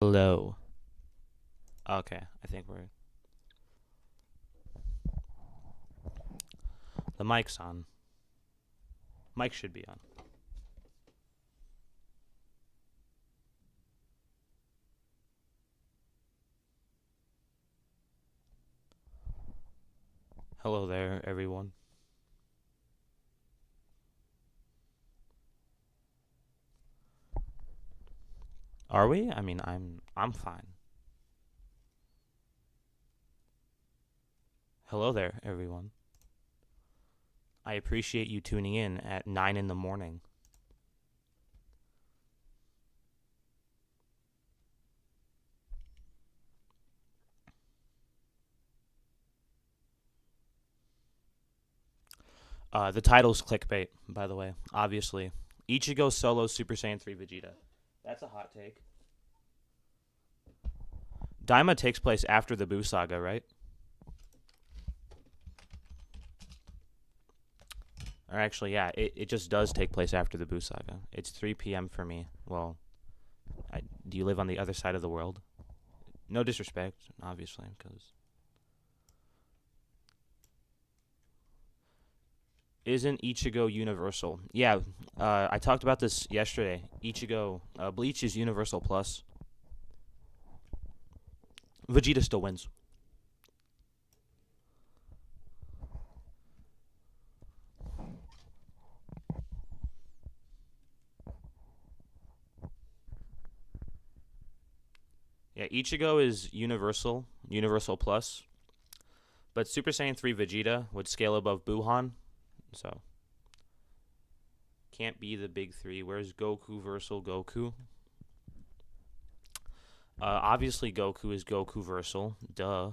Hello. Okay, I think we're... The mic's on. Mic should be on. Hello there, everyone. Are we? I mean, I'm fine. Hello there, everyone. I appreciate you tuning in at 9 in the morning. The title's clickbait, by the way, obviously. Ichigo solo Super Saiyan 3 Vegeta. That's a hot take. Daima takes place after the Buu Saga, right? Or actually, yeah, it just does take place after the Buu Saga. It's 3 p.m. for me. Well, do you live on the other side of the world? No disrespect, obviously, because... Isn't Ichigo universal? Yeah, I talked about this yesterday. Ichigo, Bleach is universal plus. Vegeta still wins. Yeah, Ichigo is universal plus. But Super Saiyan 3 Vegeta would scale above Buhan. So, can't be the big three. Where's Goku versal Goku? Obviously, Goku is Goku versal. Duh.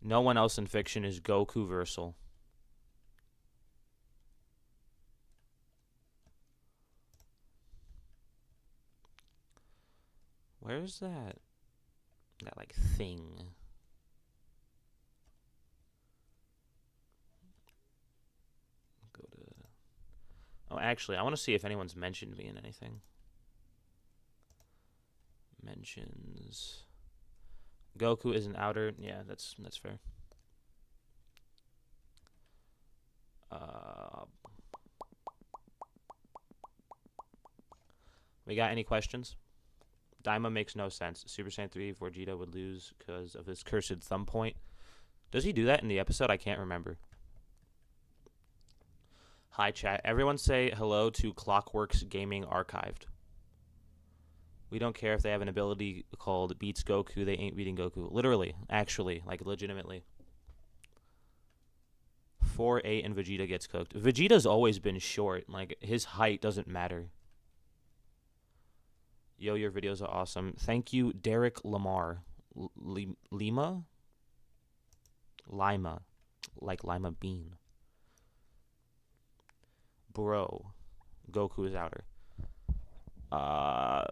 No one else in fiction is Goku versal. Where's that like thing? Go to... Oh, actually, I want to see if anyone's mentioned me in anything. Mentions. Goku is an outer. Yeah, that's fair. We got any questions? Daima makes no sense. Super Saiyan 3 Vegeta would lose because of his cursed thumb point. Does he do that in the episode? I can't remember. Hi, chat. Everyone say hello to Clockworks Gaming Archived. We don't care if they have an ability called Beats Goku. They ain't beating Goku. Literally. Actually. Like, legitimately. 4-8 and Vegeta gets cooked. Vegeta's always been short. Like, his height doesn't matter. Yo, your videos are awesome. Thank you, Derek Lamar. Lima? Lima. Like lima bean. Bro. Goku is outer. I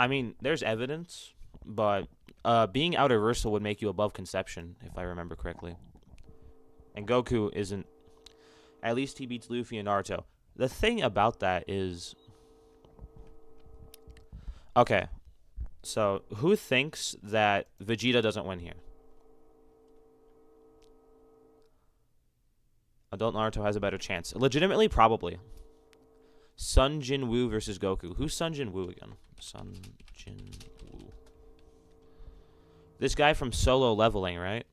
mean, there's evidence, but being outer versal would make you above conception, if I remember correctly. And Goku isn't... At least he beats Luffy and Naruto. The thing about that is... Okay, so who thinks that Vegeta doesn't win here? Adult Naruto has a better chance. Legitimately, probably. Sun Jin Woo versus Goku. Who's Sun Jin Woo again? Sun Jin Woo. This guy from Solo Leveling, right?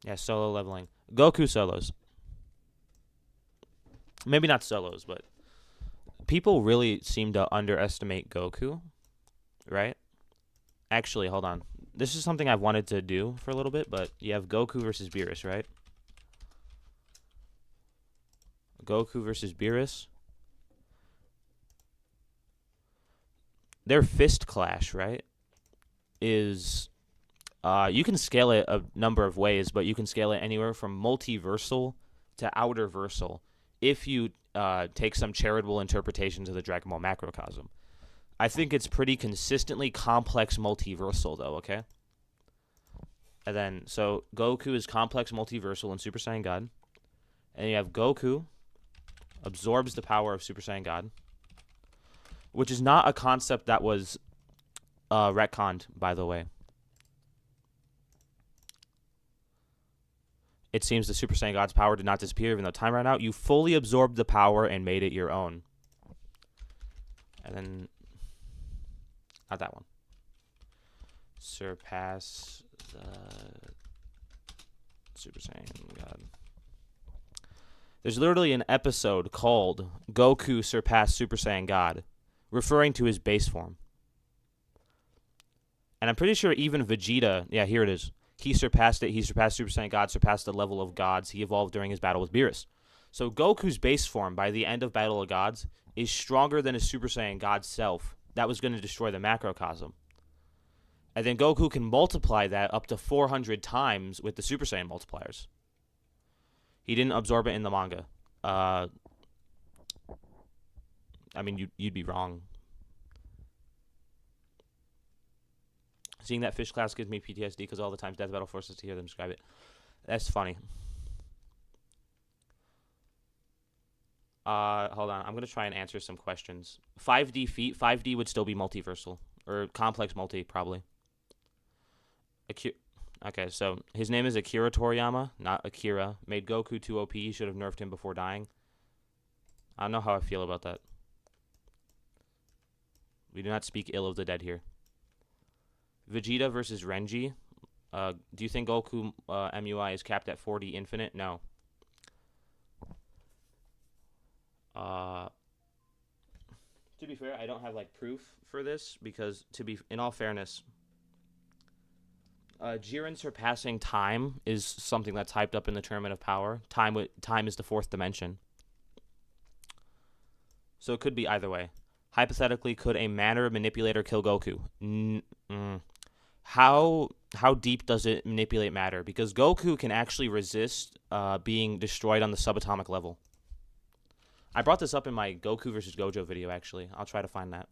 Yeah, Solo Leveling. Goku solos. Maybe not solos, but people really seem to underestimate Goku, right? Actually, hold on. This is something I've wanted to do for a little bit, but you have Goku versus Beerus, right? Goku versus Beerus. Their fist clash, right, is... you can scale it a number of ways, but you can scale it anywhere from multiversal to outer versal if you take some charitable interpretations of the Dragon Ball Macrocosm. I think it's pretty consistently complex multiversal, though, okay? And then, so Goku is complex, multiversal, and Super Saiyan God. And you have Goku absorbs the power of Super Saiyan God, which is not a concept that was retconned, by the way. It seems the Super Saiyan God's power did not disappear even though time ran out. You fully absorbed the power and made it your own. And then, not that one. Surpass the Super Saiyan God. There's literally an episode called Goku Surpassed Super Saiyan God, referring to his base form. And I'm pretty sure even Vegeta, yeah, here it is. He surpassed it. He surpassed Super Saiyan God, surpassed the level of gods. He evolved during his battle with Beerus. So Goku's base form, by the end of Battle of Gods, is stronger than his Super Saiyan God self. That was going to destroy the Macrocosm. And then Goku can multiply that up to 400 times with the Super Saiyan multipliers. He didn't absorb it in the manga. I mean, you'd be wrong. Seeing that fish class gives me PTSD because all the times Death Battle forces to hear them describe it. That's funny. Hold on. I'm going to try and answer some questions. 5D feat. 5D would still be multiversal. Or complex multi, probably. Okay, so his name is Akira Toriyama, not Akira. Made Goku too OP. He should have nerfed him before dying. I don't know how I feel about that. We do not speak ill of the dead here. Vegeta versus Renji. Do you think Goku MUI is capped at 40 infinite? No. To be fair, I don't have like proof for this because in all fairness, Jiren surpassing time is something that's hyped up in the Tournament of Power. Time is the fourth dimension. So it could be either way. Hypothetically, could a matter manipulator kill Goku? How deep does it manipulate matter? Because Goku can actually resist being destroyed on the subatomic level. I brought this up in my Goku versus Gojo video, actually. I'll try to find that.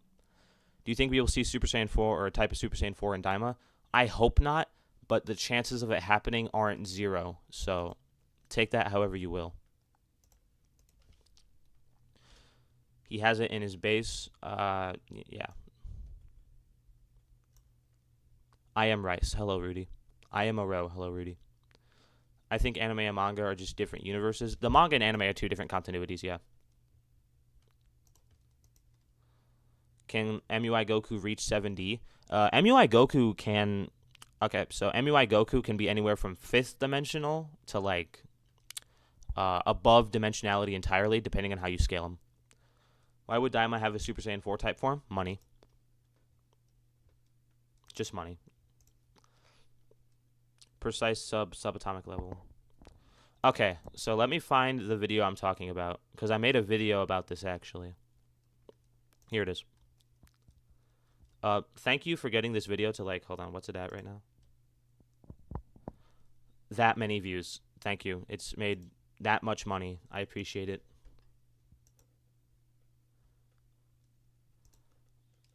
Do you think we will see Super Saiyan 4 or a type of Super Saiyan 4 in Daima? I hope not, but the chances of it happening aren't zero. So take that however you will. He has it in his base. Yeah. I am Rice. Hello, Rudy. I am Oro. Hello, Rudy. I think anime and manga are just different universes. The manga and anime are two different continuities, yeah. Can MUI Goku reach 7D? MUI Goku can... Okay, so MUI Goku can be anywhere from 5th dimensional to, like, above dimensionality entirely, depending on how you scale him. Why would Daima have a Super Saiyan 4 type form? Money. Just money. Precise subatomic level. Okay, so let me find the video I'm talking about, because I made a video about this, actually. Here it is. Thank you for getting this video to, like, hold on, what's it at right now? That many views. Thank you. It's made that much money. I appreciate it.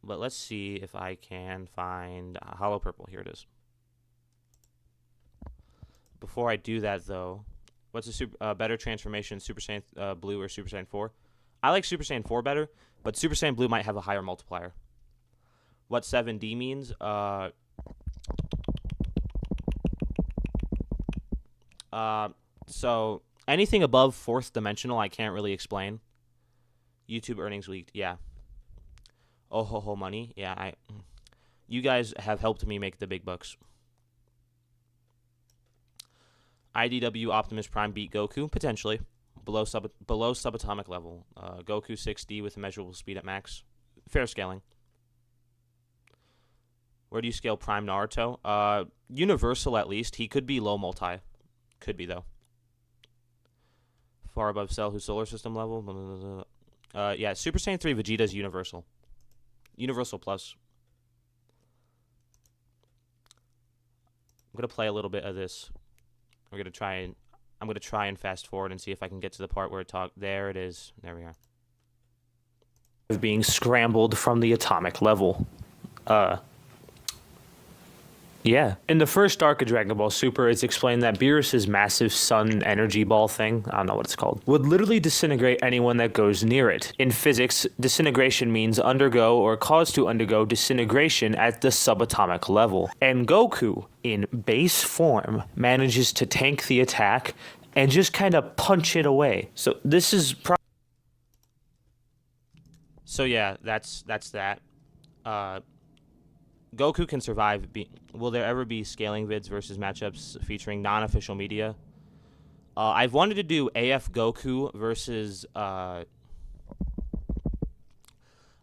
But let's see if I can find Hollow Purple. Here it is. Before I do that, though, what's a better transformation, Super Saiyan Blue or Super Saiyan 4? I like Super Saiyan 4 better, but Super Saiyan Blue might have a higher multiplier. What 7D means? So anything above 4th dimensional, I can't really explain. YouTube earnings leaked. Yeah. Oh ho ho money. Yeah, you guys have helped me make the big bucks. IDW Optimus Prime beat Goku potentially below subatomic level. Goku 6D with measurable speed at max. Fair scaling. Where do you scale Prime Naruto? Universal at least. He could be low multi. Could be though. Far above Cell, who's solar system level. Yeah, Super Saiyan 3 Vegeta's universal. Universal plus. I'm gonna play a little bit of this. I'm gonna try and fast forward and see if I can get to the part where it there it is. There we are. Being scrambled from the atomic level. Yeah. In the first arc of Dragon Ball Super, it's explained that Beerus's massive sun energy ball thing, I don't know what it's called, would literally disintegrate anyone that goes near it. In physics, disintegration means undergo or cause to undergo disintegration at the subatomic level. And Goku, in base form, manages to tank the attack and just kind of punch it away. So this is So yeah, that's that. Goku can survive. Will there ever be scaling vids versus matchups featuring non-official media? I've wanted to do AF Goku versus. I've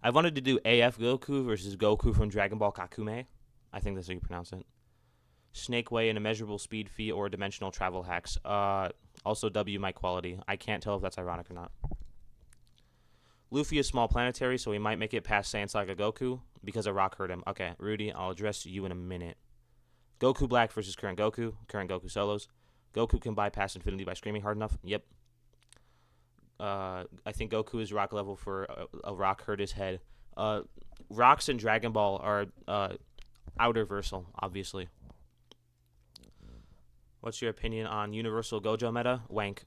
wanted to do AF Goku versus Goku from Dragon Ball Kakume. I think that's how you pronounce it. Snake Way and immeasurable speed feat or dimensional travel hacks. Also W my quality. I can't tell if that's ironic or not. Luffy is small planetary, so he might make it past Saiyan Saga Goku because a rock hurt him. Okay, Rudy, I'll address you in a minute. Goku Black versus current Goku. Current Goku solos. Goku can bypass infinity by screaming hard enough. Yep. I think Goku is rock level for a rock hurt his head. Rocks in Dragon Ball are outer versal, obviously. What's your opinion on Universal Gojo meta? Wank.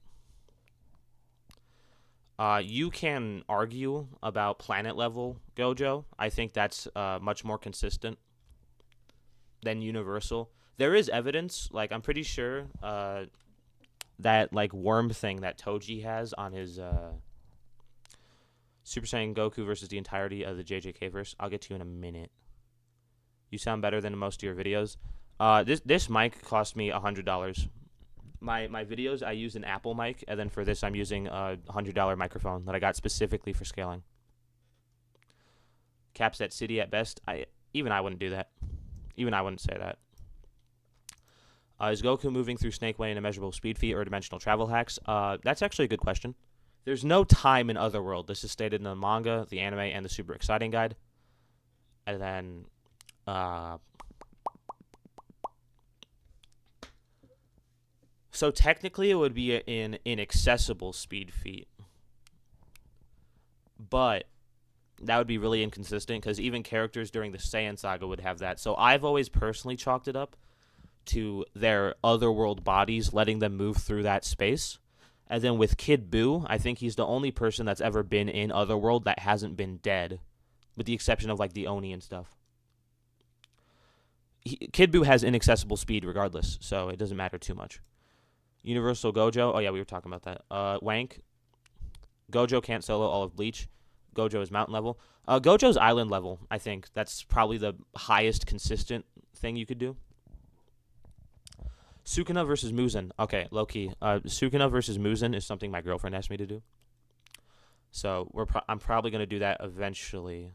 You can argue about planet level Gojo. I think that's much more consistent than Universal. There is evidence, like I'm pretty sure that like worm thing that Toji has on his Super Saiyan Goku versus the entirety of the JJK verse. I'll get to you in a minute. You sound better than most of your videos. This mic cost me $100. My videos, I use an Apple mic, and then for this, I'm using a $100 microphone that I got specifically for scaling. Caps at City at best. Even I wouldn't do that. Even I wouldn't say that. Is Goku moving through Snake Way in immeasurable speed feat or dimensional travel hacks? That's actually a good question. There's no time in Otherworld. This is stated in the manga, the anime, and the Super Exciting Guide. And then, so technically it would be an inaccessible speed feat. But that would be really inconsistent because even characters during the Saiyan Saga would have that. So I've always personally chalked it up to their otherworld bodies letting them move through that space. And then with Kid Buu, I think he's the only person that's ever been in Otherworld that hasn't been dead, with the exception of like the Oni and stuff. Kid Buu has inaccessible speed regardless, so it doesn't matter too much. Universal Gojo. Oh yeah, we were talking about that. Wank. Gojo can't solo all of Bleach. Gojo is mountain level. Gojo's island level, I think. That's probably the highest consistent thing you could do. Sukuna versus Muzan. Okay, low-key. Sukuna versus Muzan is something my girlfriend asked me to do. So I'm probably going to do that eventually.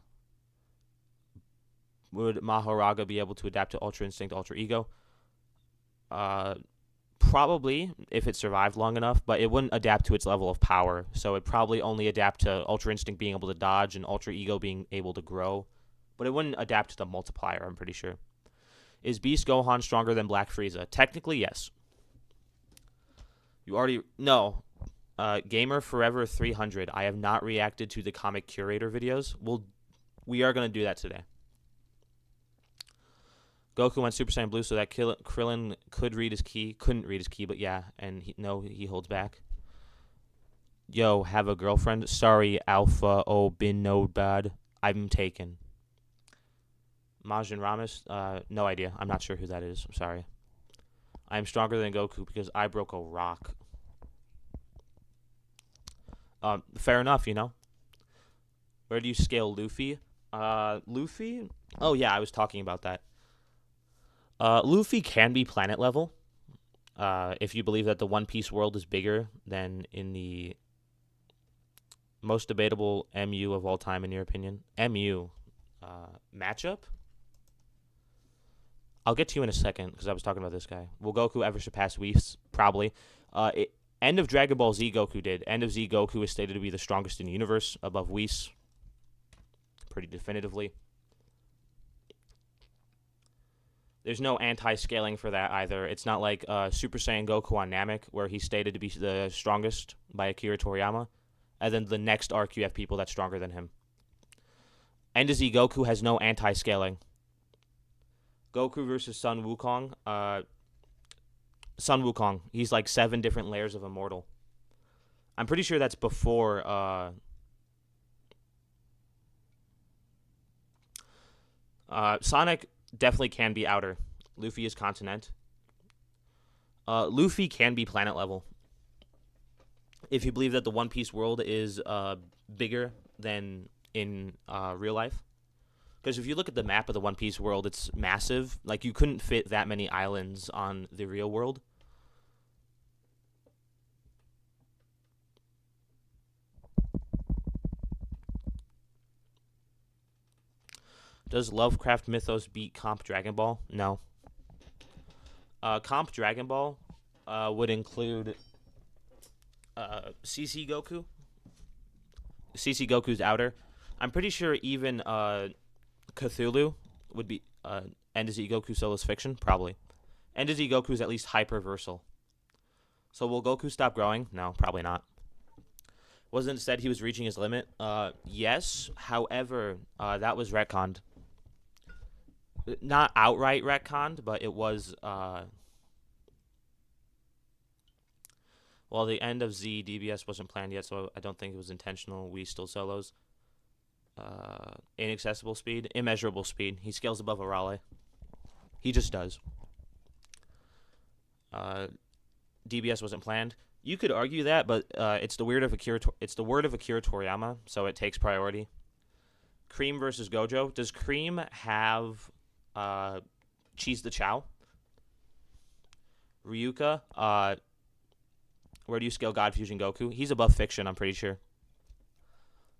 Would Mahoraga be able to adapt to Ultra Instinct, Ultra Ego? Probably, if it survived long enough, but it wouldn't adapt to its level of power. So it'd probably only adapt to Ultra Instinct being able to dodge and Ultra Ego being able to grow. But it wouldn't adapt to the multiplier, I'm pretty sure. Is Beast Gohan stronger than Black Frieza? Technically, yes. You already... No. Gamer Forever 300. I have not reacted to the Comic Curator videos. We are going to do that today. Goku went Super Saiyan Blue so that Krillin could read his ki. Couldn't read his ki, but yeah. And he holds back. Yo, have a girlfriend? Sorry, Alpha Obinobad. I'm taken. Majin Ramis? No idea. I'm not sure who that is. I'm sorry. I am stronger than Goku because I broke a rock. Fair enough, you know. Where do you scale Luffy? Luffy? Oh, yeah, I was talking about that. Luffy can be planet level. If you believe that the One Piece world is bigger than in the most debatable MU of all time, in your opinion. MU. Matchup? I'll get to you in a second because I was talking about this guy. Will Goku ever surpass Whis? Probably. End of Dragon Ball Z Goku did. End of Z Goku is stated to be the strongest in the universe above Whis. Pretty definitively. There's no anti-scaling for that either. It's not like Super Saiyan Goku on Namek where he's stated to be the strongest by Akira Toriyama. And then the next arc you have people that's stronger than him. End of Z Goku has no anti-scaling. Goku versus Sun Wukong. Sun Wukong. He's like 7 different layers of immortal. I'm pretty sure that's before. Sonic definitely can be outer. Luffy is continent. Luffy can be planet level. If you believe that the One Piece world is bigger than in real life. Because if you look at the map of the One Piece world, it's massive. Like, you couldn't fit that many islands on the real world. Does Lovecraft Mythos beat Comp Dragon Ball? No. Comp Dragon Ball would include CC Goku. CC Goku's outer. I'm pretty sure even Cthulhu would be End of Z Goku Solo's fiction, probably. End of Z Goku is at least hyperversal. So will Goku stop growing? No, probably not. Was it instead he was reaching his limit? Yes. However, that was retconned. Not outright retconned, but it was. Well, the end of Z DBS wasn't planned yet, so I don't think it was intentional. We still solos. Inaccessible speed, immeasurable speed. He scales above Arale. He just does. DBS wasn't planned. You could argue that, but it's the word of Akira. It's the word of Akira Toriyama, so it takes priority. Cream versus Gojo. Does Cream have Cheese the Chow? Ryuka. Where do you scale God Fusion Goku? He's above fiction, I'm pretty sure.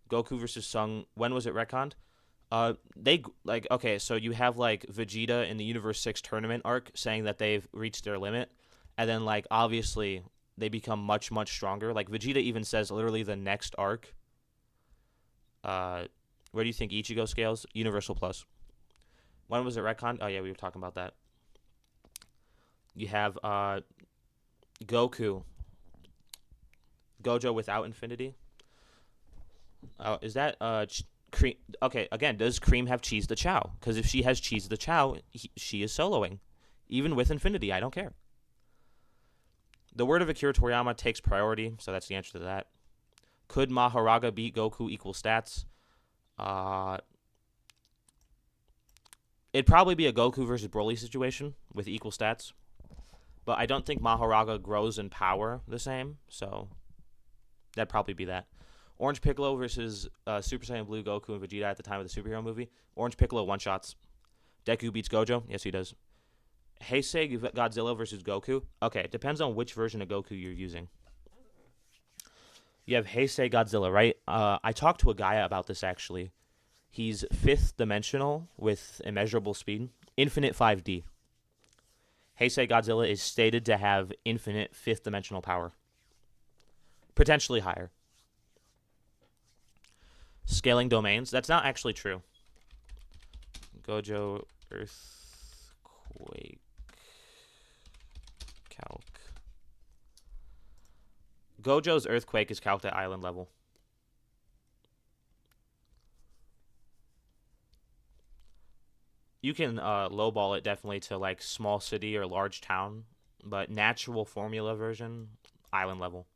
Goku versus Sung. When was it retconned? Okay, so you have like Vegeta in the Universe 6 tournament arc saying that they've reached their limit, and then like obviously they become much, much stronger. Like Vegeta even says literally the next arc. Where do you think Ichigo scales? Universal Plus. When was it retconned? Oh yeah, we were talking about that. You have Goku. Gojo without infinity. Is that Cream? Okay, again, does Cream have Cheese the Chow? Because if she has Cheese the Chow, she is soloing, even with infinity. I don't care. The word of Akira Toriyama takes priority, so that's the answer to that. Could Maharaga beat Goku equal stats? It'd probably be a Goku versus Broly situation with equal stats, but I don't think Maharaga grows in power the same, so that'd probably be that. Orange Piccolo versus Super Saiyan Blue Goku and Vegeta at the time of the superhero movie. Orange Piccolo one-shots. Deku beats Gojo. Yes, he does. Heisei Godzilla versus Goku. Okay, it depends on which version of Goku you're using. You have Heisei Godzilla, right? I talked to a guy about this, actually. He's 5th dimensional with immeasurable speed. Infinite 5D. Heisei Godzilla is stated to have infinite 5th dimensional power. Potentially higher. Scaling domains. That's not actually true. Gojo, Earthquake, Calc. Gojo's Earthquake is calced at island level. You can lowball it definitely to like small city or large town, but natural formula version, island level.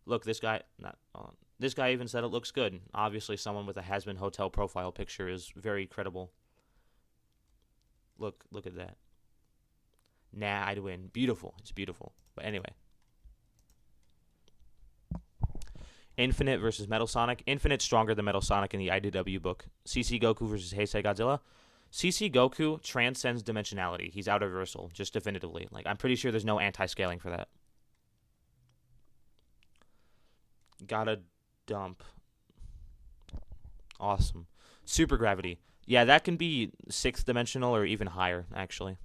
Look, this guy, this guy even said it looks good. Obviously, someone with a has-been hotel profile picture is very credible. Look at that. Nah, I'd win. Beautiful. It's beautiful. But anyway. Infinite versus Metal Sonic. Infinite stronger than Metal Sonic in the IDW book. CC Goku versus Heisei Godzilla. CC Goku transcends dimensionality. He's out of reversal, just definitively. Like, I'm pretty sure there's no anti-scaling for that. Gotta dump. Awesome. Super gravity. Yeah, that can be 6th dimensional or even higher, actually.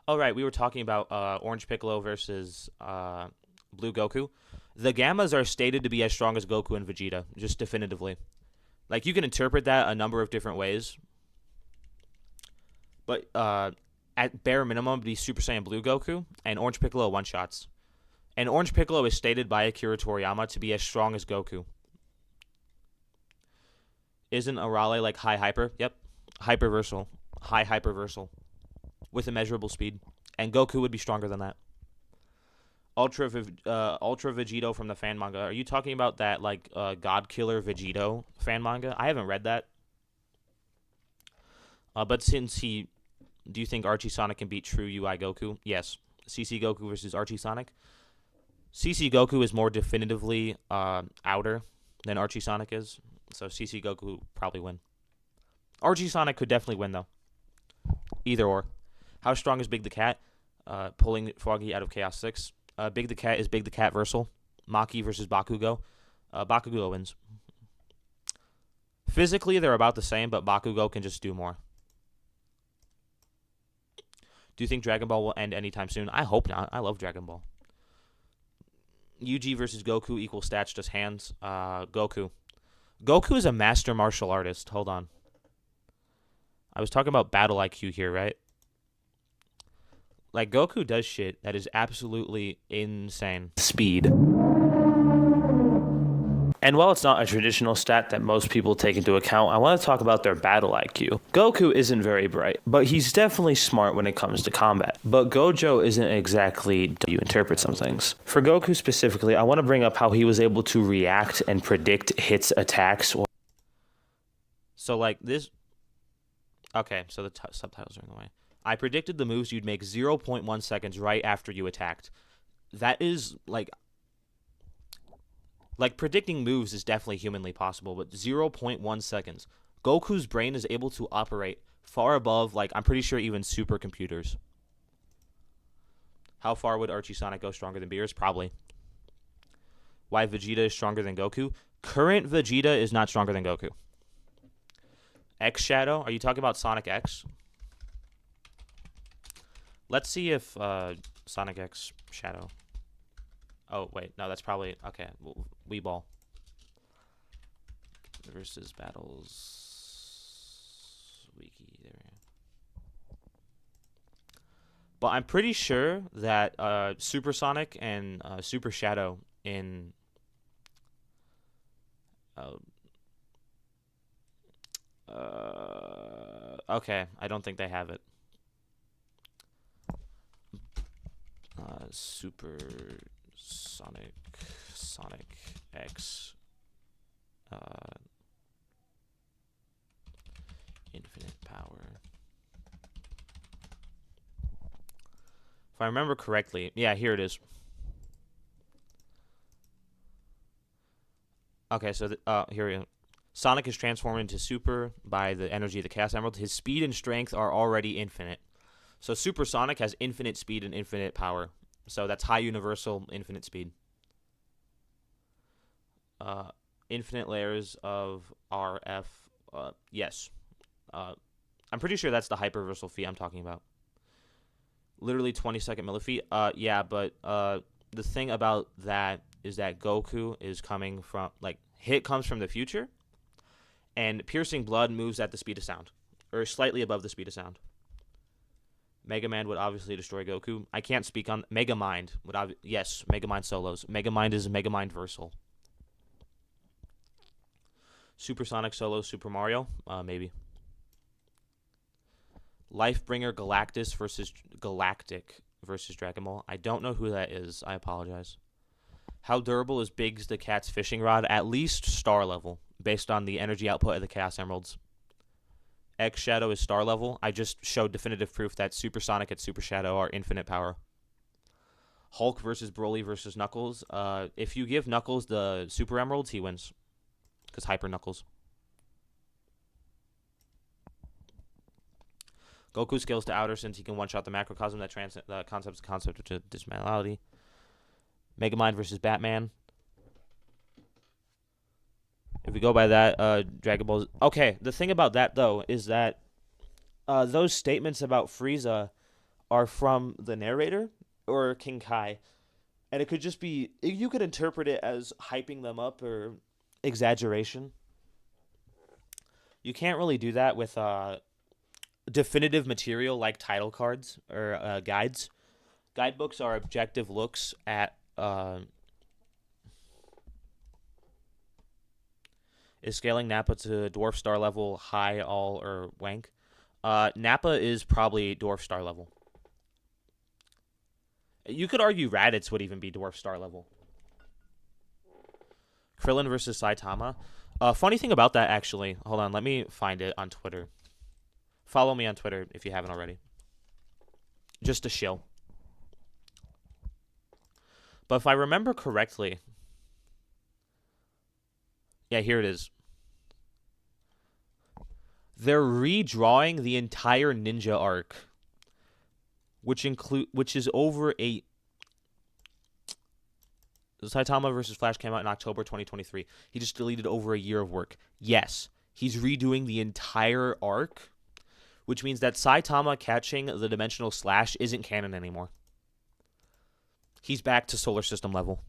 All right, we were talking about Orange Piccolo versus Blue Goku. The Gammas are stated to be as strong as Goku and Vegeta, just definitively. Like, you can interpret that a number of different ways. But at bare minimum, it'd be Super Saiyan Blue Goku and Orange Piccolo one-shots. And Orange Piccolo is stated by Akira Toriyama to be as strong as Goku. Isn't Arale like high hyper? Yep. Hyperversal. High hyperversal. With immeasurable speed. And Goku would be stronger than that. Ultra Vegito from the fan manga. Are you talking about that, like, God Killer Vegito fan manga? I haven't read that. But since he... Do you think Archie Sonic can beat True UI Goku? Yes. CC Goku versus Archie Sonic. CC Goku is more definitively outer than Archie Sonic is. So CC Goku probably win. Archie Sonic could definitely win, though. Either or. How strong is Big the Cat? Pulling Froggy out of Chaos 6. Big the Cat is Big the Cat versal. Maki versus Bakugo. Bakugo wins. Physically, they're about the same, but Bakugo can just do more. Do you think Dragon Ball will end anytime soon? I hope not. I love Dragon Ball. Yuji versus Goku equals stats, just hands. Goku. Goku is a master martial artist. Hold on. I was talking about battle IQ here, right? Like, Goku does shit that is absolutely insane. Speed. And while it's not a traditional stat that most people take into account, I want to talk about their battle IQ. Goku isn't very bright, but he's definitely smart when it comes to combat. But Gojo isn't exactly how you interpret some things. For Goku specifically, I want to bring up how he was able to react and predict hits, attacks. So, like, this... Okay, so the subtitles are in the way. I predicted the moves you'd make 0.1 seconds right after you attacked. That is, like, predicting moves is definitely humanly possible, but 0.1 seconds. Goku's brain is able to operate far above, like, I'm pretty sure even supercomputers. How far would Archie Sonic go stronger than Beerus? Probably. Why Vegeta is stronger than Goku? Current Vegeta is not stronger than Goku. X Shadow? Are you talking about Sonic X? Let's see if Sonic X Shadow... Oh, wait. No, that's probably... Okay. Wii Ball. Versus Battles... Wiki. There we go. But I'm pretty sure that Super Sonic and Super Shadow in... okay. I don't think they have it. Super... Sonic X infinite power. If I remember correctly, yeah, here it is. Okay, so here we go. Sonic is transformed into Super by the energy of the Chaos Emerald. His speed and strength are already infinite. So Super Sonic has infinite speed and infinite power. So that's high universal, infinite speed. Infinite layers of RF. Yes. I'm pretty sure that's the hyperversal feat I'm talking about. Literally 20-second millifeet. Yeah, but the thing about that is that Goku is coming from, like, hit comes from the future, and piercing blood moves at the speed of sound, or slightly above the speed of sound. Mega Man would obviously destroy Goku. I can't speak on... Mega Mind would... Yes, Mega Mind solos. Mega Mind is Mega Mind versal. Super Sonic solo Super Mario? Maybe. Lifebringer Galactus versus... Galactic versus Dragon Ball. I don't know who that is. I apologize. How durable is Biggs the Cat's fishing rod? At least star level, based on the energy output of the Chaos Emeralds. X Shadow is star level. I just showed definitive proof that Super Sonic and Super Shadow are infinite power. Hulk versus Broly versus Knuckles. If you give Knuckles the Super Emeralds, he wins. Because Hyper Knuckles. Goku scales to outer since he can one-shot the Macrocosm. That concept is a concept of dimensionality. Megamind versus Batman. If we go by that, Dragon Ball... Okay, the thing about that, though, is that those statements about Frieza are from the narrator or King Kai. And it could just be... You could interpret it as hyping them up or exaggeration. You can't really do that with definitive material like title cards or guides. Guidebooks are objective looks at... Is scaling Nappa to dwarf star level high, all, or wank? Nappa is probably dwarf star level. You could argue Raditz would even be dwarf star level. Krillin versus Saitama. Funny thing about that, actually. Hold on, let me find it on Twitter. Follow me on Twitter if you haven't already. Just a shill. But if I remember correctly, yeah, here it is. They're redrawing the entire ninja arc, which is over a. Saitama versus Flash came out in October 2023. He just deleted over a year of work. Yes, he's redoing the entire arc, which means that Saitama catching the dimensional slash isn't canon anymore. He's back to solar system level.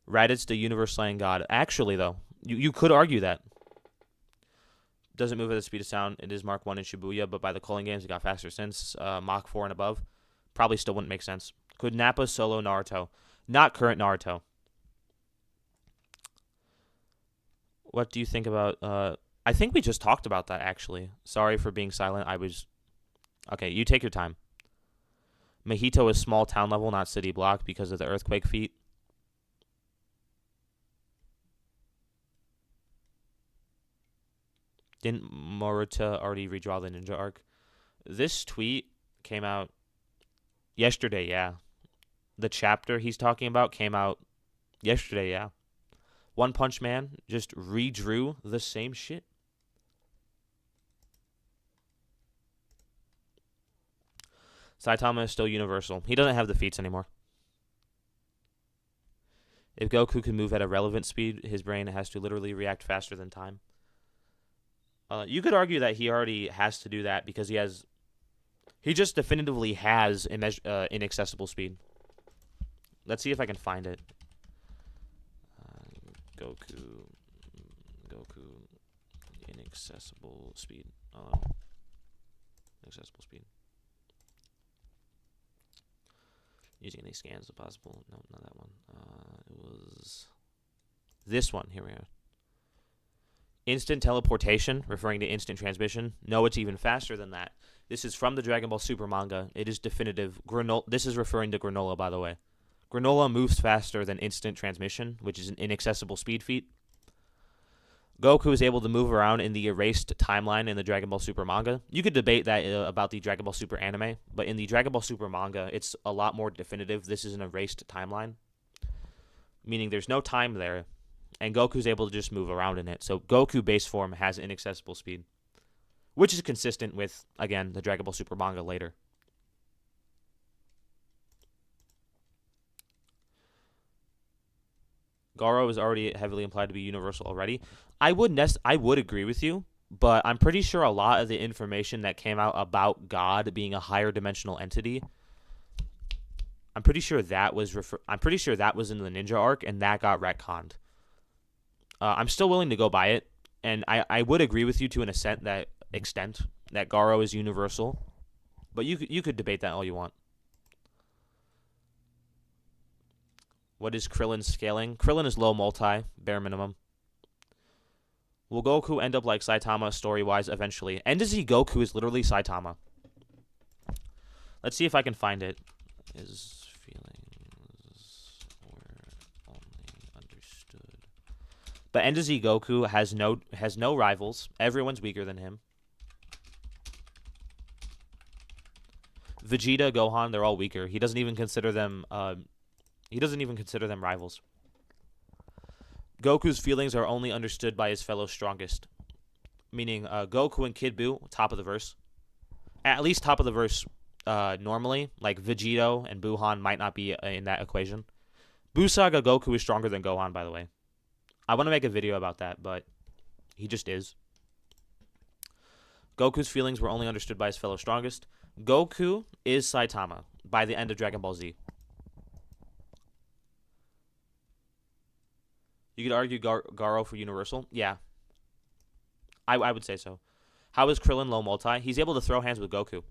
Raditz, the universe slaying god. Actually, though, you could argue that. Doesn't move at the speed of sound. It is Mark 1 in Shibuya, but by the calling games, it got faster since. Mach 4 and above. Probably still wouldn't make sense. Could Nappa solo Naruto? Not current Naruto. What do you think about... I think we just talked about that, actually. Sorry for being silent. Okay, you take your time. Mahito is small town level, not city block, because of the earthquake feat. Didn't Moruta already redraw the ninja arc? This tweet came out yesterday, yeah. The chapter he's talking about came out yesterday, yeah. One Punch Man just redrew the same shit. Saitama is still universal. He doesn't have the feats anymore. If Goku can move at a relevant speed, his brain has to literally react faster than time. You could argue that he already has to do that because he just definitively has inaccessible speed. Let's see if I can find it. Goku, inaccessible speed. Inaccessible speed. Using any scans if possible. No, not that one. It was this one. Here we are. Instant teleportation, referring to instant transmission. No, it's even faster than that. This is from the Dragon Ball Super manga. It is definitive. This is referring to Granola, by the way. Granola moves faster than instant transmission, which is an inaccessible speed feat. Goku is able to move around in the erased timeline in the Dragon Ball Super manga. You could debate that about the Dragon Ball Super anime, but in the Dragon Ball Super manga, it's a lot more definitive. This is an erased timeline, meaning there's no time there, and Goku's able to just move around in it. So Goku base form has inaccessible speed, which is consistent with, again, the Dragon Ball Super manga later. Garo is already heavily implied to be universal already. I would agree with you, but I'm pretty sure a lot of the information that came out about God being a higher dimensional entity, I'm pretty sure that was in the Ninja arc, and that got retconned. I'm still willing to go by it, and I would agree with you to an extent that Garo is universal, but you could debate that all you want. What is Krillin's scaling? Krillin is low multi, bare minimum. Will Goku end up like Saitama story-wise eventually? Endazi Goku is literally Saitama. Let's see if I can find it. His feelings were only understood. But Endazi Goku has no rivals. Everyone's weaker than him. Vegeta, Gohan, they're all weaker. He doesn't even consider them rivals. Goku's feelings are only understood by his fellow strongest. Meaning Goku and Kid Buu, top of the verse. At least top of the verse normally. Like Vegito and Buuhan might not be in that equation. Buu Saga Goku is stronger than Gohan, by the way. I want to make a video about that, but he just is. Goku's feelings were only understood by his fellow strongest. Goku is Saitama by the end of Dragon Ball Z. You could argue Garo for universal. Yeah. I would say so. How is Krillin low multi? He's able to throw hands with Goku.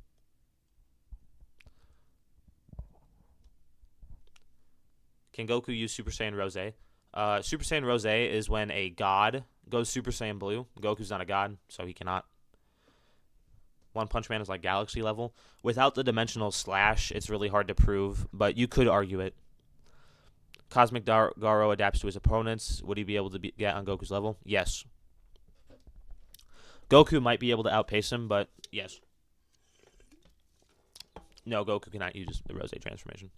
Can Goku use Super Saiyan Rose? Super Saiyan Rose is when a god goes Super Saiyan Blue. Goku's not a god, so he cannot. One Punch Man is like galaxy level. Without the dimensional slash, it's really hard to prove, but you could argue it. Cosmic Garo adapts to his opponents. Would he be able to get on Goku's level? Yes. Goku might be able to outpace him, but yes. No, Goku cannot use the Rose transformation.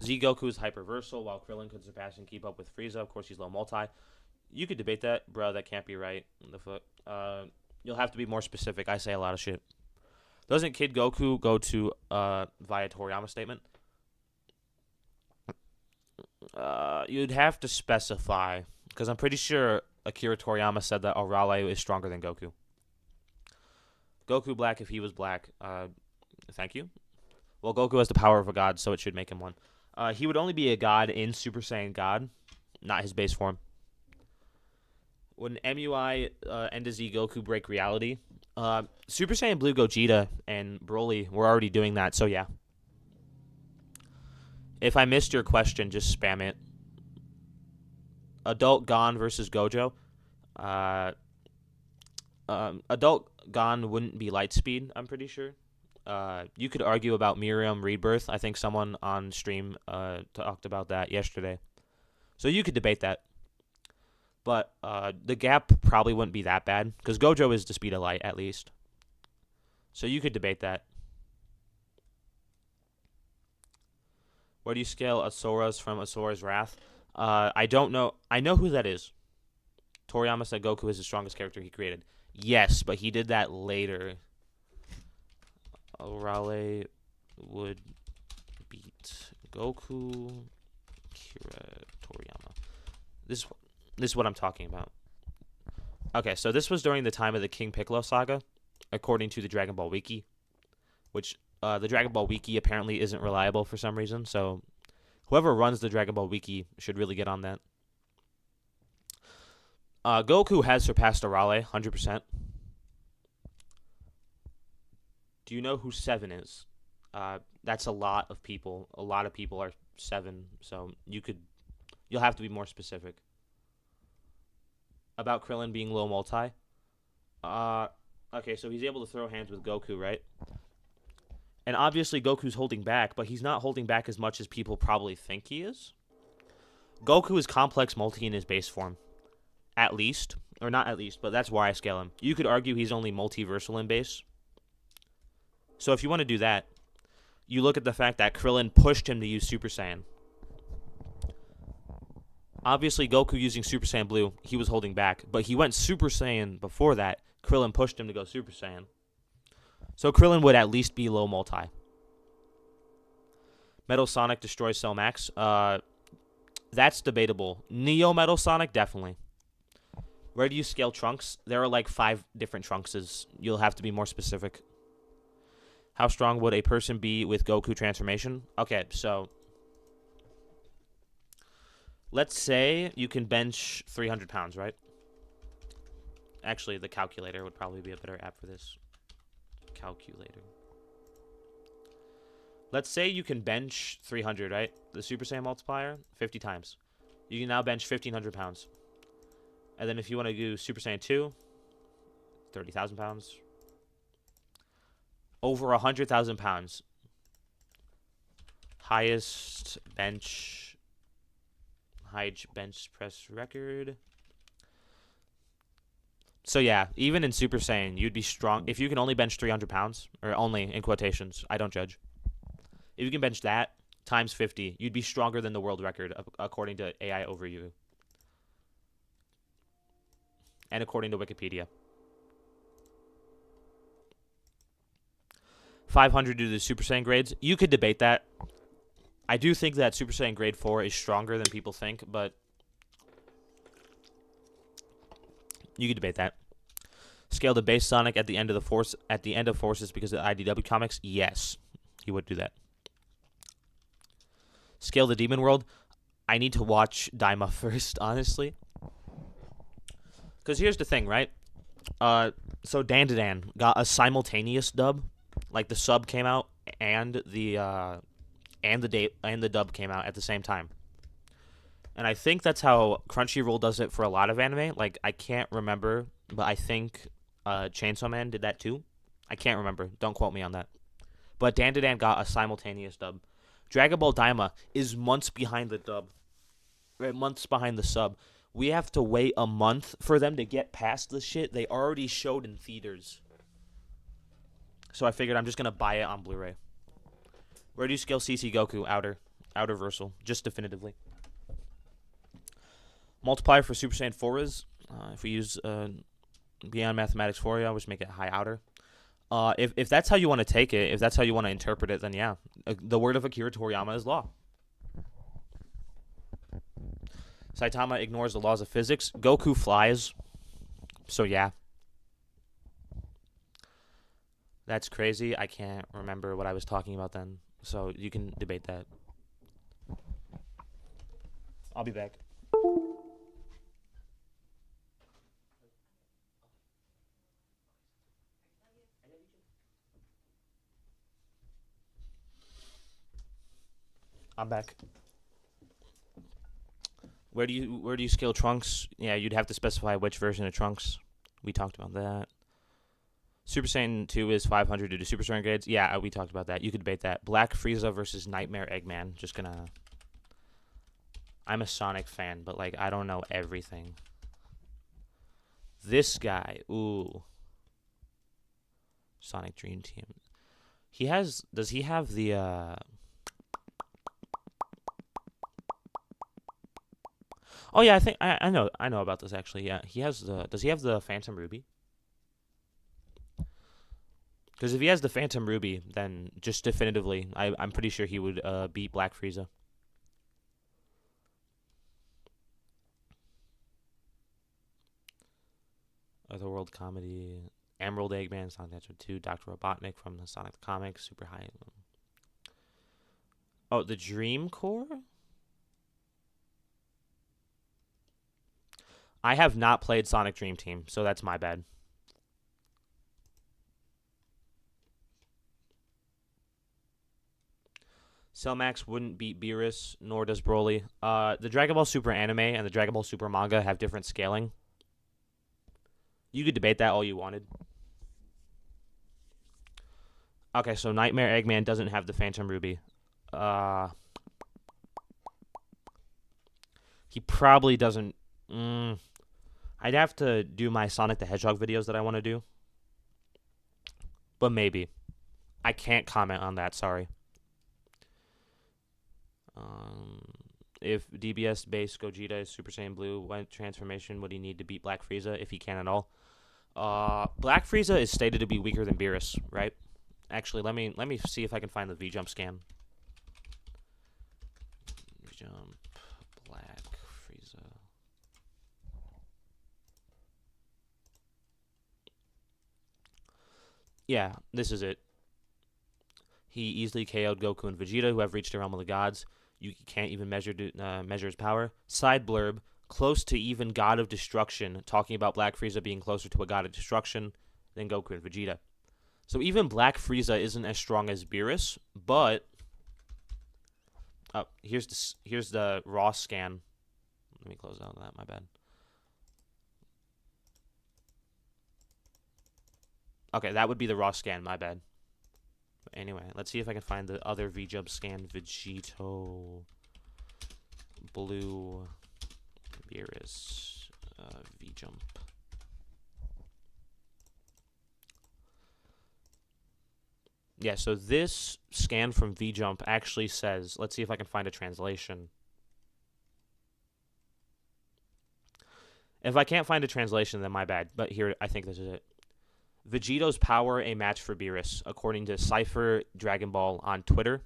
Z Goku is hyperversal, while Krillin could surpass and keep up with Frieza. Of course, he's low multi. You could debate that, bro. That can't be right. The foot. You'll have to be more specific. I say a lot of shit. Doesn't Kid Goku go to via Toriyama statement? You'd have to specify, because I'm pretty sure Akira Toriyama said that Arale is stronger than Goku. Goku black if he was black. Thank you. Well, Goku has the power of a god, so it should make him one. He would only be a god in Super Saiyan God, not his base form. When MUI and a Z Goku break reality, Super Saiyan Blue Gogeta and Broly were already doing that, so yeah. If I missed your question, just spam it. Adult Gon versus Gojo. Adult Gon wouldn't be light speed, I'm pretty sure. You could argue about Miriam Rebirth. I think someone on stream talked about that yesterday. So you could debate that. But the gap probably wouldn't be that bad, because Gojo is the speed of light, at least. So you could debate that. Where do you scale Asora's from Asora's Wrath? I don't know. I know who that is. Toriyama said Goku is the strongest character he created. Yes, but he did that later. Arale would beat Goku, Kira, Toriyama. This is what I'm talking about. Okay, so this was during the time of the King Piccolo saga, according to the Dragon Ball Wiki, which the Dragon Ball Wiki apparently isn't reliable for some reason, so whoever runs the Dragon Ball Wiki should really get on that. Goku has surpassed Arale, 100%. Do you know who 7 is? That's a lot of people. A lot of people are 7, so you'll have to be more specific. About Krillin being low multi. Okay, so he's able to throw hands with Goku, right? And obviously Goku's holding back, but he's not holding back as much as people probably think he is. Goku is complex multi in his base form. At least. Or not at least, but that's why I scale him. You could argue he's only multiversal in base. So if you want to do that, you look at the fact that Krillin pushed him to use Super Saiyan. Obviously, Goku using Super Saiyan Blue, he was holding back. But he went Super Saiyan before that. Krillin pushed him to go Super Saiyan. So Krillin would at least be low multi. Metal Sonic destroys Cell Max. That's debatable. Neo Metal Sonic, definitely. Where do you scale Trunks? There are like 5 different Trunkses. You'll have to be more specific. How strong would a person be with Goku transformation? Okay, so let's say you can bench 300 pounds, right? Actually, the calculator would probably be a better app for this. Calculator. Let's say you can bench 300, right? The Super Saiyan multiplier, 50 times. You can now bench 1,500 pounds. And then if you want to do Super Saiyan 2, 30,000 pounds. Over 100,000 pounds. Highest bench press record. So yeah, even in Super Saiyan, you'd be strong. If you can only bench 300 pounds, or only in quotations, I don't judge. If you can bench that times 50, you'd be stronger than the world record according to AI Overview. And according to Wikipedia. 500 due to the Super Saiyan grades. You could debate that. I do think that Super Saiyan grade 4 is stronger than people think, but you could debate that. Scale the base Sonic at the end of the Forces because of the IDW comics. Yes, he would do that. Scale the Demon World. I need to watch Daima first, honestly. Because here's the thing, right? So Dan got a simultaneous dub. Like the sub came out and the and the dub came out at the same time. And I think that's how Crunchyroll does it for a lot of anime. Like, I can't remember, but I think Chainsaw Man did that too. I can't remember. Don't quote me on that. But Dan got a simultaneous dub. Dragon Ball Daima is months behind the dub. Right, months behind the sub. We have to wait a month for them to get past the shit they already showed in theaters. So I figured I'm just going to buy it on Blu-ray. Where do you scale CC Goku? Outer versal. Just definitively. Multiplier for Super Saiyan 4 is, if we use Beyond Mathematics 4, I always make it high outer. If that's how you want to take it, if that's how you want to interpret it, then yeah. The word of Akira Toriyama is law. Saitama ignores the laws of physics. Goku flies. So yeah. That's crazy. I can't remember what I was talking about then. So you can debate that. I'll be back. I'm back. Where do you scale Trunks? Yeah, you'd have to specify which version of Trunks. We talked about that. Super Saiyan 2 is 500 due to Super Saiyan grades. Yeah, we talked about that. You could debate that. Black Frieza versus Nightmare Eggman. Just gonna... I'm a Sonic fan, but, like, I don't know everything. This guy. Ooh. Sonic Dream Team. He has... Does he have the, Oh yeah, I think I know about this actually. Yeah, he has the. Does he have the Phantom Ruby? Because if he has the Phantom Ruby, then just definitively, I'm pretty sure he would beat Black Frieza. Otherworld Comedy, Emerald Eggman, Sonic Adventure 2, Dr. Robotnik from the Sonic the Comics, Super High. Oh, the Dream Core. I have not played Sonic Dream Team, so that's my bad. Cellmax wouldn't beat Beerus, nor does Broly. The Dragon Ball Super anime and the Dragon Ball Super manga have different scaling. You could debate that all you wanted. Okay, so Nightmare Eggman doesn't have the Phantom Ruby. He probably doesn't... I'd have to do my Sonic the Hedgehog videos that I want to do. But maybe. I can't comment on that, sorry. If DBS base Gogeta is Super Saiyan Blue, what transformation would he need to beat Black Frieza, if he can at all? Black Frieza is stated to be weaker than Beerus, right? Actually, let me see if I can find the V-Jump scan. V-Jump, Black Frieza. Yeah, this is it. He easily KO'd Goku and Vegeta, who have reached the realm of the gods. You can't even measure his power. Side blurb, close to even God of Destruction, talking about Black Frieza being closer to a God of Destruction than Goku and Vegeta. So even Black Frieza isn't as strong as Beerus, but... Oh, here's the raw scan. Let me close out of that, my bad. Okay, that would be the raw scan, my bad. But anyway, let's see if I can find the other V-Jump scan. Vegito, Blue, Beerus, V-Jump. Yeah, so this scan from V-Jump actually says, let's see if I can find a translation. If I can't find a translation, then my bad. But here, I think this is it. Vegito's power, a match for Beerus, according to Cypher Dragon Ball on Twitter.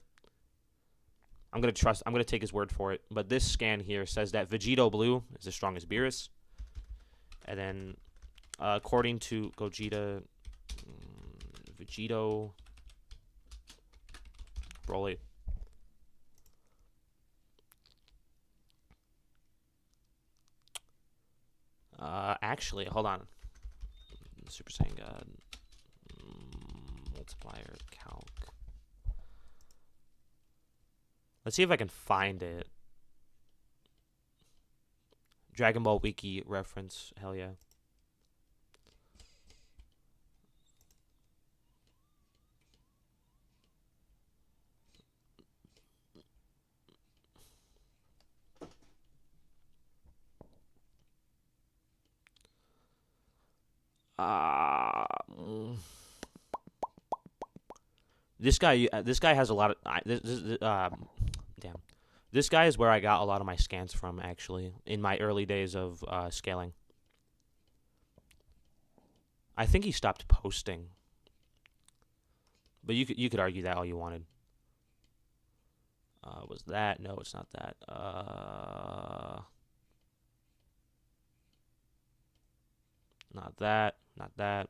I'm gonna take his word for it. But this scan here says that Vegito Blue is as strong as Beerus. And then, according to Gogeta, Vegito, Broly. Actually, hold on. Super Saiyan God. Multiplier calc. Let's see if I can find it. Dragon Ball Wiki reference. Hell yeah. Uh, this guy has a lot of. Damn. This guy is where I got a lot of my scans from, actually, in my early days of scaling. I think he stopped posting, but you could argue that all you wanted. Was that? No, it's not that. Not that. Not that.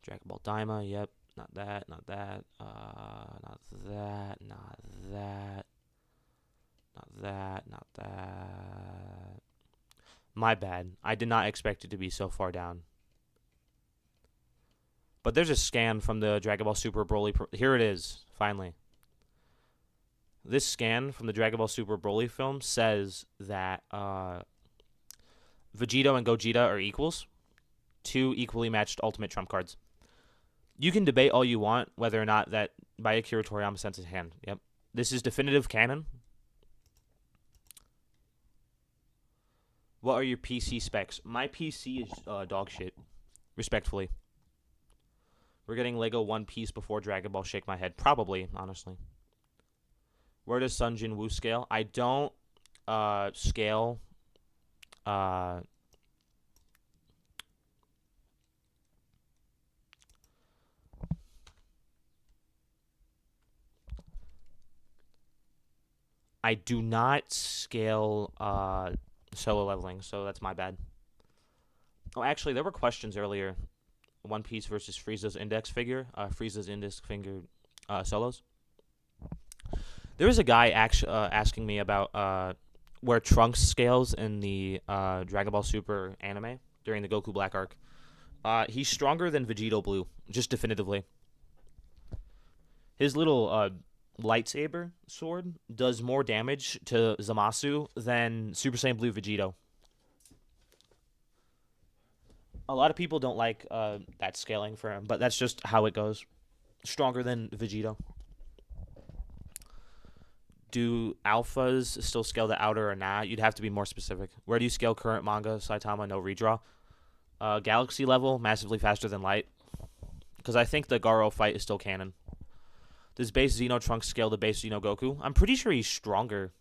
Dragon Ball Daima. Yep. Not that. Not that. Not that. Not that. Not that. Not that. My bad. I did not expect it to be so far down. But there's a scan from the Dragon Ball Super Broly. Here it is, finally. This scan from the Dragon Ball Super Broly film says that Vegeta and Gogeta are equals. 2 equally matched ultimate trump cards. You can debate all you want whether or not that by Akira Toriyama sends his hand. Yep. This is definitive canon. What are your PC specs? My PC is dog shit. Respectfully. We're getting Lego One Piece before Dragon Ball Shake My Head. Probably, honestly. Where does Sun Jin Woo scale? I don't scale. I do not scale solo leveling, so that's my bad. Oh, actually, there were questions earlier. One Piece versus Frieza's index figure. Frieza's index figure solos. There was a guy asking me about where Trunks scales in the Dragon Ball Super anime during the Goku Black arc. He's stronger than Vegito Blue, just definitively. His little lightsaber sword does more damage to Zamasu than Super Saiyan Blue Vegito. A lot of people don't like that scaling for him, but that's just how it goes. Stronger than Vegito. Do alphas still scale the outer or not? You'd have to be more specific. Where do you scale current manga? Saitama, no redraw. Galaxy level, massively faster than light. Because I think the Garo fight is still canon. Does base Xeno Trunks scale the base Xeno Goku? I'm pretty sure he's stronger.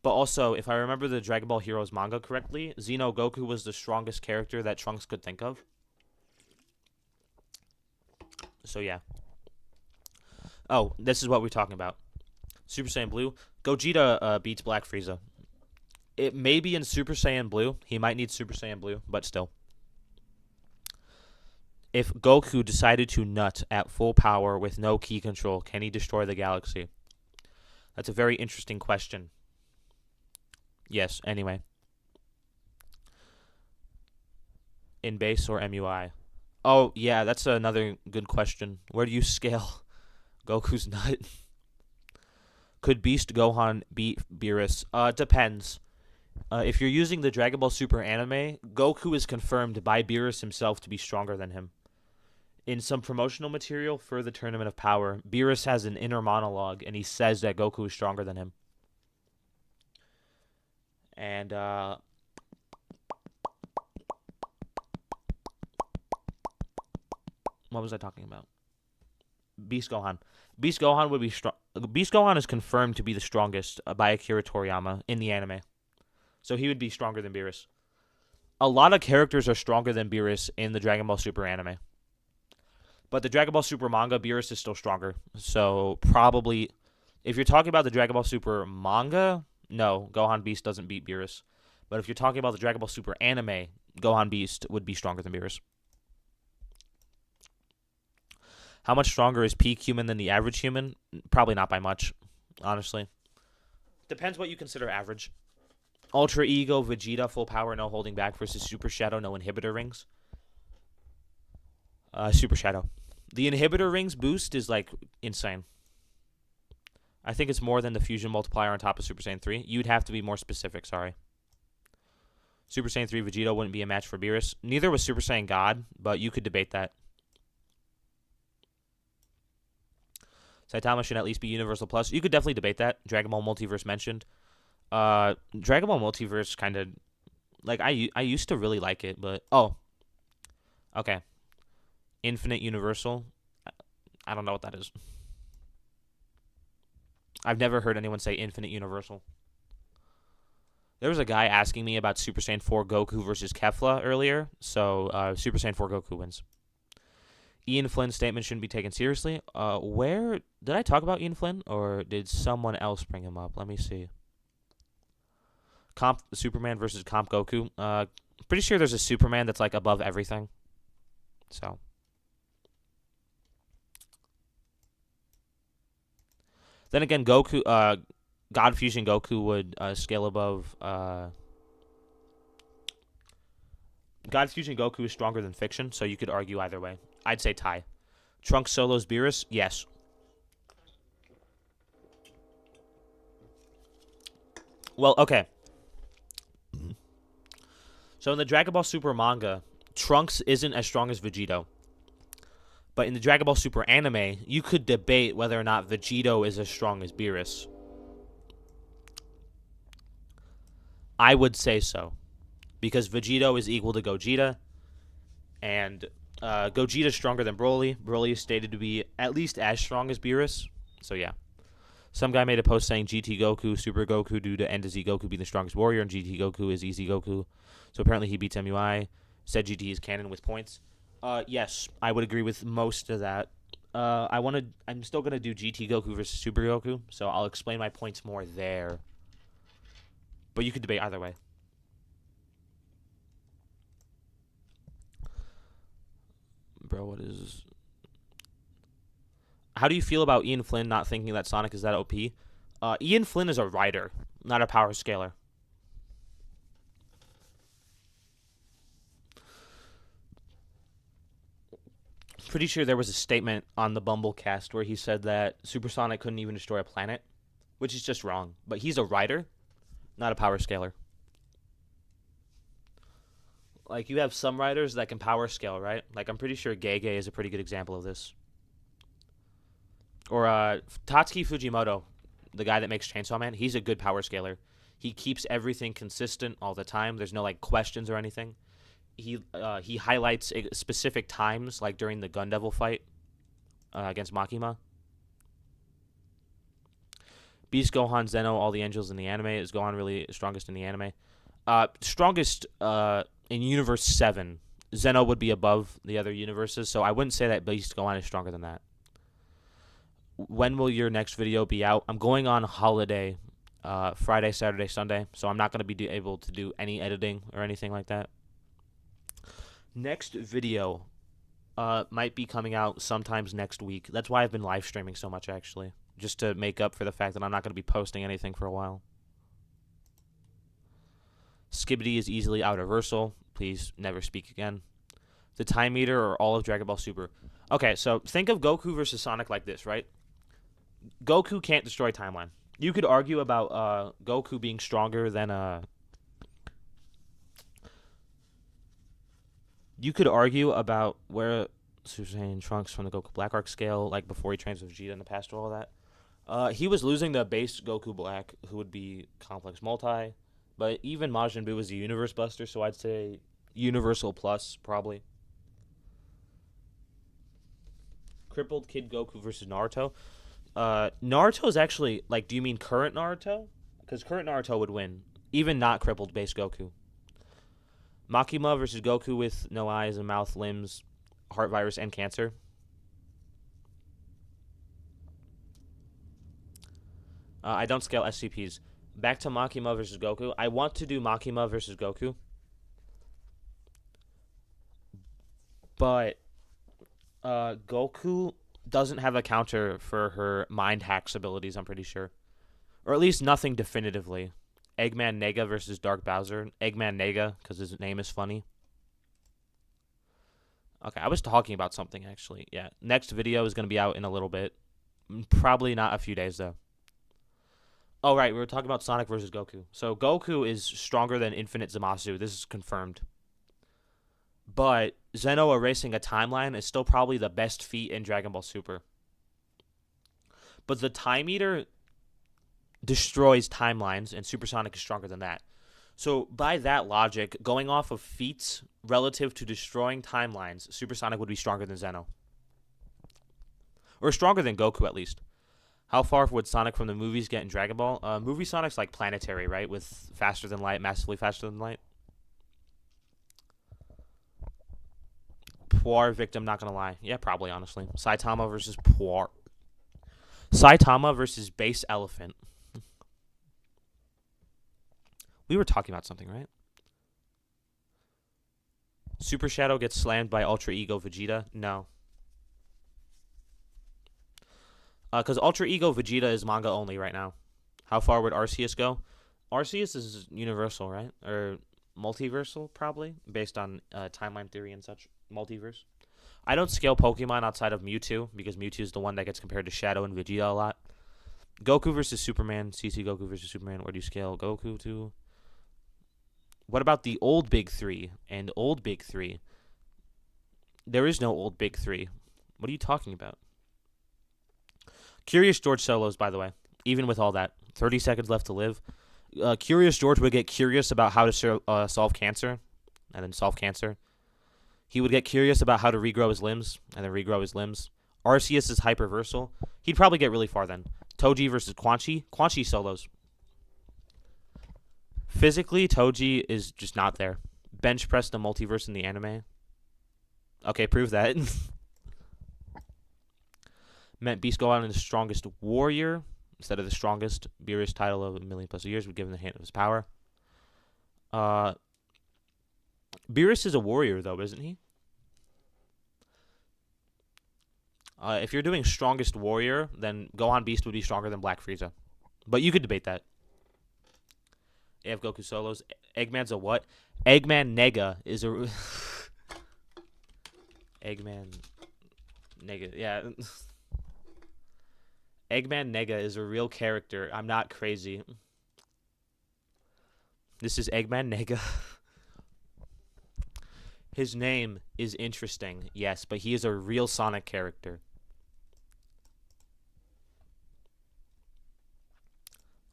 But also, if I remember the Dragon Ball Heroes manga correctly, Xeno Goku was the strongest character that Trunks could think of. So yeah. Oh, this is what we're talking about. Super Saiyan Blue. Gogeta beats Black Frieza. It may be in Super Saiyan Blue. He might need Super Saiyan Blue, but still. If Goku decided to nut at full power with no key control, can he destroy the galaxy? That's a very interesting question. Yes, anyway. In base or MUI? Oh, yeah, that's another good question. Where do you scale Goku's nut? Could Beast Gohan beat Beerus? Depends. If you're using the Dragon Ball Super anime, Goku is confirmed by Beerus himself to be stronger than him. In some promotional material for the Tournament of Power, Beerus has an inner monologue, and he says that Goku is stronger than him. And, what was I talking about? Beast Gohan. Beast Gohan would be strong. Beast Gohan is confirmed to be the strongest by Akira Toriyama in the anime. So he would be stronger than Beerus. A lot of characters are stronger than Beerus in the Dragon Ball Super anime. But the Dragon Ball Super manga, Beerus is still stronger. So probably, if you're talking about the Dragon Ball Super manga, no, Gohan Beast doesn't beat Beerus. But if you're talking about the Dragon Ball Super anime, Gohan Beast would be stronger than Beerus. How much stronger is peak human than the average human? Probably not by much, honestly. Depends what you consider average. Ultra Ego, Vegeta, full power, no holding back versus Super Shadow, no inhibitor rings. Super Shadow. The inhibitor rings boost is like insane. I think it's more than the fusion multiplier on top of Super Saiyan 3. You'd have to be more specific, sorry. Super Saiyan 3 Vegeta wouldn't be a match for Beerus. Neither was Super Saiyan God, but you could debate that. Saitama should at least be Universal Plus. You could definitely debate that. Dragon Ball Multiverse mentioned. Dragon Ball Multiverse kind of... Like, I used to really like it, but... Oh. Okay. Infinite Universal. I don't know what that is. I've never heard anyone say Infinite Universal. There was a guy asking me about Super Saiyan 4 Goku versus Kefla earlier, so Super Saiyan 4 Goku wins. Ian Flynn's statement shouldn't be taken seriously. Where did I talk about Ian Flynn, or did someone else bring him up? Let me see. Comp Superman versus Comp Goku. Pretty sure there's a Superman that's like above everything. So. Then again, Goku, God Fusion Goku would scale above. God Fusion Goku is stronger than Fiction, so you could argue either way. I'd say tie. Trunks Solos Beerus, yes. Well, okay. So in the Dragon Ball Super manga, Trunks isn't as strong as Vegito. But in the Dragon Ball Super anime, you could debate whether or not Vegito is as strong as Beerus. I would say so. Because Vegito is equal to Gogeta. And Gogeta is stronger than Broly. Broly is stated to be at least as strong as Beerus. So yeah. Some guy made a post saying GT Goku, Super Goku due to N to Z Goku being the strongest warrior, and GT Goku is Easy Goku. So apparently he beats MUI. Said GT is canon with points. Yes, I would agree with most of that. I'm still gonna do GT Goku versus Super Goku, so I'll explain my points more there. But you could debate either way. Bro, what is... How do you feel about Ian Flynn not thinking that Sonic is that OP? Ian Flynn is a writer, not a power scaler. Pretty sure there was a statement on the Bumblecast where he said that Supersonic couldn't even destroy a planet, which is just wrong. But he's a writer, not a power scaler. Like, you have some writers that can power scale, right? Like, I'm pretty sure Gege is a pretty good example of this. Or Tatsuki Fujimoto, the guy that makes Chainsaw Man, he's a good power scaler. He keeps everything consistent all the time. There's no, like, questions or anything. He highlights specific times, like during the Gun Devil fight against Makima. Beast Gohan, Zeno, all the angels in the anime. Is Gohan really strongest in the anime? Strongest in Universe 7. Zeno would be above the other universes, so I wouldn't say that Beast Gohan is stronger than that. When will your next video be out? I'm going on holiday Friday, Saturday, Sunday, so I'm not going to be able to do any editing or anything like that. Next video might be coming out sometimes next week. That's why I've been live streaming so much, actually. Just to make up for the fact that I'm not going to be posting anything for a while. Skibidi is easily out-reversal. Please never speak again. The Time Meter or all of Dragon Ball Super. Okay, so think of Goku versus Sonic like this, right? Goku can't destroy Timeline. You could argue about Goku being stronger than... You could argue about where Super Saiyan Trunks from the Goku Black Arc scale, like before he trains with Vegeta in the past or all that. He was losing the base Goku Black, who would be Complex Multi. But even Majin Buu was a Universe Buster, so I'd say Universal Plus, probably. Crippled Kid Goku versus Naruto. Naruto is actually, like, do you mean current Naruto? Because current Naruto would win, even not crippled base Goku. Makima versus Goku with no eyes and mouth, limbs, heart virus, and cancer. I don't scale SCPs. Back to Makima versus Goku. I want to do Makima versus Goku. But Goku doesn't have a counter for her mind hacks abilities, I'm pretty sure. Or at least nothing definitively. Eggman Nega versus Dark Bowser. Eggman Nega, because his name is funny. Okay, I was talking about something, actually. Yeah, next video is going to be out in a little bit. Probably not a few days, though. Oh, right. We were talking about Sonic versus Goku. So Goku is stronger than Infinite Zamasu. This is confirmed. But Zeno erasing a timeline is still probably the best feat in Dragon Ball Super. But the Time Eater destroys timelines, and Super Sonic is stronger than that. So by that logic, going off of feats relative to destroying timelines, Super Sonic would be stronger than Zeno. Or stronger than Goku, at least. How far would Sonic from the movies get in Dragon Ball? Movie Sonic's like planetary, right? With faster than light, massively faster than light. Poor victim, not gonna lie. Yeah, probably, honestly. Saitama versus Poor. Saitama versus Base Elephant. We were talking about something, right? Super Shadow gets slammed by Ultra Ego Vegeta? No. Because Ultra Ego Vegeta is manga only right now. How far would Arceus go? Arceus is universal, right? Or multiversal, probably, based on timeline theory and such. Multiverse. I don't scale Pokemon outside of Mewtwo, because Mewtwo is the one that gets compared to Shadow and Vegeta a lot. Goku versus Superman. CC Goku versus Superman. Where do you scale Goku to? What about the old Big Three and old Big Three? There is no old Big Three. What are you talking about? Curious George solos, by the way. Even with all that. 30 seconds left to live. Curious George would get curious about how to solve cancer, and then solve cancer. He would get curious about how to regrow his limbs, and then regrow his limbs. Arceus is hyperversal. He'd probably get really far then. Toji versus Quan Chi. Quan Chi solos. Physically, Toji is just not there. Bench press the multiverse in the anime. Okay, prove that. Meant Beast go out in the strongest warrior instead of the strongest. Beerus title of 1,000,000+ years would give him the hint of his power. Beerus is a warrior, though, isn't he? If you're doing strongest warrior, then Gohan Beast would be stronger than Black Frieza. But you could debate that. AF Goku solos. Eggman's a what? Eggman Nega is a... Eggman Nega. Yeah. Eggman Nega is a real character. I'm not crazy. This is Eggman Nega. His name is interesting, yes, but he is a real Sonic character.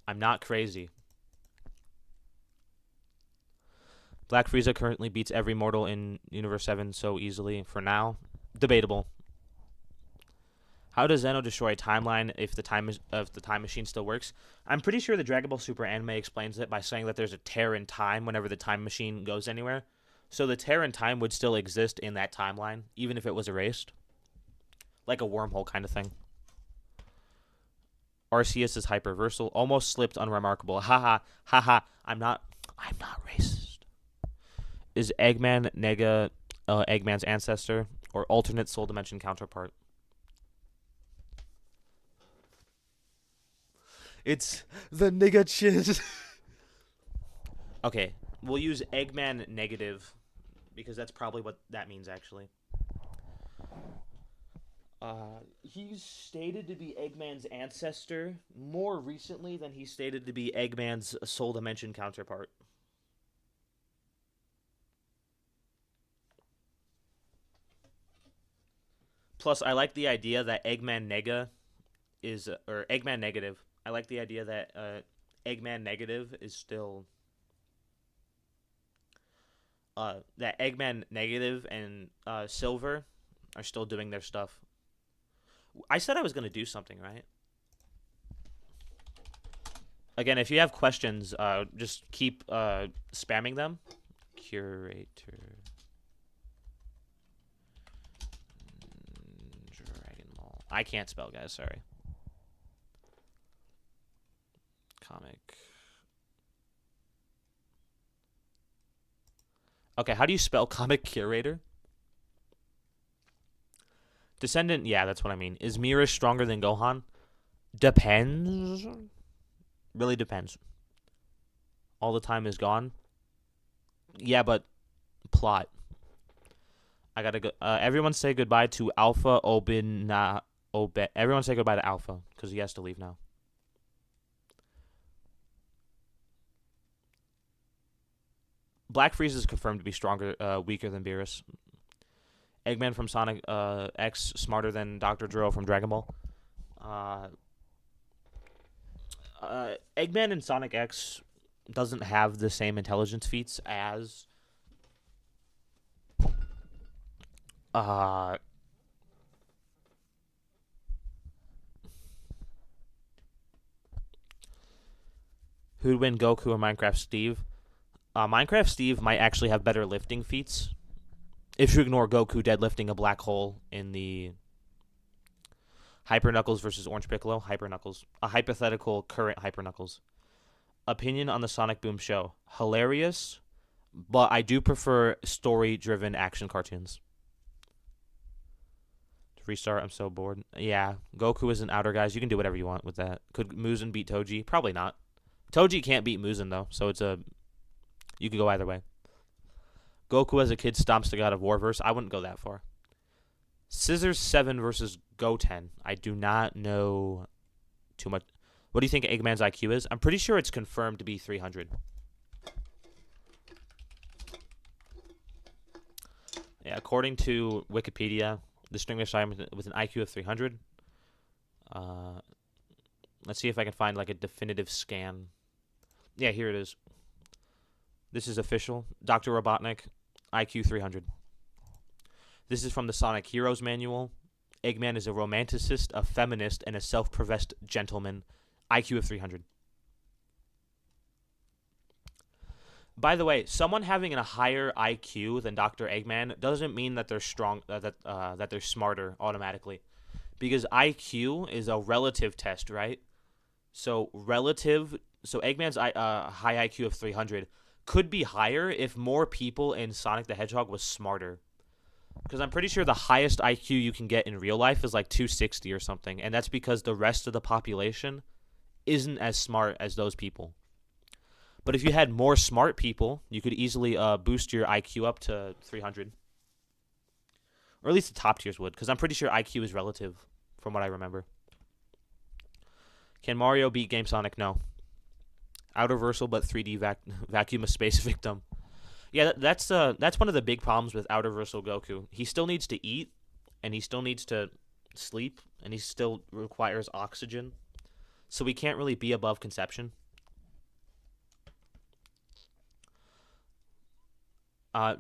I'm not crazy. Black Frieza currently beats every mortal in Universe 7 so easily for now. Debatable. How does Zeno destroy a timeline if the time machine still works? I'm pretty sure the Dragon Ball Super anime explains it by saying that there's a tear in time whenever the time machine goes anywhere. So the tear in time would still exist in that timeline, even if it was erased. Like a wormhole kind of thing. Arceus is hyperversal. Almost slipped unremarkable. Haha. Haha. I'm not racist. Is Eggman Nega Eggman's ancestor or alternate soul dimension counterpart? It's the nigga chiz. Okay, we'll use Eggman negative because that's probably what that means, actually. He's stated to be Eggman's ancestor more recently than he's stated to be Eggman's soul dimension counterpart. Plus, I like the idea that Eggman Nega is, or Eggman negative. I like the idea that Eggman negative is still, that Eggman negative and Silver are still doing their stuff. I said I was going to do something, right? Again, if you have questions, just keep spamming them. Curator. Dragon Ball. I can't spell, guys. Sorry. Comic. Okay, how do you spell comic curator? Descendant, yeah, that's what I mean. Is Mira stronger than Gohan? Depends. Really depends. All the time is gone. Yeah, but plot. I gotta go. Everyone say goodbye to Alpha Obin. Everyone say goodbye to Alpha because he has to leave now. Black Frieza is confirmed to be weaker than Beerus. Eggman from Sonic X smarter than Dr. Dro from Dragon Ball. Eggman in Sonic X doesn't have the same intelligence feats as who'd win, Goku or Minecraft Steve? Minecraft Steve might actually have better lifting feats if you ignore Goku deadlifting a black hole in the Hyper Knuckles versus Orange Piccolo. Hyper Knuckles. A hypothetical current Hyper Knuckles. Opinion on the Sonic Boom show. Hilarious, but I do prefer story-driven action cartoons. To restart, I'm so bored. Yeah, Goku is an outer, guys. You can do whatever you want with that. Could Muzan beat Toji? Probably not. Toji can't beat Muzan, though, so you could go either way. Goku as a kid stomps the God of War verse. I wouldn't go that far. Scissors 7 versus Goten. I do not know too much. What do you think Eggman's IQ is? I'm pretty sure it's confirmed to be 300. Yeah, according to Wikipedia, the Distinguished Iron with an IQ of 300. Let's see if I can find like a definitive scan. Yeah, here it is. This is official. Dr. Robotnik, IQ 300. This is from the Sonic Heroes Manual. Eggman is a romanticist, a feminist, and a self-professed gentleman. IQ of 300. By the way, someone having a higher IQ than Dr. Eggman doesn't mean that they're that they're smarter automatically, because IQ is a relative test, right? So Eggman's high IQ of 300 could be higher if more people in Sonic the Hedgehog was smarter. Because I'm pretty sure the highest IQ you can get in real life is like 260 or something, and that's because the rest of the population isn't as smart as those people. But if you had more smart people, you could easily boost your IQ up to 300. Or at least the top tiers would, because I'm pretty sure IQ is relative, from what I remember. Can Mario beat Game Sonic? No. Outerversal, but 3D vacuum a space victim. Yeah, that's one of the big problems with Outerversal Goku. He still needs to eat, and he still needs to sleep, and he still requires oxygen. So he can't really be above conception.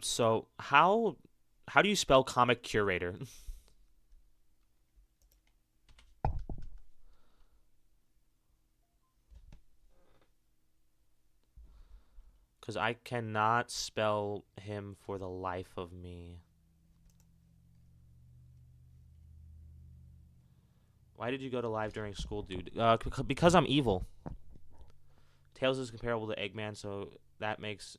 So how do you spell comic curator? Because I cannot spell him for the life of me. Why did you go to live during school, dude? Because I'm evil. Tails is comparable to Eggman, so that makes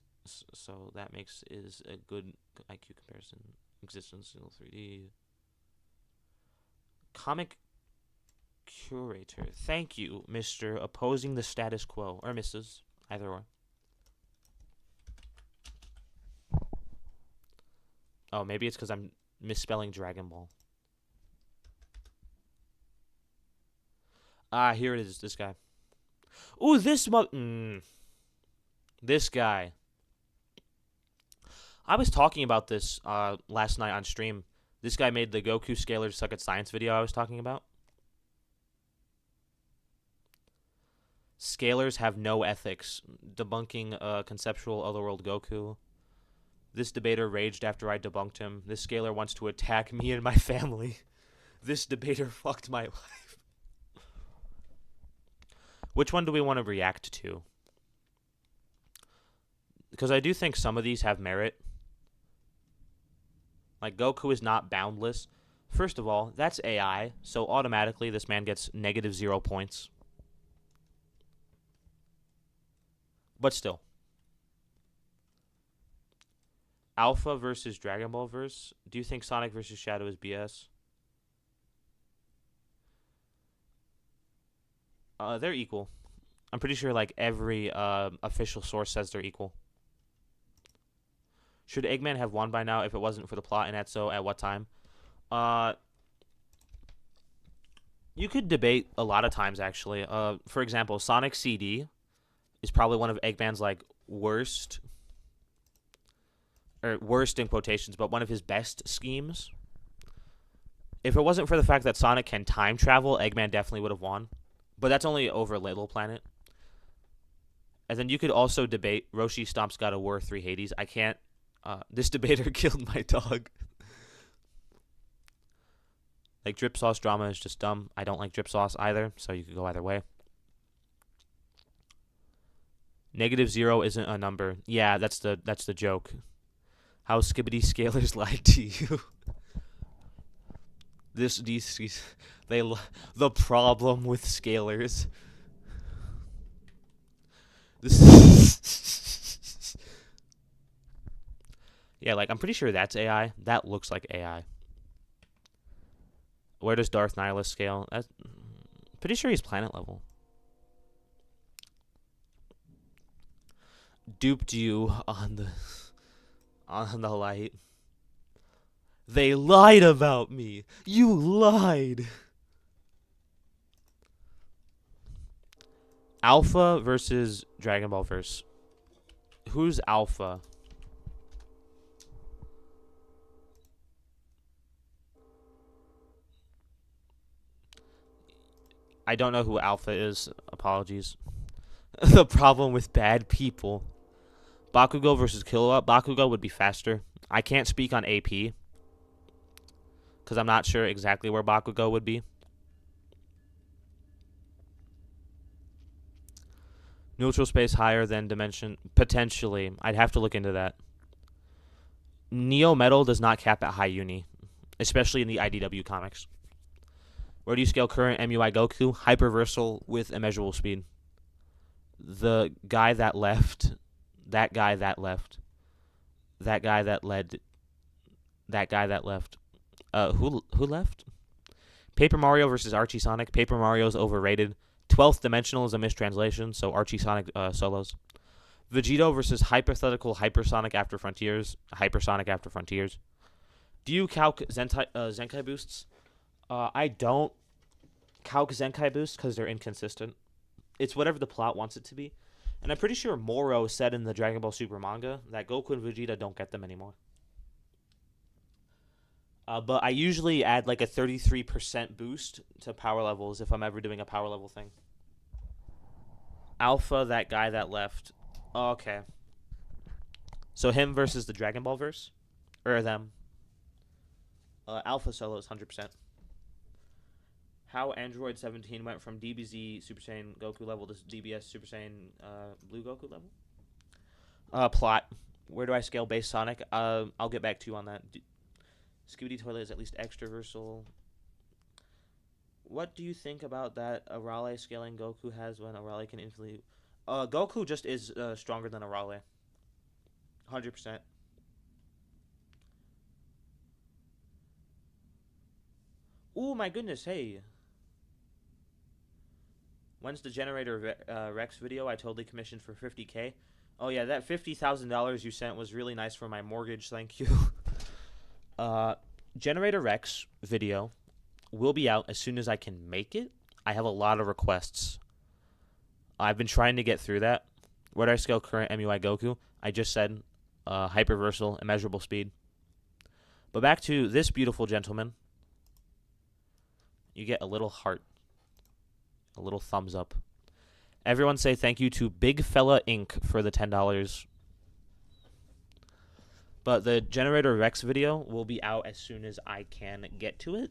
is a good IQ comparison. Existence in 3D. Comic curator. Thank you, Mr. Opposing the Status Quo. Or Mrs. Either or. Oh, maybe it's because I'm misspelling Dragon Ball. Here it is. This guy. Ooh, this guy. I was talking about this last night on stream. This guy made the Goku Scalers Suck at Science video I was talking about. Scalers have no ethics. Debunking conceptual otherworld Goku. This debater raged after I debunked him. This scaler wants to attack me and my family. This debater fucked my life. Which one do we want to react to? Because I do think some of these have merit. Like, Goku is not boundless. First of all, that's AI, so automatically this man gets -0 points. But still. Alpha versus Dragon Ball verse. Do you think Sonic versus Shadow is BS? They're equal. I'm pretty sure like every official source says they're equal. Should Eggman have won by now if it wasn't for the plot, and that's so at what time? You could debate a lot of times, actually. For example, Sonic CD is probably one of Eggman's like worst or worst in quotations, but one of his best schemes. If it wasn't for the fact that Sonic can time travel, Eggman definitely would have won. But that's only over Little Planet. And then you could also debate Roshi Stomp's God of War 3 Hades. I can't. This debater killed my dog. Like, drip sauce drama is just dumb. I don't like drip sauce either, so you could go either way. -0 isn't a number. Yeah, that's the joke. How skibbity scalers lied to you. The problem with scalers. This. Yeah, like, I'm pretty sure that's AI. That looks like AI. Where does Darth Nihilus scale? Pretty sure he's planet level. Duped you on the light. They lied about me. You lied. Alpha versus Dragon Ball Verse. Who's Alpha? I don't know who Alpha is. Apologies. The problem with bad people. Bakugo versus Killua. Bakugo would be faster. I can't speak on AP because I'm not sure exactly where Bakugo would be. Neutral space higher than dimension. Potentially. I'd have to look into that. Neo Metal does not cap at high uni, especially in the IDW comics. Where do you scale current MUI Goku? Hyperversal with immeasurable speed. The guy that left. That guy that left. That guy that led. That guy that left. Who left? Paper Mario versus Archie Sonic. Paper Mario's overrated. 12th Dimensional is a mistranslation, so Archie Sonic solos. Vegeta versus hypothetical Hypersonic After Frontiers. Hypersonic After Frontiers. Do you calc Zenkai boosts? I don't calc Zenkai boosts because they're inconsistent. It's whatever the plot wants it to be. And I'm pretty sure Moro said in the Dragon Ball Super manga that Goku and Vegeta don't get them anymore. But I usually add like a 33% boost to power levels if I'm ever doing a power level thing. Alpha, that guy that left. Oh, okay. So him versus the Dragon Ball verse? Or them? Alpha solo is 100%. How Android 17 went from DBZ Super Saiyan Goku level to DBS Super Saiyan Blue Goku level? Plot. Where do I scale base Sonic? I'll get back to you on that. Scooby Toilet is at least extraversal. What do you think about that Arale scaling Goku has when Arale can infinitely... Goku just is stronger than Arale. 100%. Ooh, my goodness, hey. When's the Generator Rex video I totally commissioned for $50K? Oh, yeah, that $50,000 you sent was really nice for my mortgage, thank you. Generator Rex video will be out as soon as I can make it. I have a lot of requests. I've been trying to get through that. Where do I scale current MUI Goku? I just said hyperversal, immeasurable speed. But back to this beautiful gentleman. You get a little heart. A little thumbs up. Everyone say thank you to Big Fella Inc. for the $10. But the Generator Rex video will be out as soon as I can get to it.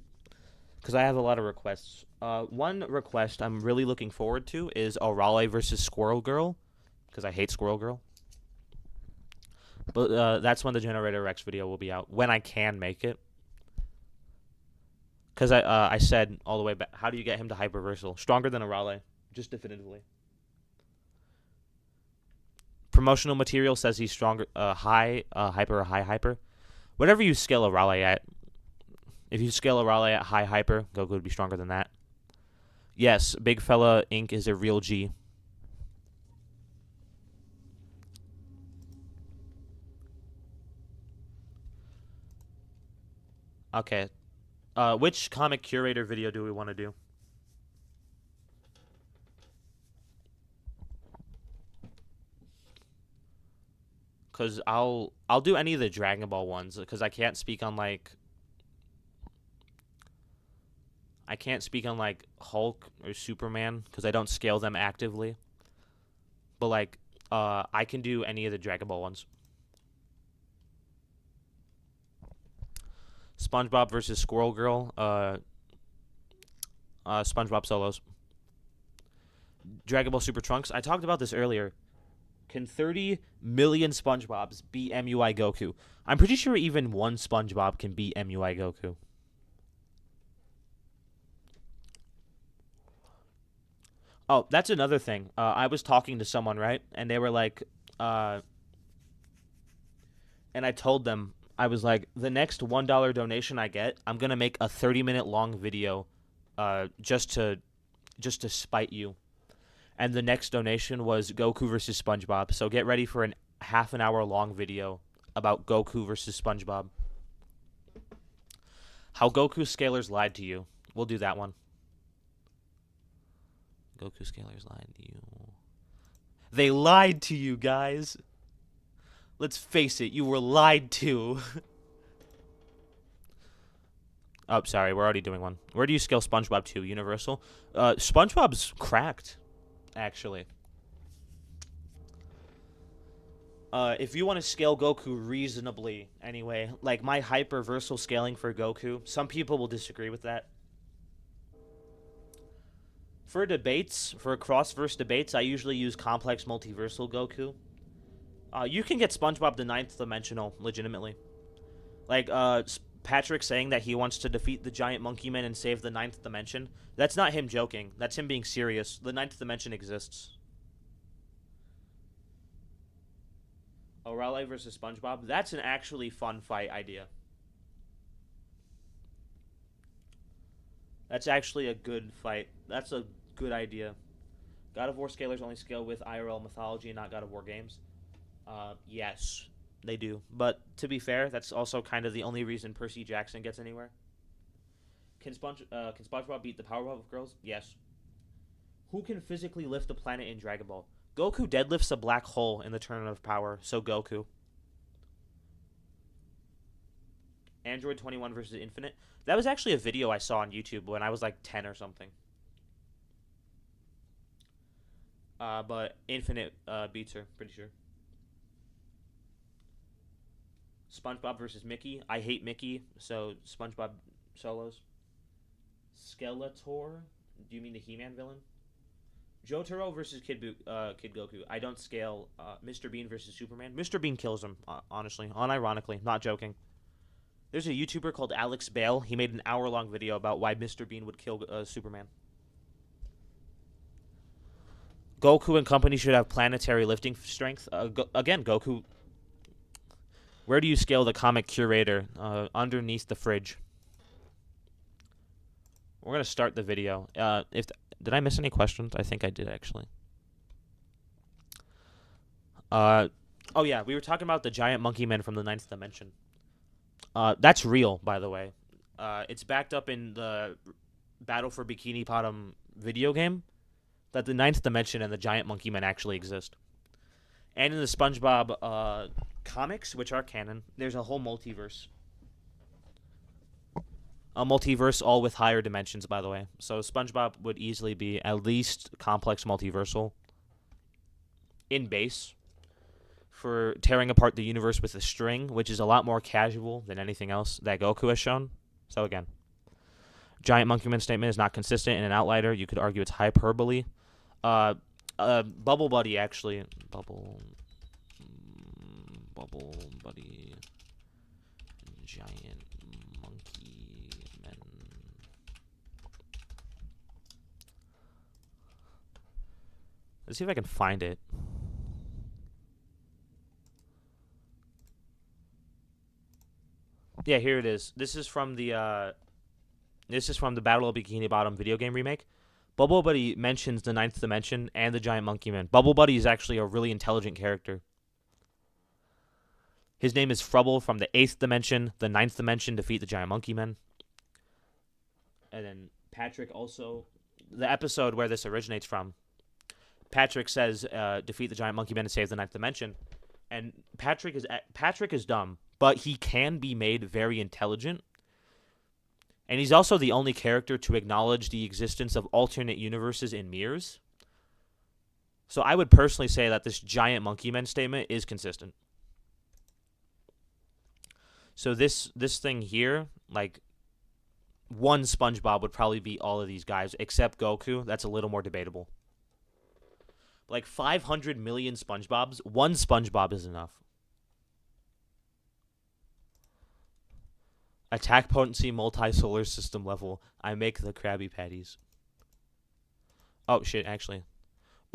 Because I have a lot of requests. One request I'm really looking forward to is Arale versus Squirrel Girl. Because I hate Squirrel Girl. But that's when the Generator Rex video will be out. When I can make it. Because I said all the way back, how do you get him to hyperversal? Stronger than Arale. Just definitively. Promotional material says he's stronger, high hyper or high hyper. Whatever you scale Arale at. If you scale Arale at high hyper, Goku would be stronger than that. Yes, Big Fella Inc. is a real G. Okay. Which comic curator video do we want to do? Cause I'll do any of the Dragon Ball ones, cause I can't speak on like Hulk or Superman because I don't scale them actively. But like I can do any of the Dragon Ball ones. SpongeBob versus Squirrel Girl. SpongeBob solos. Dragon Ball Super Trunks. I talked about this earlier. Can 30 million SpongeBobs beat MUI Goku? I'm pretty sure even one SpongeBob can beat MUI Goku. Oh, that's another thing. I was talking to someone, right? And they were like, and I told them, I was like, the next $1 donation I get, I'm gonna make a 30-minute long video, just to spite you. And the next donation was Goku versus SpongeBob. So get ready for an half an hour long video about Goku versus SpongeBob. How Goku scalers lied to you. We'll do that one. Goku scalers lied to you. They lied to you, guys. Let's face it, you were lied to. Oh, sorry, we're already doing one. Where do you scale SpongeBob to? Universal? SpongeBob's cracked, actually. If you want to scale Goku reasonably, anyway, like my hyperversal scaling for Goku, some people will disagree with that. For debates, for cross-verse debates, I usually use complex multiversal Goku. You can get SpongeBob the 9th dimensional, legitimately. Like, Patrick saying that he wants to defeat the giant monkey man and save the 9th dimension. That's not him joking. That's him being serious. The 9th dimension exists. O'Reilly versus SpongeBob. That's an actually fun fight idea. That's actually a good fight. That's a good idea. God of War scalers only scale with IRL mythology and not God of War games. Yes, they do. But to be fair, that's also kind of the only reason Percy Jackson gets anywhere. Can SpongeBob beat the Powerpuff Girls? Yes. Who can physically lift a planet in Dragon Ball? Goku deadlifts a black hole in the Tournament of Power, so Goku. Android 21 versus Infinite. That was actually a video I saw on YouTube when I was like 10 or something. But Infinite beats her, pretty sure. SpongeBob versus Mickey. I hate Mickey, so SpongeBob solos. Skeletor. Do you mean the He-Man villain? Jotaro versus Kid Goku. I don't scale. Mr. Bean versus Superman. Mr. Bean kills him, honestly. Unironically. Not joking. There's a YouTuber called Alex Bale. He made an hour-long video about why Mr. Bean would kill Superman. Goku and company should have planetary lifting strength. Again, Goku. Where do you scale the comic curator? Underneath the fridge. We're going to start the video. Did I miss any questions? I think I did, actually. Oh, yeah. We were talking about the giant monkey men from the 9th dimension. That's real, by the way. It's backed up in the Battle for Bikini Bottom video game that the 9th dimension and the giant monkey men actually exist. And in the SpongeBob comics, which are canon, there's a whole multiverse. A multiverse all with higher dimensions, by the way. So SpongeBob would easily be at least complex multiversal in base for tearing apart the universe with a string, which is a lot more casual than anything else that Goku has shown. So again, giant monkey man statement is not consistent and an outlier. You could argue it's hyperbole. Bubble Buddy, actually. Bubble Buddy. Giant monkey men. Let's see if I can find it. Yeah, here it is. This is from the Battle of Bikini Bottom video game remake. Bubble Buddy mentions the 9th dimension and the giant monkey man. Bubble Buddy is actually a really intelligent character. His name is Frubble from the 8th dimension. The 9th dimension defeat the giant monkey men. And then Patrick also, the episode where this originates from, Patrick says defeat the giant monkey men and save the 9th dimension. And Patrick is dumb, but he can be made very intelligent. And he's also the only character to acknowledge the existence of alternate universes in mirrors. So I would personally say that this giant monkey men statement is consistent. So this thing here, like, one SpongeBob would probably beat all of these guys, except Goku. That's a little more debatable. Like 500 million SpongeBobs, one SpongeBob is enough. Attack potency, multi-solar system level. I make the Krabby Patties. Oh, shit, actually.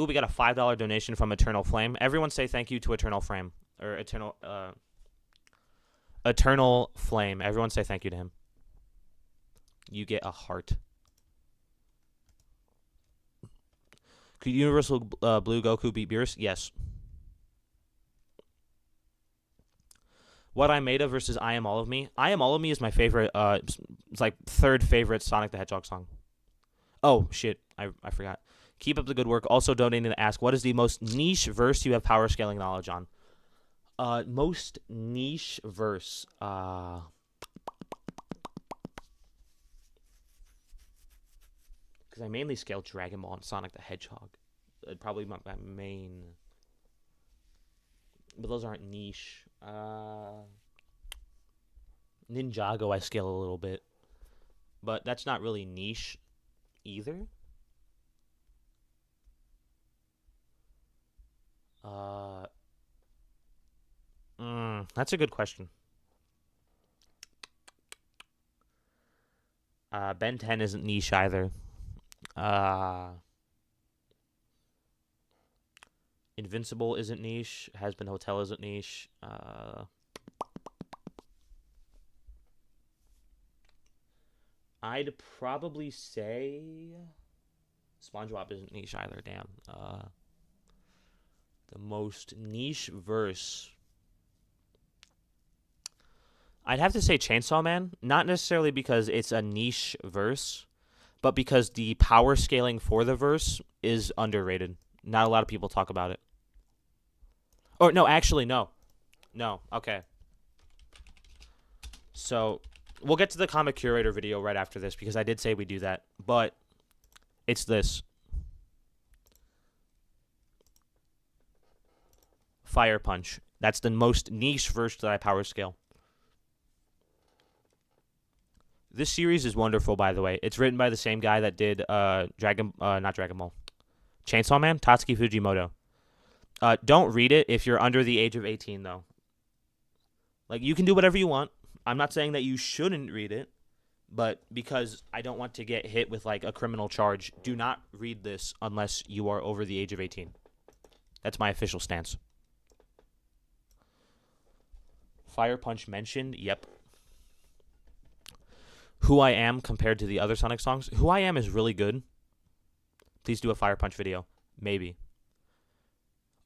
Ooh, we got a $5 donation from Eternal Flame. Everyone say thank you to Eternal Flame. Or Eternal Flame. Everyone say thank you to him. You get a heart. Could Universal Blue Goku beat Beerus? Yes. What I Made Of versus I Am All of Me. I Am All of Me is my favorite. It's like third favorite Sonic the Hedgehog song. Oh, shit. I forgot. Keep up the good work. Also donating to ask, what is the most niche verse you have power scaling knowledge on? Most niche verse. Because I mainly scale Dragon Ball and Sonic the Hedgehog. Probably my main. But those aren't niche. Ninjago I scale a little bit. But that's not really niche either. That's a good question. Ben 10 isn't niche either. Invincible isn't niche. Has Been Hotel isn't niche. I'd probably say SpongeBob isn't niche either. Damn. The most niche verse. I'd have to say Chainsaw Man, not necessarily because it's a niche verse, but because the power scaling for the verse is underrated. Not a lot of people talk about it. Or no, actually, no. No, okay. So, we'll get to the comic curator video right after this because I did say we do that, but it's this. Fire Punch. That's the most niche verse that I power scale. This series is wonderful, by the way. It's written by the same guy that did not Dragon Ball. Chainsaw Man, Tatsuki Fujimoto. Don't read it if you're under the age of 18, though. Like, you can do whatever you want. I'm not saying that you shouldn't read it, but because I don't want to get hit with, like, a criminal charge, do not read this unless you are over the age of 18. That's my official stance. Fire Punch mentioned, yep. Who I Am compared to the other Sonic songs. Who I Am is really good. Please do a Fire Punch video. Maybe.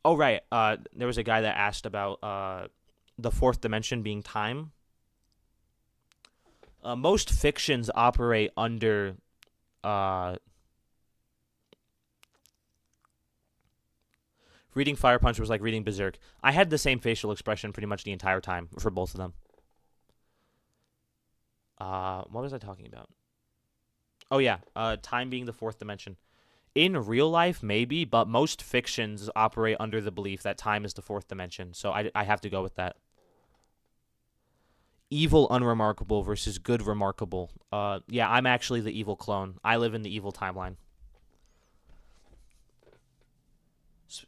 Oh, right. There was a guy that asked about the fourth dimension being time. Most fictions operate under reading Fire Punch was like reading Berserk. I had the same facial expression pretty much the entire time for both of them. What was I talking about? Oh, yeah. Time being the fourth dimension. In real life, maybe, but most fictions operate under the belief that time is the fourth dimension. So I have to go with that. Evil unremarkable versus good remarkable. Yeah, I'm actually the evil clone. I live in the evil timeline.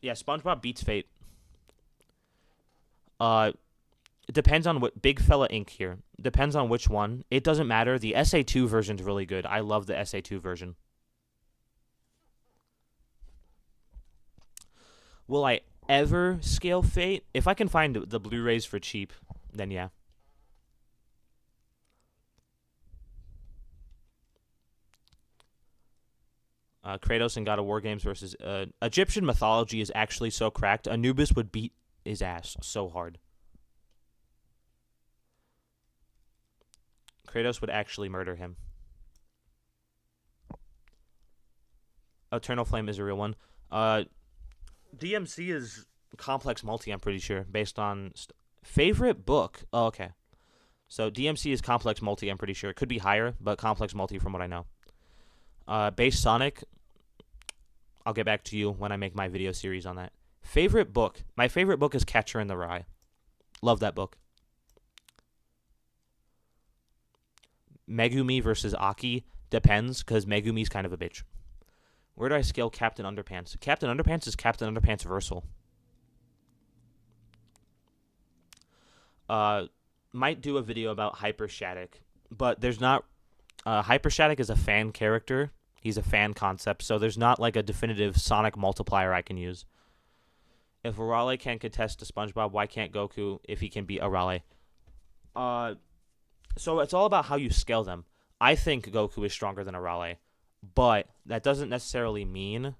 Yeah, SpongeBob beats Fate. It depends on what Big Fella Inc. here. Depends on which one. It doesn't matter. The SA2 version's really good. I love the SA2 version. Will I ever scale Fate? If I can find the Blu-rays for cheap, then yeah. Kratos and God of War games versus Egyptian mythology is actually so cracked. Anubis would beat his ass so hard. Kratos would actually murder him. Eternal Flame is a real one. DMC is complex multi, I'm pretty sure, based on favorite book. Oh, okay. So DMC is complex multi, I'm pretty sure. It could be higher, but complex multi from what I know. Base Sonic, I'll get back to you when I make my video series on that. Favorite book. My favorite book is Catcher in the Rye. Love that book. Megumi versus Aki depends, because Megumi's kind of a bitch. Where do I scale Captain Underpants? Captain Underpants is Captain Underpants Versal. Might do a video about Hypershatic, but there's not. Hypershatic is a fan character. He's a fan concept, so there's not like a definitive Sonic multiplier I can use. If Arale can contest to SpongeBob, why can't Goku if he can beat Arale? So it's all about how you scale them. I think Goku is stronger than Arale, but that doesn't necessarily mean.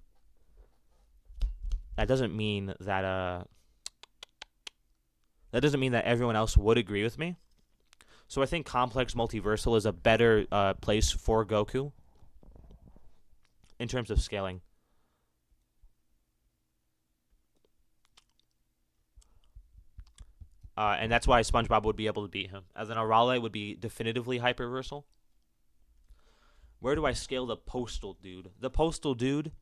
That doesn't mean that That doesn't mean that everyone else would agree with me. So I think complex multiversal is a better place for Goku in terms of scaling. And that's why SpongeBob would be able to beat him. And then Arale would be definitively hyperversal. Where do I scale the Postal Dude? The Postal Dude.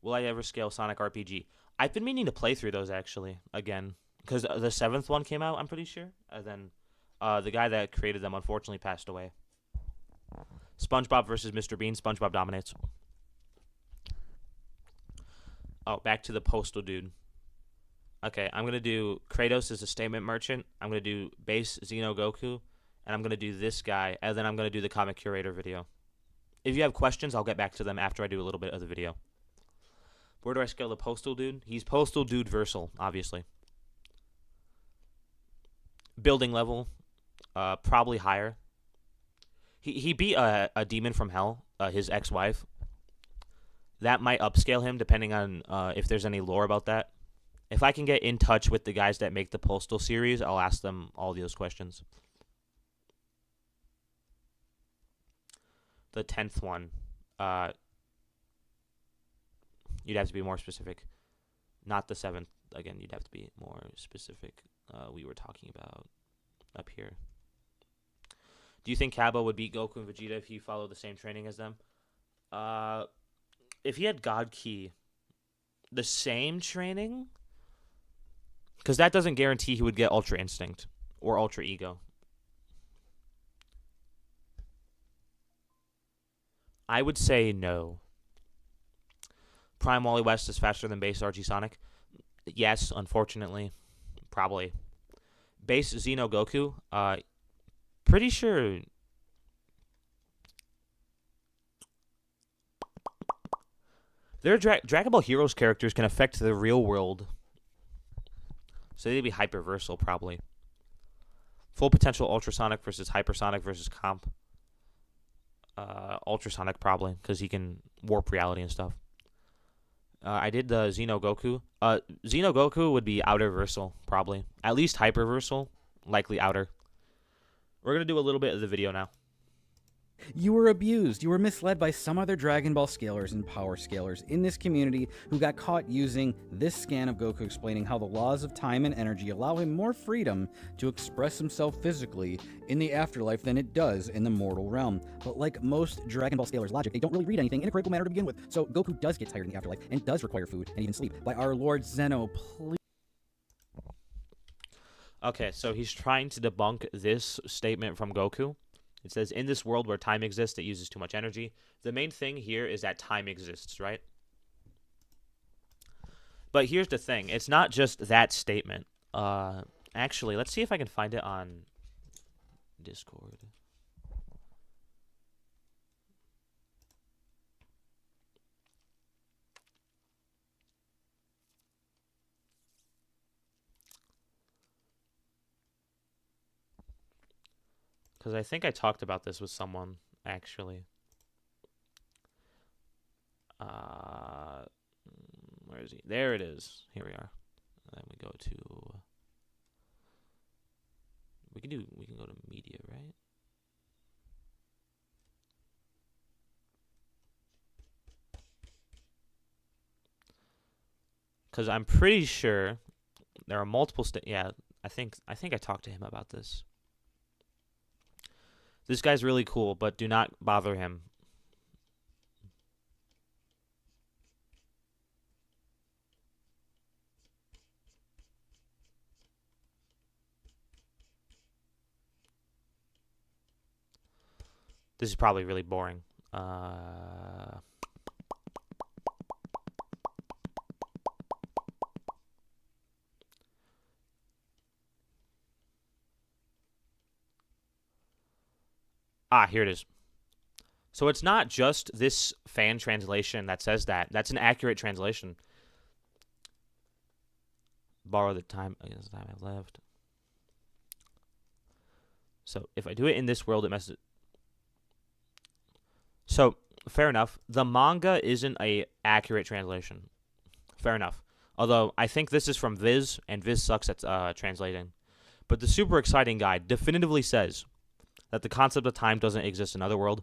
Will I ever scale Sonic RPG? I've been meaning to play through those, actually, again. Because the 7th one came out, I'm pretty sure. And then the guy that created them unfortunately passed away. SpongeBob versus Mr. Bean. SpongeBob dominates. Oh, back to the Postal Dude. Okay, I'm going to do Kratos as a statement merchant. I'm going to do base Xeno Goku. And I'm going to do this guy. And then I'm going to do the comic curator video. If you have questions, I'll get back to them after I do a little bit of the video. Where do I scale the Postal Dude? He's Postal Dude Versal, obviously. Building level, probably higher. He beat a demon from hell, his ex-wife. That might upscale him depending on if there's any lore about that. If I can get in touch with the guys that make the Postal series, I'll ask them all those questions. The 10th one, you'd have to be more specific. Not the 7th. Again, you'd have to be more specific. We were talking about up here. Do you think Cabo would beat Goku and Vegeta if he followed the same training as them? If he had God Key, the same training? Because that doesn't guarantee he would get Ultra Instinct or Ultra Ego. I would say no. Prime Wally West is faster than base RG Sonic? Yes, unfortunately. Probably. Base Xeno Goku? Pretty sure. Their Dragon Ball Heroes characters can affect the real world. So they'd be hyperversal, probably. Full potential Ultrasonic versus Hypersonic versus Comp. Ultrasonic, probably, because he can warp reality and stuff. I did the Xeno Goku. Xeno Goku would be outer versal, probably. At least hyperversal, likely outer. We're going to do a little bit of the video now. You were abused. You were misled by some other Dragon Ball scalers and power scalers in this community who got caught using this scan of Goku explaining how the laws of time and energy allow him more freedom to express himself physically in the afterlife than it does in the mortal realm. But like most Dragon Ball scalers' logic, they don't really read anything in a critical manner to begin with. So Goku does get tired in the afterlife and does require food and even sleep. By our Lord Zeno, please. Okay, so he's trying to debunk this statement from Goku. It says, in this world where time exists, it uses too much energy. The main thing here is that time exists, right? But here's the thing. It's not just that statement. Actually, let's see if I can find it on Discord. Because I think I talked about this with someone, actually. Where is he? There it is. Here we are. And then we go to... We can go to media, right? because I'm pretty sure there are multiple. Yeah, I think I talked to him about this. This guy's really cool, but do not bother him. This is probably really boring. Here it is. So it's not just this fan translation that says that. That's an accurate translation. Borrow the time. I guess the time I left. So if I do it in this world, it messes. So fair enough. The manga isn't a accurate translation. Fair enough. Although I think this is from Viz, and Viz sucks at translating. But the super exciting guide definitively says that the concept of time doesn't exist in Otherworld,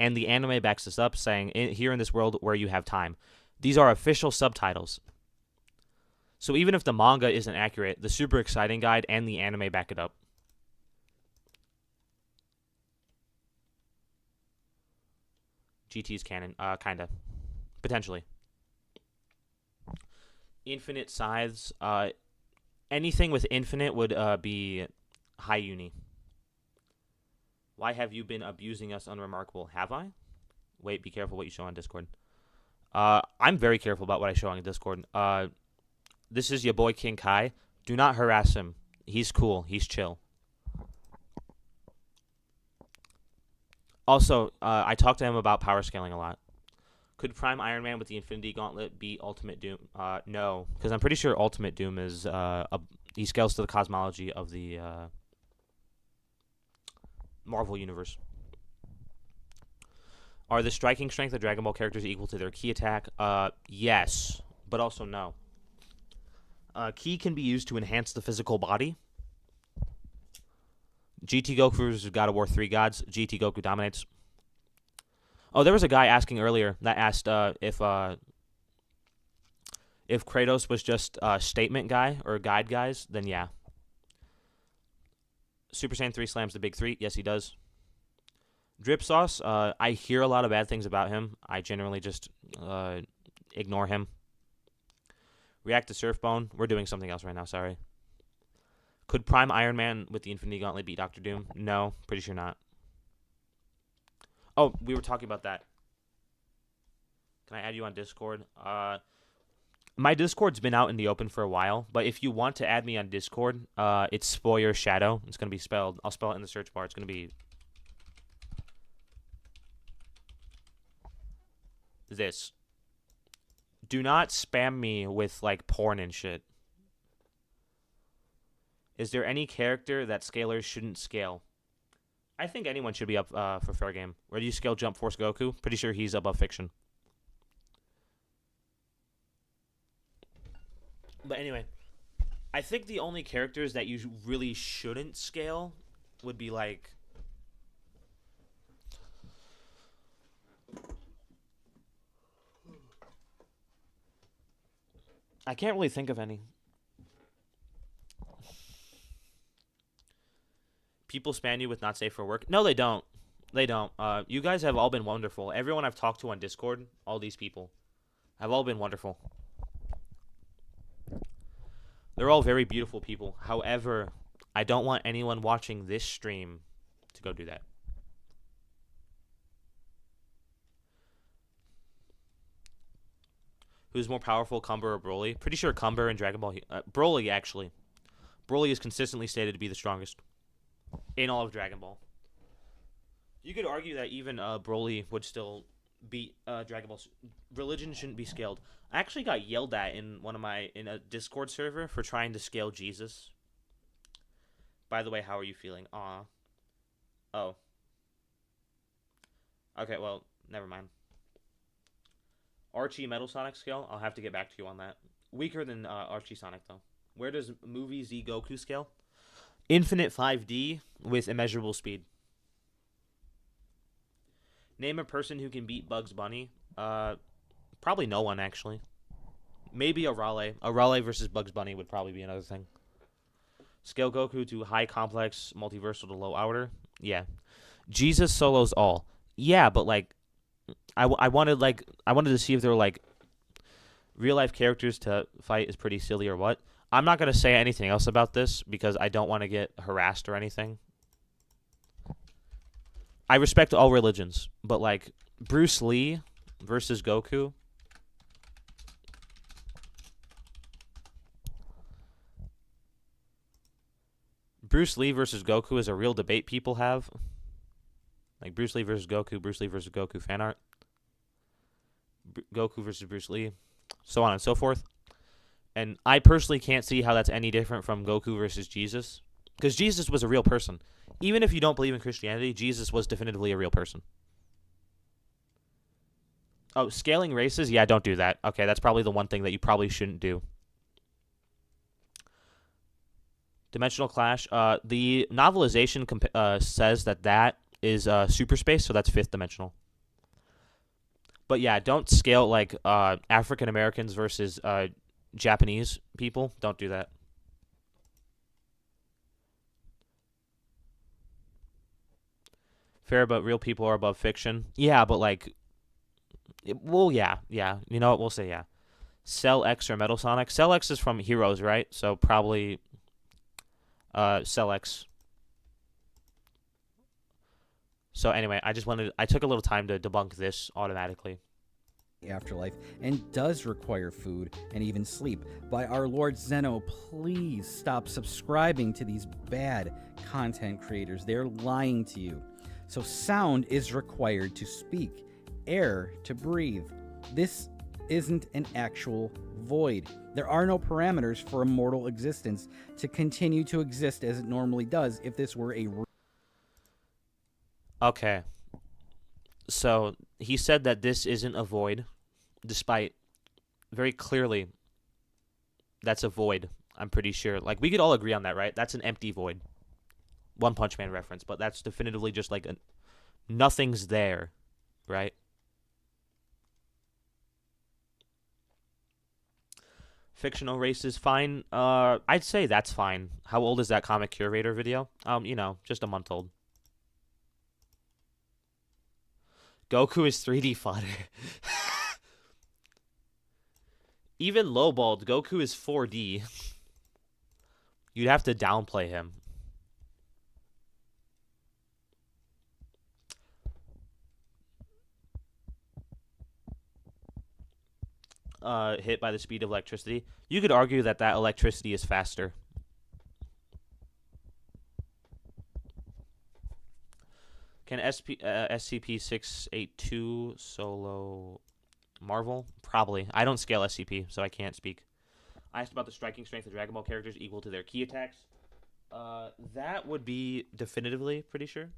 and the anime backs this up, saying here in this world where you have time. These are official subtitles. So even if the manga isn't accurate, the super exciting guide and the anime back it up. GT's canon, kinda, potentially. Infinite scythes, anything with infinite would be high uni. Why have you been abusing us unremarkable? Have I? Wait, be careful what you show on Discord. I'm very careful about what I show on Discord. This is your boy King Kai. Do not harass him. He's cool. He's chill. Also, I talked to him about power scaling a lot. Could Prime Iron Man with the Infinity Gauntlet beat Ultimate Doom? No, because I'm pretty sure Ultimate Doom is he scales to the cosmology of the Marvel Universe. Are the striking strength of Dragon Ball characters equal to their ki attack? Yes, but also no. Ki can be used to enhance the physical body. GT Goku versus God of War 3 gods. GT Goku dominates. Oh, there was a guy asking earlier that asked if Kratos was just a statement guy or guide guys, then yeah. Super Saiyan 3 slams the big three. Yes, he does. Drip Sauce, I hear a lot of bad things about him. I generally just ignore him. React to Surfbone. We're doing something else right now, sorry. Could Prime Iron Man with the Infinity Gauntlet beat Dr. Doom? No, pretty sure not. Oh, we were talking about that. Can I add you on Discord? My Discord's been out in the open for a while, but if you want to add me on Discord, it's Spoiler Shadow. It's going to be spelled. I'll spell it in the search bar. It's going to be this. Do not spam me with, like, porn and shit. Is there any character that scalers shouldn't scale? I think anyone should be up for fair game. Where do you scale Jump Force Goku? Pretty sure he's above fiction. But anyway, I think the only characters that you really shouldn't scale would be like... I can't really think of any. People spam you with not safe for work? No, they don't. They don't. You guys have all been wonderful. Everyone I've talked to on Discord, all these people, have all been wonderful. They're all very beautiful people. However, I don't want anyone watching this stream to go do that. Who's more powerful, Cumber or Broly? Pretty sure Cumber and Dragon Ball... Broly, actually. Broly is consistently stated to be the strongest in all of Dragon Ball. You could argue that even Broly would still beat Dragon Ball. Religion shouldn't be scaled. I actually got yelled at in a Discord server for trying to scale Jesus. By the way, how are you feeling? Aw. Oh. Okay, well, never mind. Archie Metal Sonic scale? I'll have to get back to you on that. Weaker than Archie Sonic, though. Where does Movie Z Goku scale? Infinite 5D with immeasurable speed. Name a person who can beat Bugs Bunny. Probably no one, actually. Maybe a Raleigh. A Raleigh versus Bugs Bunny would probably be another thing. Scale Goku to high complex, multiversal to low outer. Yeah. Jesus solos all. Yeah, but like, I wanted to see if there were like real life characters to fight is pretty silly or what. I'm not gonna say anything else about this because I don't want to get harassed or anything. I respect all religions, but like Bruce Lee versus Goku. Bruce Lee versus Goku is a real debate people have. Like Bruce Lee versus Goku fan art. Goku versus Bruce Lee, so on and so forth. And I personally can't see how that's any different from Goku versus Jesus. Because Jesus was a real person. Even if you don't believe in Christianity, Jesus was definitively a real person. Oh, scaling races? Yeah, don't do that. Okay, that's probably the one thing that you probably shouldn't do. Dimensional Clash. The novelization says that is super space, so that's 5th dimensional. But yeah, don't scale like African Americans versus Japanese people. Don't do that. Fair, but real people are above fiction. Yeah, but like, well, yeah. You know what? We'll say yeah. Cell X or Metal Sonic. Cell X is from Heroes, right? So probably Cell X. So anyway, I took a little time to debunk this automatically. Afterlife and does require food and even sleep. By our Lord Zeno, please stop subscribing to these bad content creators. They're lying to you. So sound is required to speak, air to breathe. This isn't an actual void. There are no parameters for a mortal existence to continue to exist as it normally does if this were a... Okay. So he said that this isn't a void, despite very clearly that's a void, I'm pretty sure. Like, we could all agree on that, right? That's an empty void. One Punch Man reference, but that's definitively just like nothing's there, right? Fictional races, fine. I'd say that's fine. How old is that comic curator video? Just a month old. Goku is 3D fodder. Even lowballed, Goku is 4D. You'd have to downplay him. Hit by the speed of electricity. You could argue that electricity is faster. Can SCP-682 solo Marvel? Probably. I don't scale SCP, so I can't speak. I asked about the striking strength of Dragon Ball characters equal to their key attacks. That would be definitively, pretty sure.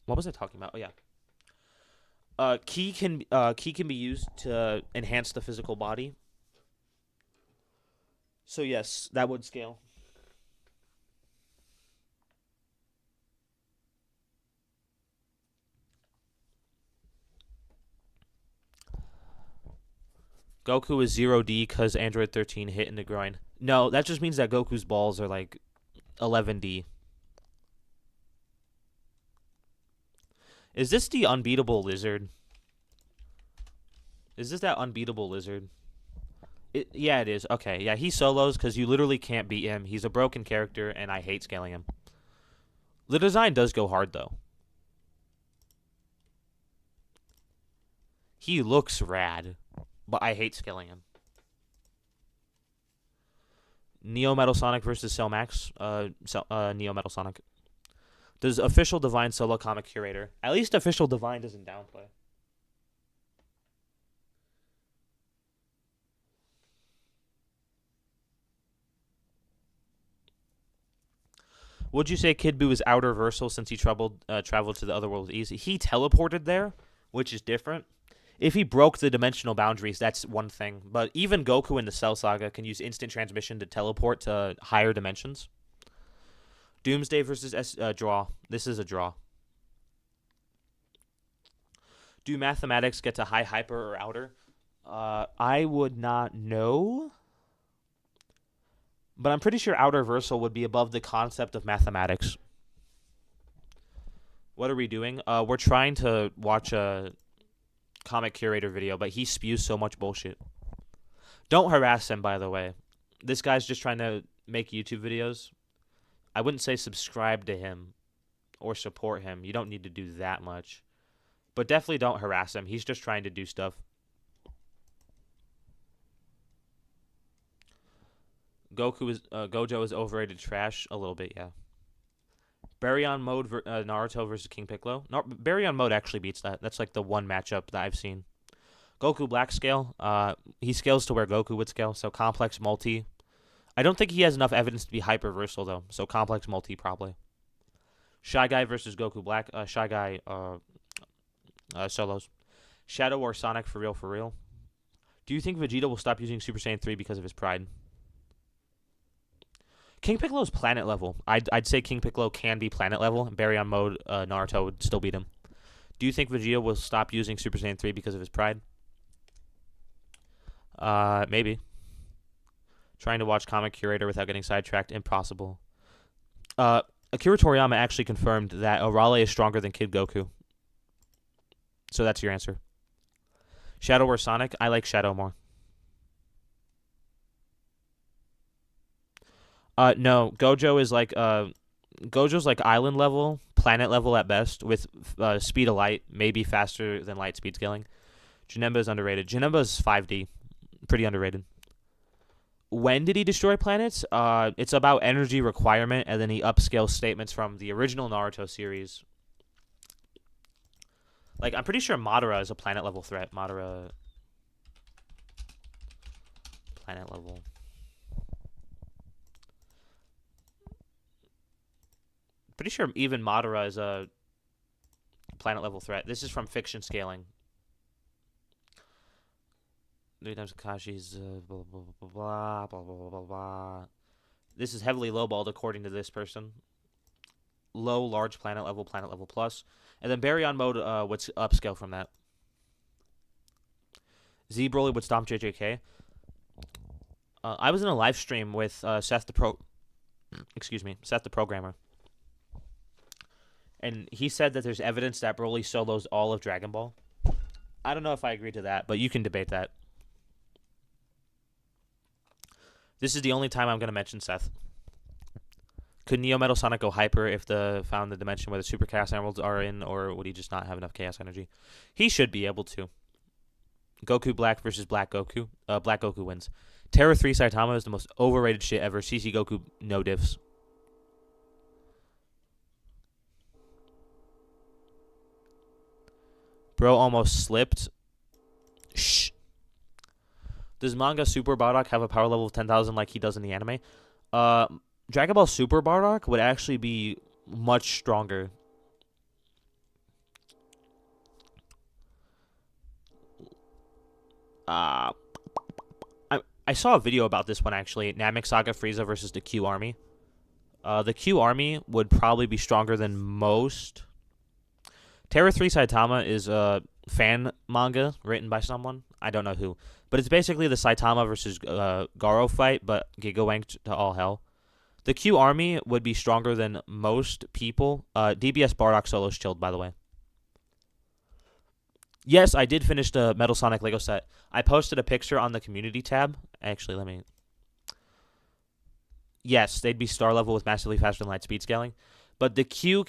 What was I talking about? Oh, yeah. Key can be used to enhance the physical body. So yes, that would scale. Goku is 0D because Android 13 hit in the groin. No, that just means that Goku's balls are like 11D. Is this the unbeatable lizard? Is this that unbeatable lizard? Yeah, it is. Okay, yeah, he solos because you literally can't beat him. He's a broken character, and I hate scaling him. The design does go hard, though. He looks rad, but I hate scaling him. Neo Metal Sonic versus Cell Max. Neo Metal Sonic. Does Official Divine solo comic curator? At least Official Divine doesn't downplay. Would you say Kid Buu is outer versal since he traveled to the other world with ease? He teleported there, which is different. If he broke the dimensional boundaries, that's one thing. But even Goku in the Cell Saga can use instant transmission to teleport to higher dimensions. Doomsday versus draw. This is a draw. Do mathematics get to high, hyper, or outer? I would not know, but I'm pretty sure outer versal would be above the concept of mathematics. What are we doing? We're trying to watch a comic curator video, but he spews so much bullshit. Don't harass him, by the way. This guy's just trying to make YouTube videos. I wouldn't say subscribe to him or support him. You don't need to do that much. But definitely don't harass him. He's just trying to do stuff. Gojo is overrated trash a little bit, yeah. Baryon mode Naruto versus King Piccolo. No, Baryon mode actually beats that. That's like the one matchup that I've seen. Goku Black scale. He scales to where Goku would scale. So complex multi. I don't think he has enough evidence to be hyperversal though. So complex multi probably. Shy Guy versus Goku Black. Shy Guy solos. Shadow or Sonic for real, for real. Do you think Vegeta will stop using Super Saiyan 3 because of his pride? King Piccolo's planet level. I'd say King Piccolo can be planet level. Baryon mode, Naruto would still beat him. Do you think Vegeta will stop using Super Saiyan 3 because of his pride? Maybe. Trying to watch Comic Curator without getting sidetracked, impossible. Akira Toriyama actually confirmed that Arale is stronger than Kid Goku. So that's your answer. Shadow or Sonic? I like Shadow more. No, Gojo's like island level, planet level at best, with speed of light, maybe faster than light speed scaling. Janemba is underrated. Janemba is 5D, pretty underrated. When did he destroy planets? It's about energy requirement, and then he upscales statements from the original Naruto series. Like, I'm pretty sure Madara is a planet level threat. Madara, planet level. Pretty sure even Madara is a planet level threat. This is from fiction scaling. 3 times Kakashi's blah blah blah blah blah blah blah blah. This is heavily lowballed according to this person. Low, large planet level plus. And then Baryon mode would upscale from that. Z Broly would stomp JJK. I was in a live stream with Seth the programmer. And he said that there's evidence that Broly solos all of Dragon Ball. I don't know if I agree to that, but you can debate that. This is the only time I'm going to mention Seth. Could Neo Metal Sonic go hyper if found the dimension where the Super Chaos Emeralds are in, or would he just not have enough Chaos Energy? He should be able to. Goku Black versus Black Goku. Black Goku wins. Terra 3 Saitama is the most overrated shit ever. CC Goku, no diffs. Bro almost slipped. Shh. Does manga Super Bardock have a power level of 10,000 like he does in the anime? Dragon Ball Super Bardock would actually be much stronger. I saw a video about this one actually. Namek Saga Frieza versus the Q Army. The Q Army would probably be stronger than most. Terra 3 Saitama is a fan manga written by someone. I don't know who. But it's basically the Saitama versus Garo fight, but gigawanked to all hell. The Q Army would be stronger than most people. DBS Bardock solo's chilled, by the way. Yes, I did finish the Metal Sonic Lego set. I posted a picture on the community tab. Actually, let me... Yes, they'd be star level with massively faster than light speed scaling. But the Q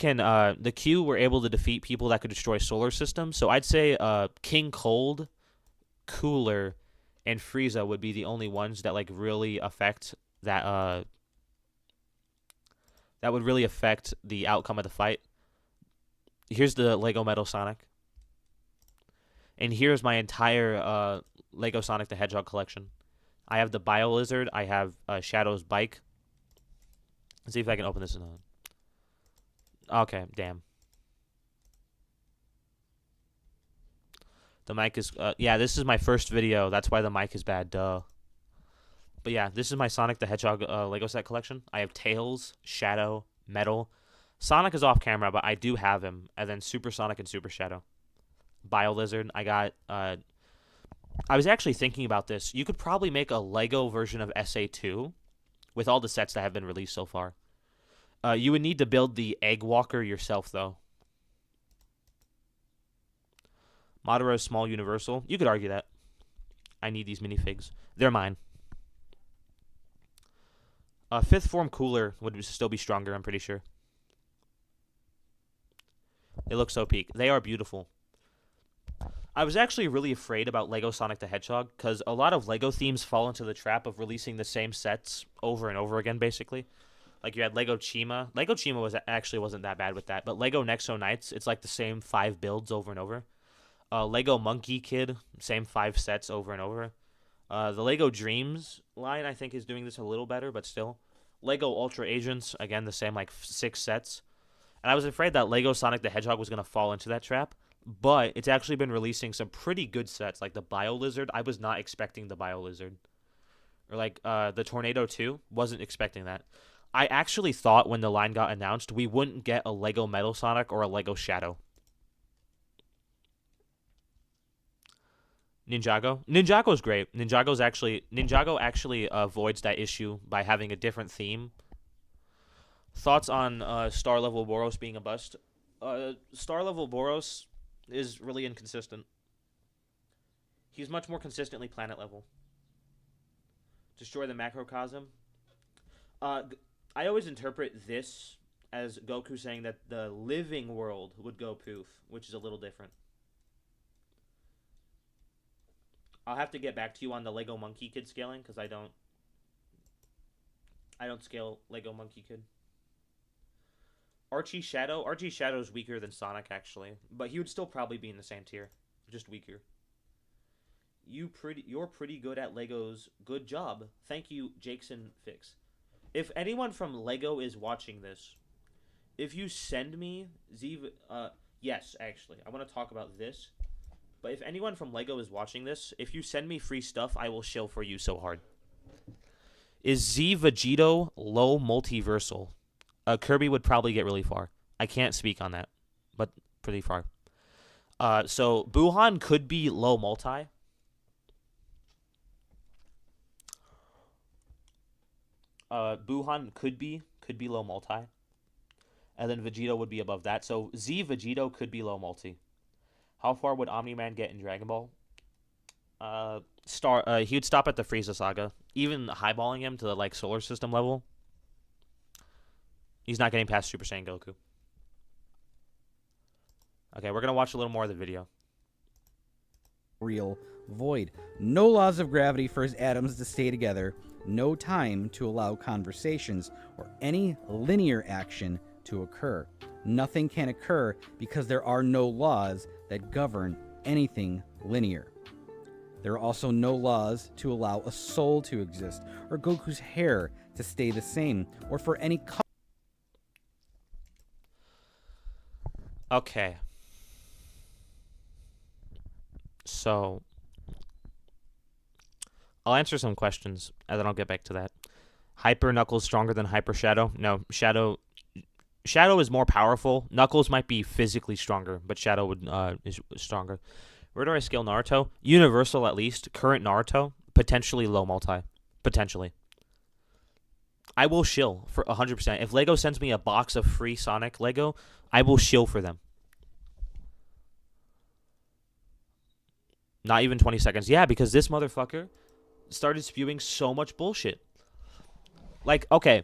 were able to defeat people that could destroy solar systems. So I'd say King Cold, Cooler, and Frieza would be the only ones that like really affect that that would really affect the outcome of the fight. Here's the Lego Metal Sonic. And here's my entire Lego Sonic the Hedgehog collection. I have the Bio Lizard. I have Shadow's bike. Let's see if I can open this. Okay, damn. The mic is... yeah, this is my first video. That's why the mic is bad. Duh. But yeah, this is my Sonic the Hedgehog Lego set collection. I have Tails, Shadow, Metal. Sonic is off camera, but I do have him. And then Super Sonic and Super Shadow. Biolizard. I got. I was actually thinking about this. You could probably make a Lego version of SA2 with all the sets that have been released so far. You would need to build the Egg Walker yourself, though. Madara small universal. You could argue that. I need these minifigs. They're mine. Fifth form cooler would still be stronger, I'm pretty sure. It looks so peak. They are beautiful. I was actually really afraid about Lego Sonic the Hedgehog because a lot of Lego themes fall into the trap of releasing the same sets over and over again, basically. Like you had Lego Chima. Lego Chima wasn't that bad with that, but Lego Nexo Knights, it's like the same 5 builds over and over. Lego Monkey Kid, same 5 sets over and over. The Lego Dreams line, I think, is doing this a little better, but still. Lego Ultra Agents, again, the same, like, 6 sets. And I was afraid that Lego Sonic the Hedgehog was going to fall into that trap, but it's actually been releasing some pretty good sets, like the Biolizard. I was not expecting the Biolizard. Or, like, the Tornado 2, wasn't expecting that. I actually thought when the line got announced, we wouldn't get a Lego Metal Sonic or a Lego Shadow. Ninjago's great. Ninjago actually avoids that issue by having a different theme. Thoughts on star level Boros being a bust? Star level Boros is really inconsistent. He's much more consistently planet level. Destroy the Macrocosm. I always interpret this as Goku saying that the living world would go poof, which is a little different. I'll have to get back to you on the Lego Monkey Kid scaling because I don't scale Lego Monkey Kid. Archie Shadow is weaker than Sonic actually, but he would still probably be in the same tier, just weaker. You're pretty good at Legos. Good job. Thank you, Jackson Fix. If anyone from Lego is watching this, if you send me yes, actually, I want to talk about this. But if anyone from Lego is watching this, if you send me free stuff, I will shill for you so hard. Is Z Vegeta low multiversal? Kirby would probably get really far. I can't speak on that, but pretty far. So Buhan could be low multi. Buhan could be low multi. And then Vegeta would be above that. So Z Vegeta could be low multi. How far would Omni-Man get in Dragon Ball? He would stop at the Frieza Saga. Even highballing him to the like solar system level, he's not getting past Super Saiyan Goku. Okay, we're gonna watch a little more of the video. Real void. No laws of gravity for his atoms to stay together. No time to allow conversations or any linear action to occur. Nothing can occur because there are no laws that govern anything linear. There are also no laws to allow a soul to exist, or Goku's hair to stay the same, or for any color. Okay. So, I'll answer some questions, and then I'll get back to that. Hyper Knuckles stronger than Hyper Shadow? No, Shadow is more powerful. Knuckles might be physically stronger, but Shadow is stronger. Where do I scale Naruto? Universal at least. Current Naruto, potentially low multi. Potentially. I will shill for 100%. If Lego sends me a box of free Sonic Lego, I will shill for them. Not even 20 seconds. Yeah, because this motherfucker started spewing so much bullshit. Like, okay.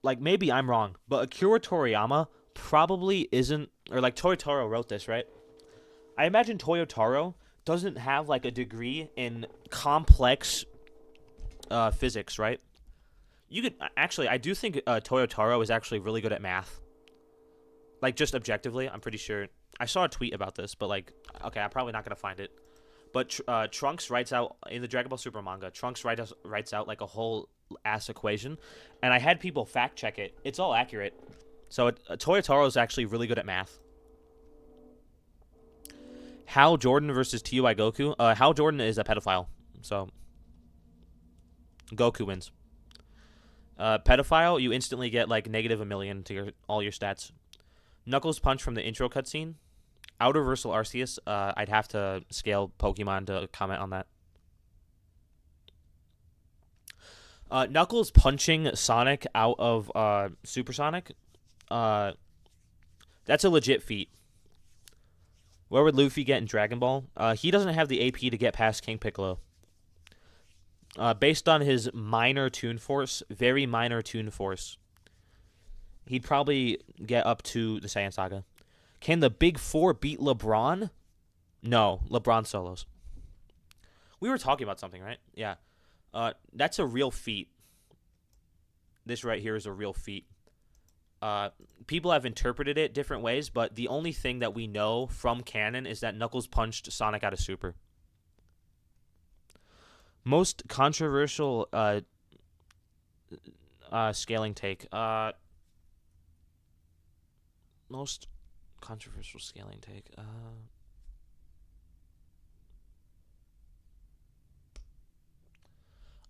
Like, maybe I'm wrong, but Akira Toriyama probably isn't, or like Toyotaro wrote this, right? I imagine Toyotaro doesn't have like a degree in complex physics, right? You could, actually, I do think Toyotaro is actually really good at math. Like, just objectively, I'm pretty sure. I saw a tweet about this, but like, okay, I'm probably not going to find it. But Trunks writes out, in the Dragon Ball Super manga, Trunks writes out like a whole ass equation, and I had people fact check it. It's all accurate. So Toyotaro is actually really good at math. Hal Jordan versus TUI Goku. Hal Jordan is a pedophile, so Goku wins. Pedophile, you instantly get like -1,000,000 to all your stats. Knuckles punch from the intro cutscene. Outer Versal Arceus. I'd have to scale Pokemon to comment on that. Knuckles punching Sonic out of Supersonic. That's a legit feat. Where would Luffy get in Dragon Ball? He doesn't have the AP to get past King Piccolo. Based on his minor Toon Force, very minor Toon Force, he'd probably get up to the Saiyan Saga. Can the Big Four beat LeBron? No, LeBron solos. We were talking about something, right? Yeah. That's a real feat. This right here is a real feat. People have interpreted it different ways, but the only thing that we know from canon is that Knuckles punched Sonic out of Super. Most controversial scaling take. Most controversial scaling take.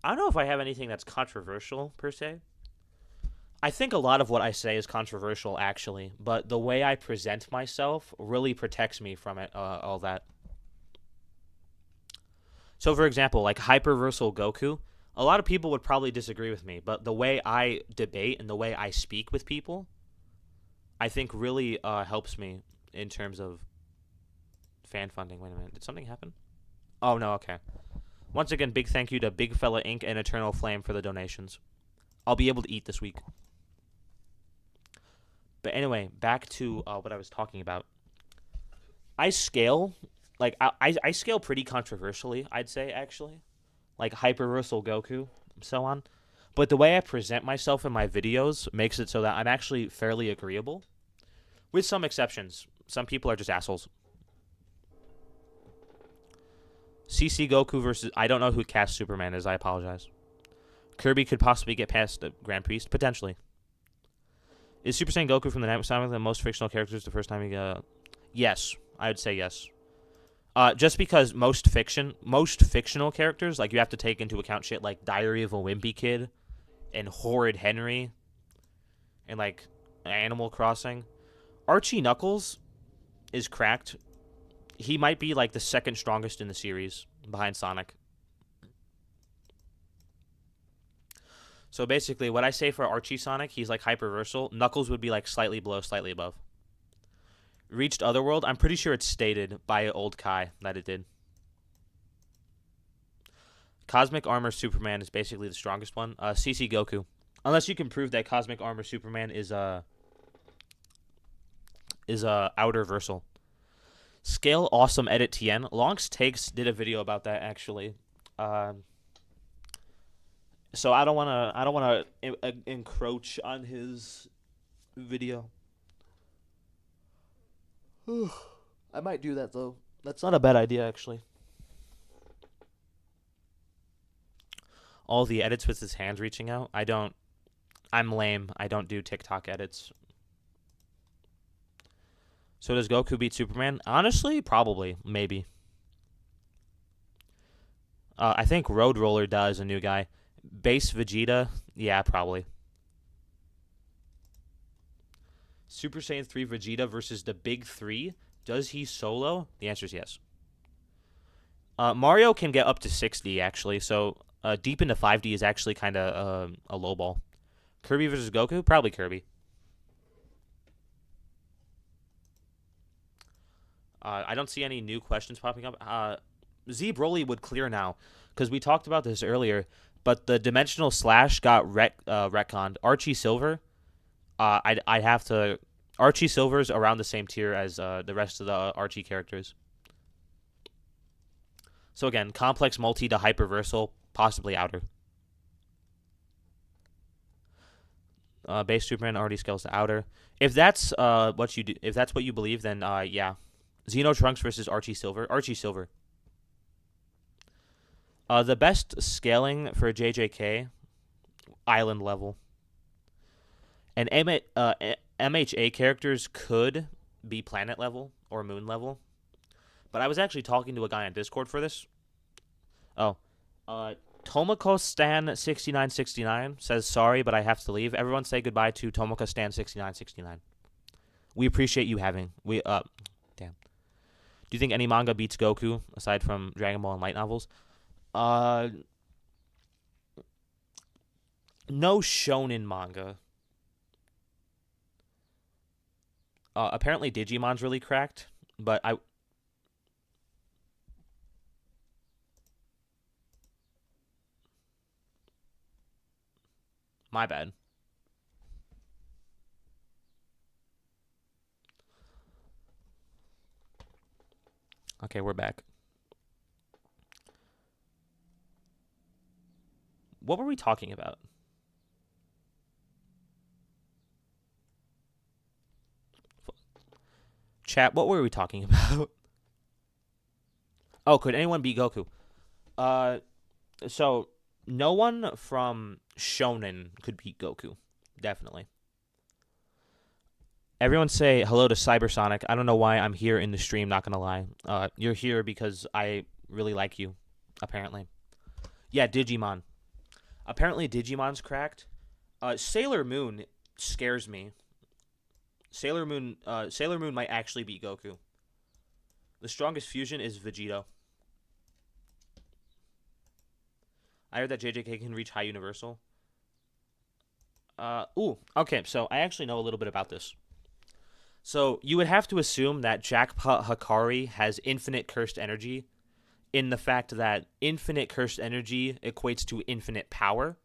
I don't know if I have anything that's controversial, per se. I think a lot of what I say is controversial, actually, but the way I present myself really protects me from it, all that. So, for example, like Hyperversal Goku, a lot of people would probably disagree with me, but the way I debate and the way I speak with people, I think really helps me in terms of fan funding. Wait a minute, did something happen? Oh, no, okay. Once again, big thank you to Big Fella Inc. and Eternal Flame for the donations. I'll be able to eat this week. But anyway, back to what I was talking about. I scale, like, I scale pretty controversially, I'd say, actually. Like Hyperversal Goku, and so on. But the way I present myself in my videos makes it so that I'm actually fairly agreeable. With some exceptions. Some people are just assholes. CC Goku versus... I don't know who cast Superman is. I apologize. Kirby could possibly get past the Grand Priest. Potentially. Is Super Saiyan Goku from the Night Sonic the most fictional characters the first time he got... Yes. I would say yes. Just because most fictional characters, like, you have to take into account shit like Diary of a Wimpy Kid and Horrid Henry and, like, Animal Crossing. Archie Knuckles is cracked. He might be, like, the second strongest in the series behind Sonic. So basically, what I say for Archie Sonic, he's, like, hyperversal. Knuckles would be, like, slightly below, slightly above. Reached Otherworld, I'm pretty sure it's stated by old Kai that it did. Cosmic Armor Superman is basically the strongest one. CC Goku. Unless you can prove that Cosmic Armor Superman is outer versal. Scale Awesome Edit TN. Lonks Takes did a video about that, actually. So I don't wanna encroach on his video. I might do that, though. That's not a bad idea, actually. All the edits with his hands reaching out. I'm lame. I don't do TikTok edits. So does Goku beat Superman? Honestly, probably. Maybe. I think Roadroller does, a new guy. Base Vegeta? Yeah, probably. Super Saiyan 3 Vegeta versus the Big Three. Does he solo? The answer is yes. Mario can get up to 60, actually. So deep into 5D is actually kind of a low ball. Kirby versus Goku? Probably Kirby. I don't see any new questions popping up. Z Broly would clear now, because we talked about this earlier, but the Dimensional Slash got retconned. Archie Silver, I'd have to... Archie Silver's around the same tier as the rest of the Archie characters. So again, complex multi to hyperversal, possibly outer. Base Superman already scales to outer. If that's what you do, if that's what you believe, then yeah. Xeno Trunks versus Archie Silver. Archie Silver. The best scaling for JJK, island level. And MHA characters could be planet level or moon level. But I was actually talking to a guy on Discord for this. Oh. Tomoko Stan 6969 says, sorry, but I have to leave. Everyone say goodbye to Tomoko Stan 6969. We appreciate you having. Damn. Do you think any manga beats Goku aside from Dragon Ball and light novels? No shonen manga. Apparently Digimon's really cracked, but my bad. Okay, we're back. What were we talking about? Chat, what were we talking about? Oh, could anyone beat Goku? So no one from shonen could beat Goku. Definitely. Everyone say hello to Cybersonic. I don't know why I'm here in the stream, not gonna lie. You're here because I really like you, apparently. Yeah, Digimon. Apparently Digimon's cracked. Sailor Moon scares me. Sailor Moon might actually beat Goku. The strongest fusion is Vegeta. I heard that JJK can reach high universal. Okay, so I actually know a little bit about this. So you would have to assume that Jackpot Hakari has infinite cursed energy, in the fact that infinite cursed energy equates to infinite power.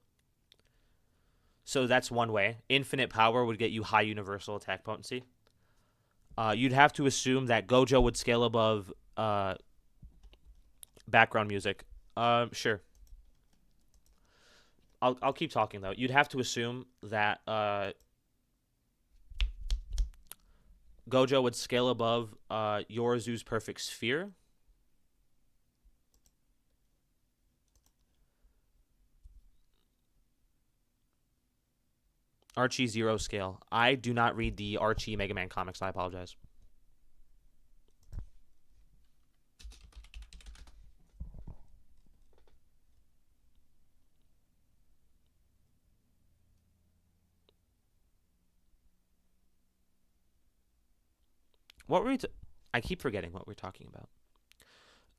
So that's one way. Infinite power would get you high universal attack potency. You'd have to assume that Gojo would scale above background music. Sure. I'll keep talking though. You'd have to assume that Gojo would scale above Yorizu's perfect sphere. Archie Zero scale. I do not read the Archie Mega Man comics. I apologize. What were we? I keep forgetting what we're talking about.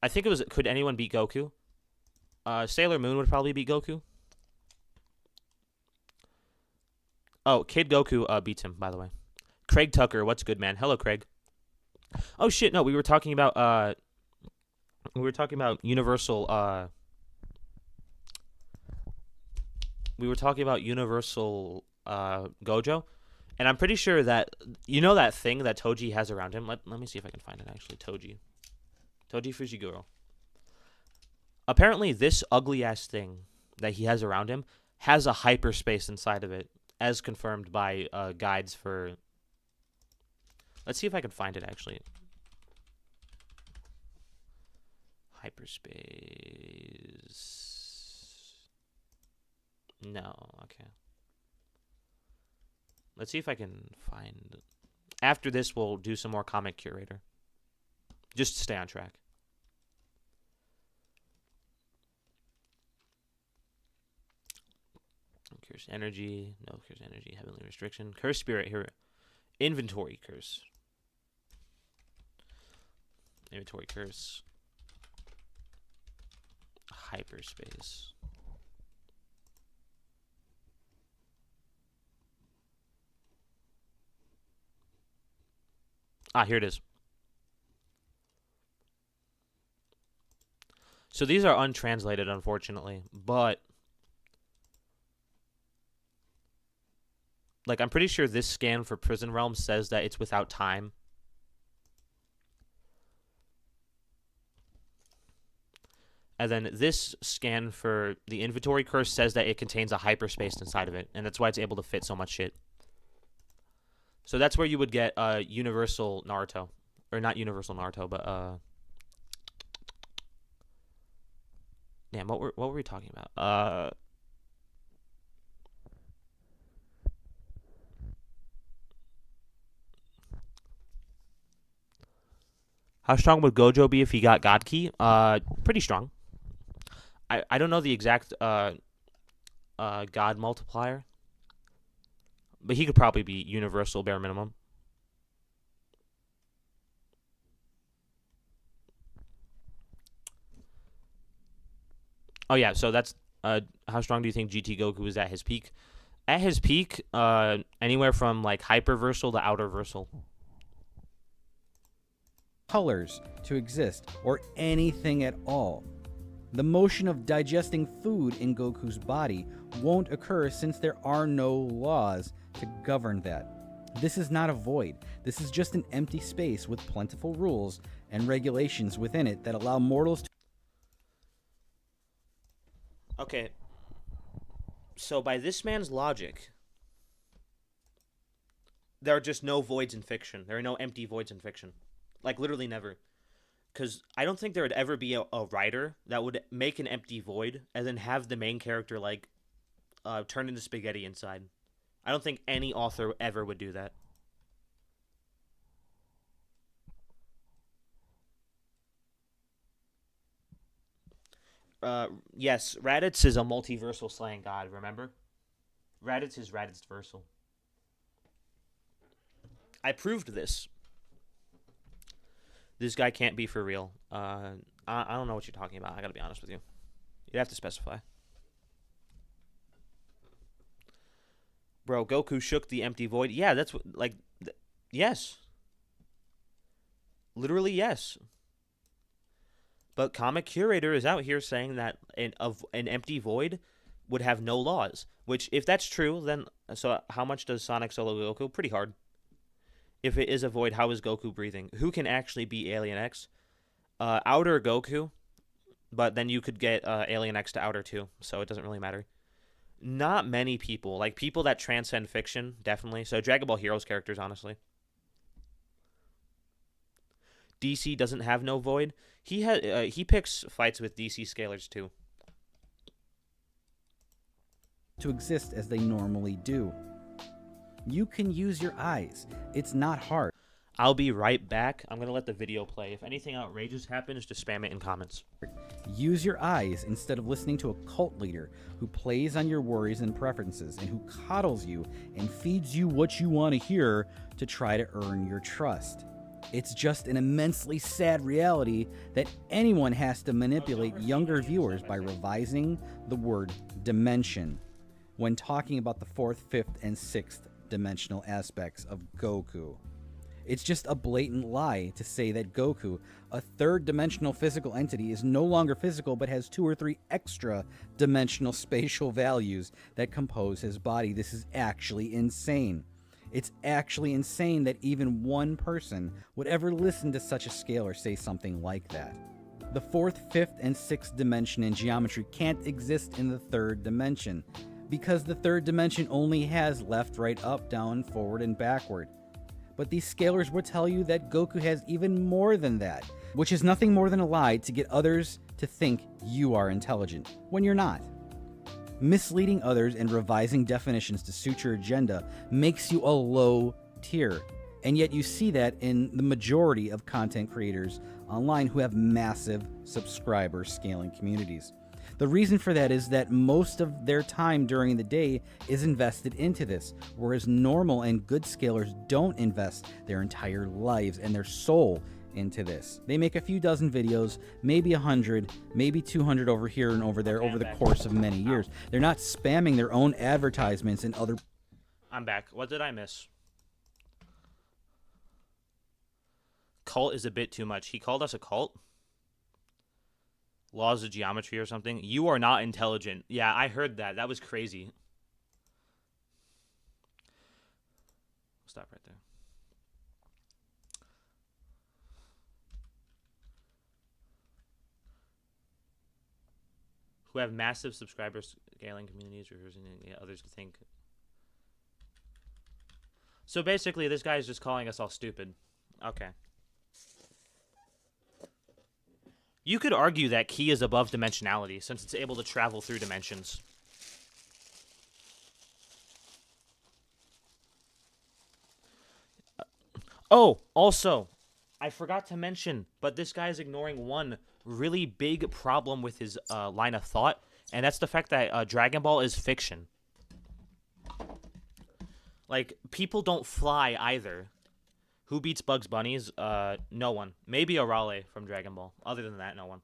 I think it was. Could anyone beat Goku? Sailor Moon would probably beat Goku. Oh, Kid Goku beats him, by the way. Craig Tucker, what's good, man? Hello, Craig. Oh shit, no, we were talking about Universal we were talking about Universal Gojo, and I'm pretty sure that you know that thing that Toji has around him. Let me see if I can find it actually. Toji Fujiguro. Apparently this ugly ass thing that he has around him has a hyperspace inside of it, as confirmed by guides for... Let's see if I can find it, actually. Hyperspace... No, okay. Let's see if I can find... After this, we'll do some more Comic Curator. Just to stay on track. Curse energy, no curse energy, heavenly restriction, curse spirit here, inventory curse, hyperspace. Here it is. So these are untranslated, unfortunately, but like, I'm pretty sure this scan for Prison Realm says that it's without time. And then this scan for the inventory curse says that it contains a hyperspace inside of it, and that's why it's able to fit so much shit. So that's where you would get Universal Naruto. Or not Universal Naruto, but damn, what were we talking about? How strong would Gojo be if he got God Key? Pretty strong. I don't know the exact God multiplier, but he could probably be universal bare minimum. Oh yeah, so that's how strong do you think GT Goku is at his peak? At his peak, anywhere from like hyperversal to outerversal. Colors to exist, or anything at all. The motion of digesting food in Goku's body won't occur since there are no laws to govern that. This is not a void. This is just an empty space with plentiful rules and regulations within it that allow mortals to... Okay. So by this man's logic, there are just no voids in fiction. There are no empty voids in fiction. Like, literally never. Because I don't think there would ever be a writer that would make an empty void and then have the main character, like, turn into spaghetti inside. I don't think any author ever would do that. Yes, Raditz is a multiversal slaying god, remember? Raditz is Raditz-versal. I proved this. This guy can't be for real. I don't know what you're talking about. I gotta be honest with you. You'd have to specify. Bro, Goku shook the empty void. Yeah, that's what, like, yes. Literally, yes. But Comic Curator is out here saying that an empty void would have no laws. Which, if that's true, then, so how much does Sonic solo Goku? Pretty hard. If it is a void, how is Goku breathing? Who can actually be Alien X? Outer Goku, but then you could get Alien X to Outer too, so it doesn't really matter. Not many people, like people that transcend fiction, definitely. So Dragon Ball Heroes characters, honestly. DC doesn't have no void. He picks fights with DC scalars too. To exist as they normally do. You can use your eyes. It's not hard. I'll be right back. I'm going to let the video play. If anything outrageous happens, just spam it in comments. Use your eyes instead of listening to a cult leader who plays on your worries and preferences and who coddles you and feeds you what you want to hear to try to earn your trust. It's just an immensely sad reality that anyone has to manipulate younger viewers by revising the word dimension when talking about the 4th, 5th, and 6th dimensional aspects of Goku. It's just a blatant lie to say that Goku, a 3rd dimensional physical entity, is no longer physical but has 2 or 3 extra dimensional spatial values that compose his body. This is actually insane. It's actually insane that even one person would ever listen to such a scalar say something like that. The 4th, 5th, and 6th dimension in geometry can't exist in the 3rd dimension, because the 3rd dimension only has left, right, up, down, forward, and backward. But these scalars will tell you that Goku has even more than that, which is nothing more than a lie to get others to think you are intelligent, when you're not. Misleading others and revising definitions to suit your agenda makes you a low tier, and yet you see that in the majority of content creators online who have massive subscriber scaling communities. The reason for that is that most of their time during the day is invested into this, whereas normal and good scalers don't invest their entire lives and their soul into this. They make a few dozen videos, maybe 100, maybe 200 over here and over there over the course of many years. They're not spamming their own advertisements and other... I'm back. What did I miss? Cult is a bit too much. He called us a cult? Laws of geometry or something. You are not intelligent. Yeah, I heard that. That was crazy. Stop right there. Who have massive subscriber scaling communities, reversing others to think. So basically, this guy is just calling us all stupid. Okay. You could argue that Ki is above dimensionality, since it's able to travel through dimensions. Oh, also, I forgot to mention, but this guy is ignoring one really big problem with his line of thought, and that's the fact that Dragon Ball is fiction. Like, people don't fly either. Who beats Bugs Bunnies? No one. Maybe Arale from Dragon Ball. Other than that, no one.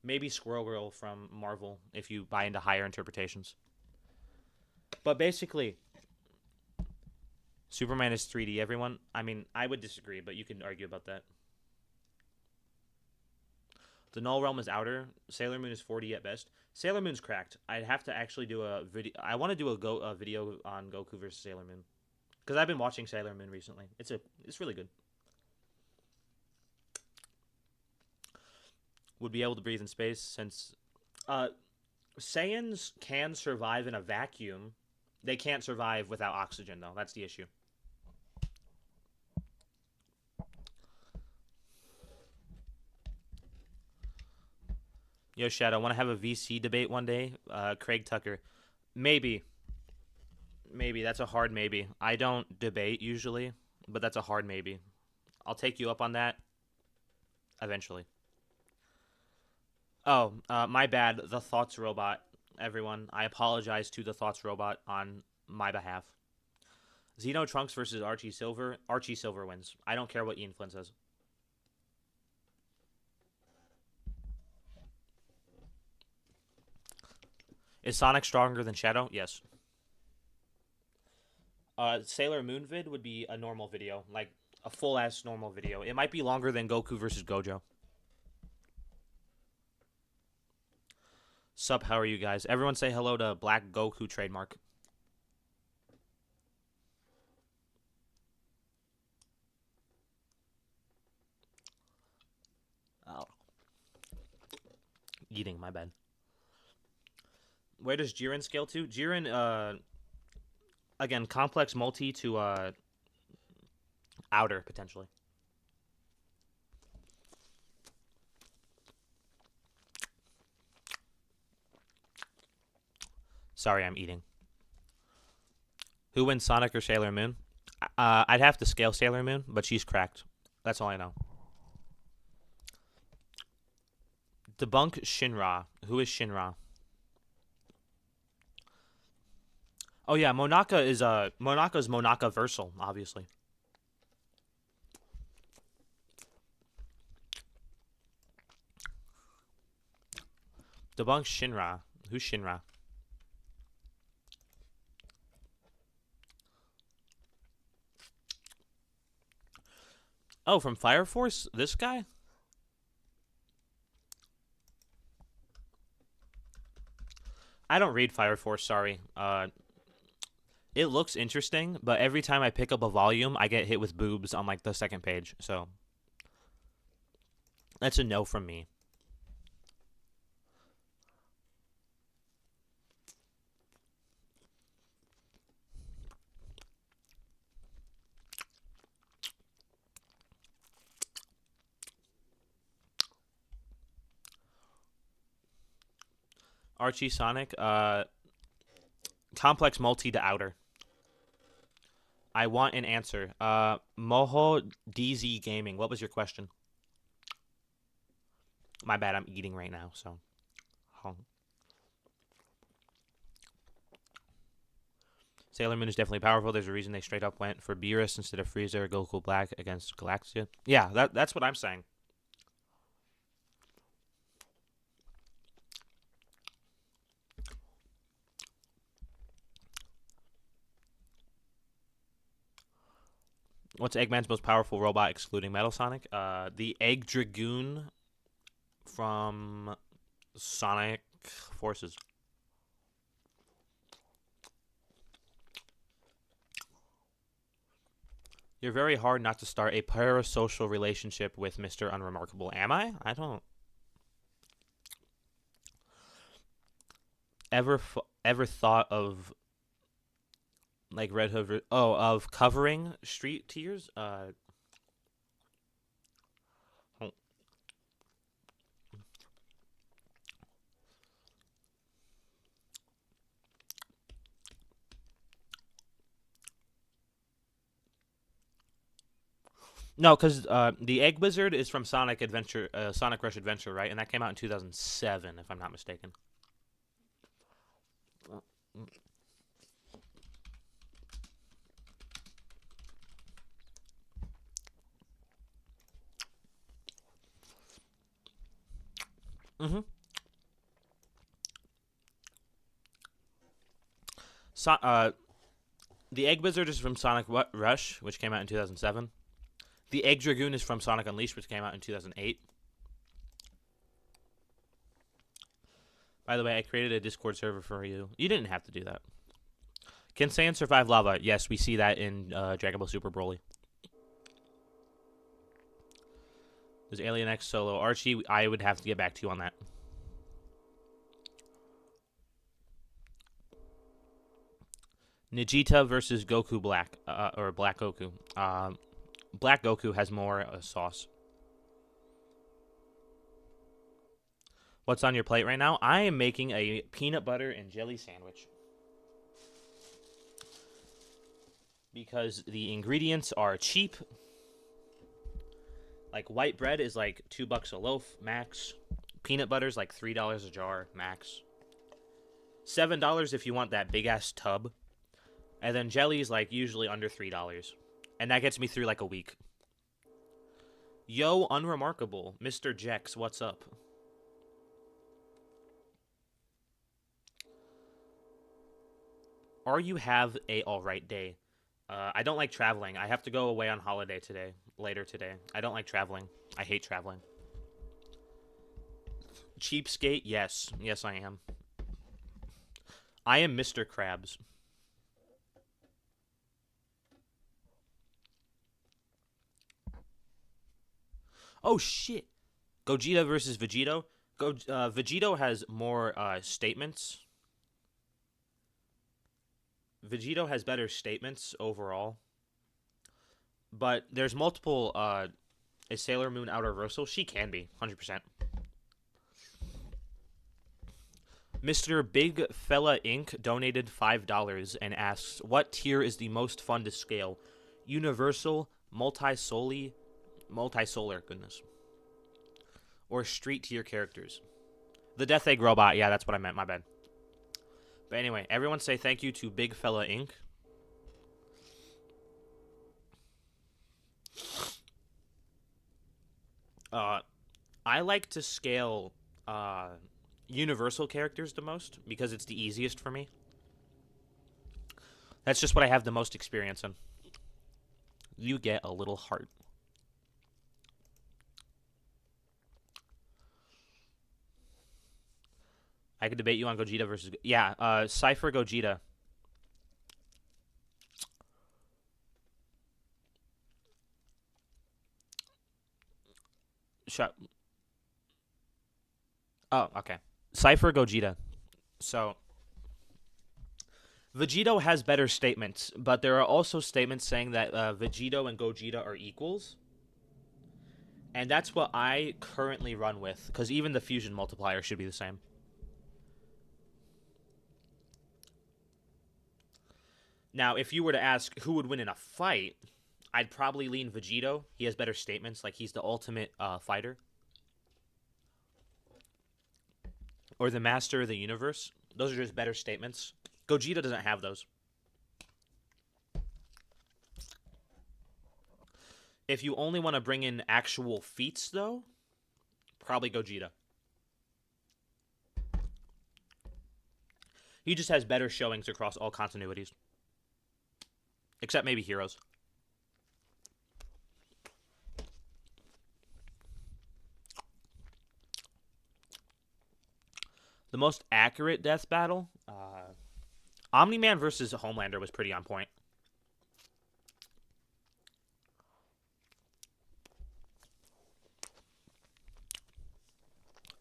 Maybe Squirrel Girl from Marvel if you buy into higher interpretations. But basically, Superman is 3D, everyone. I mean, I would disagree, but you can argue about that. The Null Realm is outer. Sailor Moon is 4D at best. Sailor Moon's cracked. I'd have to actually do a video. I want to do a video on Goku versus Sailor Moon. Because I've been watching Sailor Moon recently. It's really good. Would be able to breathe in space since Saiyans can survive in a vacuum. They can't survive without oxygen, though. That's the issue. Yo, Shadow, want to have a VC debate one day? Craig Tucker. Maybe. Maybe. That's a hard maybe. I don't debate usually, but that's a hard maybe. I'll take you up on that eventually. Oh, my bad. The Thoughts Robot, everyone. I apologize to the Thoughts Robot on my behalf. Xeno Trunks versus Archie Silver. Archie Silver wins. I don't care what Ian Flynn says. Is Sonic stronger than Shadow? Yes. Sailor Moon vid would be a normal video, like a full-ass normal video. It might be longer than Goku versus Gojo. Sup, how are you guys? Everyone say hello to Black Goku trademark. Oh. Eating, my bad. Where does Jiren scale to? Jiren, again, complex multi to outer, potentially. Sorry, I'm eating. Who wins, Sonic or Sailor Moon? I'd have to scale Sailor Moon, but she's cracked. That's all I know. Debunk Shinra. Who is Shinra? Oh yeah, Monaka is Monaka's Monaka Versal, obviously. Debunk Shinra. Who's Shinra? Oh, from Fire Force? This guy? I don't read Fire Force, sorry. It looks interesting, but every time I pick up a volume, I get hit with boobs on, like, the second page, so that's a no from me. Archie Sonic, complex multi to outer. I want an answer. Moho DZ Gaming, what was your question? My bad, I'm eating right now, so. Sailor Moon is definitely powerful. There's a reason they straight up went for Beerus instead of Frieza or Goku Black against Galaxia. Yeah, that's what I'm saying. What's Eggman's most powerful robot excluding Metal Sonic? The Egg Dragoon from Sonic Forces. You're very hard not to start a parasocial relationship with Mr. Unremarkable. Am I? I don't ever thought of like Red Hood. Of covering Street Tears. No, because the Egg Wizard is from Sonic Adventure, Sonic Rush Adventure, right? And that came out in 2007, if I'm not mistaken. Mm-hmm. The Egg Wizard is from Sonic Rush, which came out in 2007. The Egg Dragoon is from Sonic Unleashed, which came out in 2008. By the way, I created a Discord server for you. You didn't have to do that. Can Saiyan survive lava? Yes, we see that in Dragon Ball Super Broly. There's Alien X Solo. Archie, I would have to get back to you on that. Vegeta versus Goku Black, or Black Goku. Black Goku has more sauce. What's on your plate right now? I am making a peanut butter and jelly sandwich. Because the ingredients are cheap. Like white bread is like $2 a loaf, max. Peanut butter is like $3 a jar, max. $7 if you want that big ass tub. And then jelly is like usually under $3. And that gets me through like a week. Yo, unremarkable. Mr. Jex, what's up? Or you have a alright day. I don't like traveling. I have to go away on holiday today. Later today. I don't like traveling. I hate traveling. Cheapskate? Yes. Yes, I am. I am Mr. Krabs. Oh, shit. Gogeta versus Vegito. Vegito has more statements. Vegito has better statements overall. But there's multiple... is Sailor Moon Outer Versal? She can be, 100%. Mr. Big Fella Inc. donated $5 and asks, what tier is the most fun to scale? Universal, multi-solar, goodness. Or street tier characters? The Death Egg Robot, yeah, that's what I meant, my bad. But anyway, everyone say thank you to Big Fella Inc. I like to scale universal characters the most because it's the easiest for me. That's just what I have the most experience in. You get a little heart. I could debate you on Gogeta versus... Yeah, Cypher Gogeta. Shut... Oh, okay. Cypher Gogeta. So, Vegito has better statements, but there are also statements saying that Vegito and Gogeta are equals. And that's what I currently run with, because even the fusion multiplier should be the same. Now, if you were to ask who would win in a fight, I'd probably lean Vegito. He has better statements, like he's the ultimate fighter. Or the master of the universe. Those are just better statements. Gogeta doesn't have those. If you only want to bring in actual feats, though, probably Gogeta. He just has better showings across all continuities. Except maybe Heroes. The most accurate death battle? Omni-Man versus Homelander was pretty on point.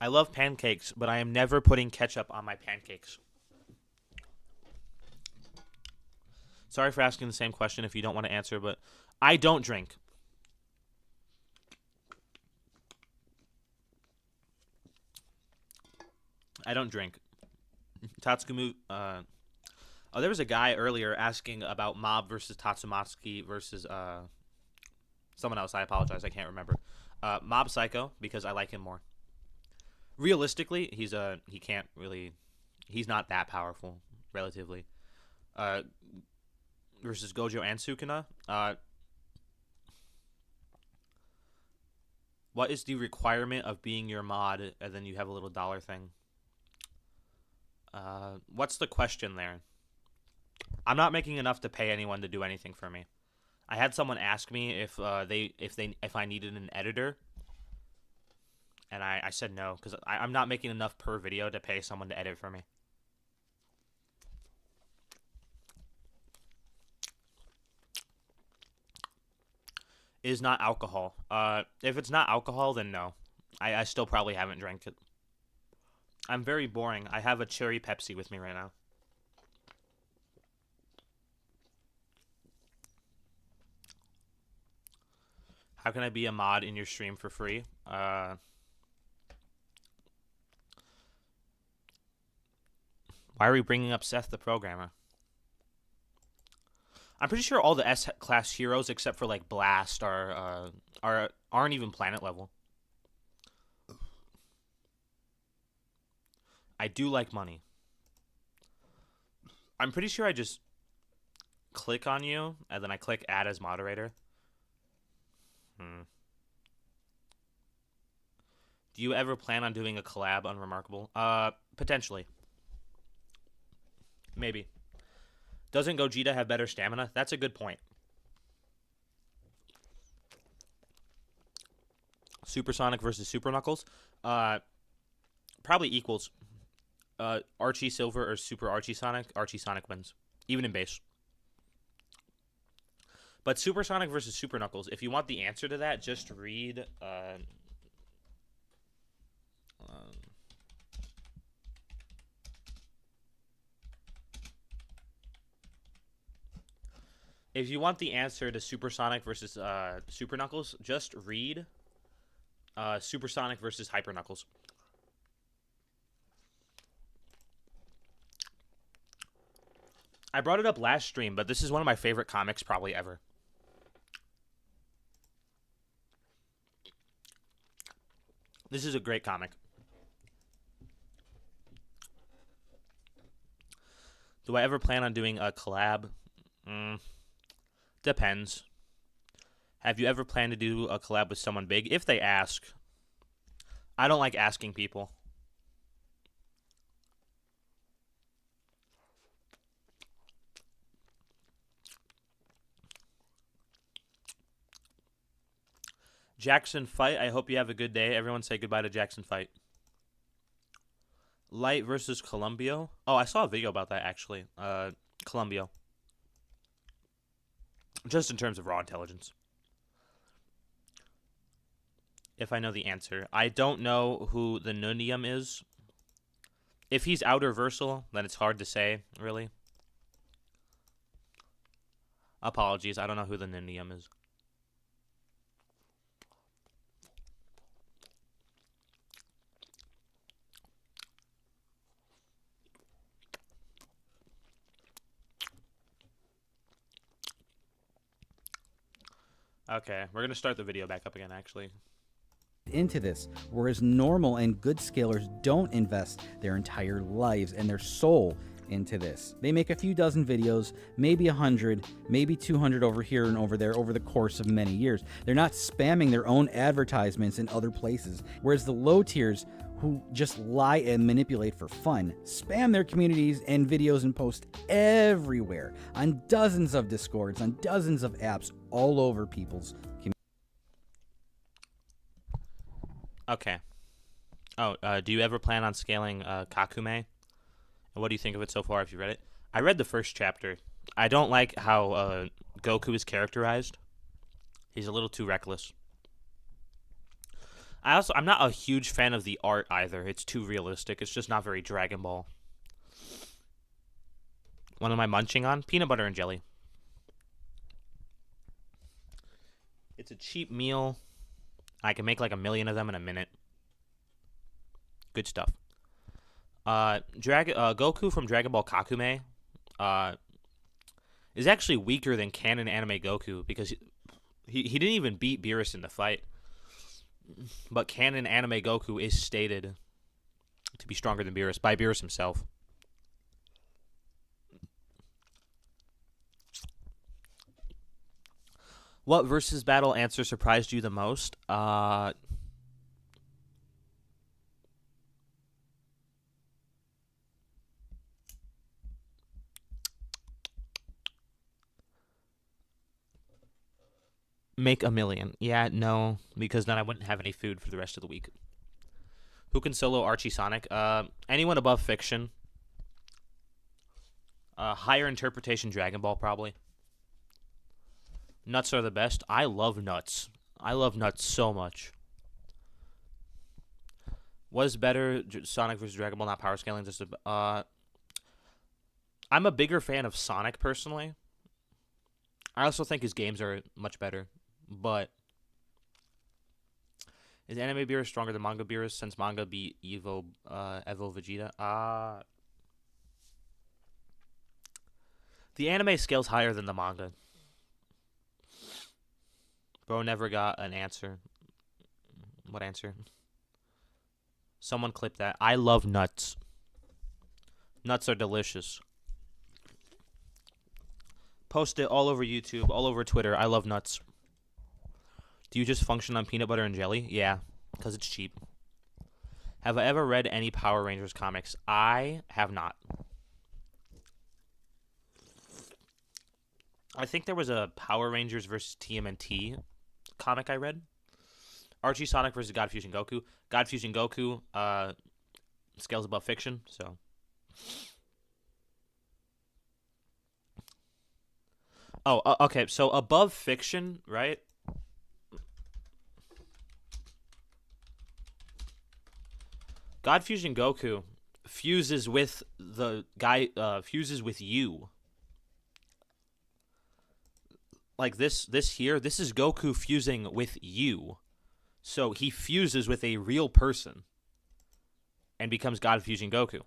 I love pancakes, but I am never putting ketchup on my pancakes. Sorry for asking the same question if you don't want to answer, but I don't drink. I don't drink. Tatsukumu, oh, there was a guy earlier asking about Mob versus Tatsumaki versus someone else. I apologize, I can't remember. Mob Psycho, because I like him more. Realistically, he can't really, he's not that powerful, relatively. Versus Gojo and Sukuna. What is the requirement of being your mod? And then you have a little dollar thing. What's the question there? I'm not making enough to pay anyone to do anything for me. I had someone ask me if I needed an editor, and I said no because I'm not making enough per video to pay someone to edit for me. Is not alcohol. If it's not alcohol, then no. I still probably haven't drank it. I'm very boring. I have a cherry Pepsi with me right now. How can I be a mod in your stream for free? Why are we bringing up Seth the programmer? I'm pretty sure all the S-class heroes except for like Blast aren't even planet level. I do like money. I'm pretty sure I just click on you and then I click add as moderator. Do you ever plan on doing a collab on Remarkable? Potentially. Maybe. Doesn't Gogeta have better stamina? That's a good point. Supersonic versus Super Knuckles? Probably equals. Archie Silver or Super Archie Sonic? Archie Sonic wins. Even in base. But Supersonic versus Super Knuckles, if you want the answer to that, just read... if you want the answer to Supersonic versus Super Knuckles, just read Supersonic versus Hyper Knuckles. I brought it up last stream, but this is one of my favorite comics probably ever. This is a great comic. Do I ever plan on doing a collab? Depends. Have you ever planned to do a collab with someone big? If they ask. I don't like asking people. Jackson Fight, I hope you have a good day. Everyone say goodbye to Jackson Fight. Light versus Columbio. Oh, I saw a video about that, actually. Columbio. Just in terms of raw intelligence. If I know the answer. I don't know who the Nunium is. If he's outer versal, then it's hard to say, really. Apologies, I don't know who the Nunium is. Okay, we're going to start the video back up again, actually. Into this, whereas normal and good scalers don't invest their entire lives and their soul into this. They make a few dozen videos, maybe 100, maybe 200 over here and over there over the course of many years. They're not spamming their own advertisements in other places, whereas the low tiers who just lie and manipulate for fun spam their communities and videos and post everywhere on dozens of Discords, on dozens of apps all over people's communities. Okay. Oh, do you ever plan on scaling Kakume? And what do you think of it so far, if you read it? I read the first chapter. I don't like how Goku is characterized. He's a little too reckless. I'm not a huge fan of the art either. It's too realistic. It's just not very Dragon Ball. What am I munching on? Peanut butter and jelly. It's a cheap meal. I can make like 1 million of them in a minute. Good stuff. Goku from Dragon Ball Kakume is actually weaker than Canon Anime Goku because he didn't even beat Beerus in the fight. But Canon Anime Goku is stated to be stronger than Beerus by Beerus himself. What versus battle answer surprised you the most? Make a million. Yeah, no, because then I wouldn't have any food for the rest of the week. Who can solo Archie Sonic? Anyone above fiction. Higher interpretation Dragon Ball, probably. Nuts are the best. I love nuts. I love nuts so much. Was better Sonic versus Dragon Ball, not power scaling. Just I'm a bigger fan of Sonic personally. I also think his games are much better, but is anime Beerus stronger than manga Beerus since manga beat Evo Vegeta? The anime scales higher than the manga. Bro never got an answer. What answer? Someone clip that. I love nuts. Nuts are delicious. Post it all over YouTube, all over Twitter. I love nuts. Do you just function on peanut butter and jelly? Yeah, because it's cheap. Have I ever read any Power Rangers comics? I have not. I think there was a Power Rangers versus TMNT comic I read. Archie Sonic versus God Fusion Goku. God Fusion Goku scales above fiction, so. Oh, okay. So above fiction, right? God Fusion Goku fuses with the guy. Fuses with you. Like this here. This is Goku fusing with you. So he fuses with a real person and becomes God Fusion Goku.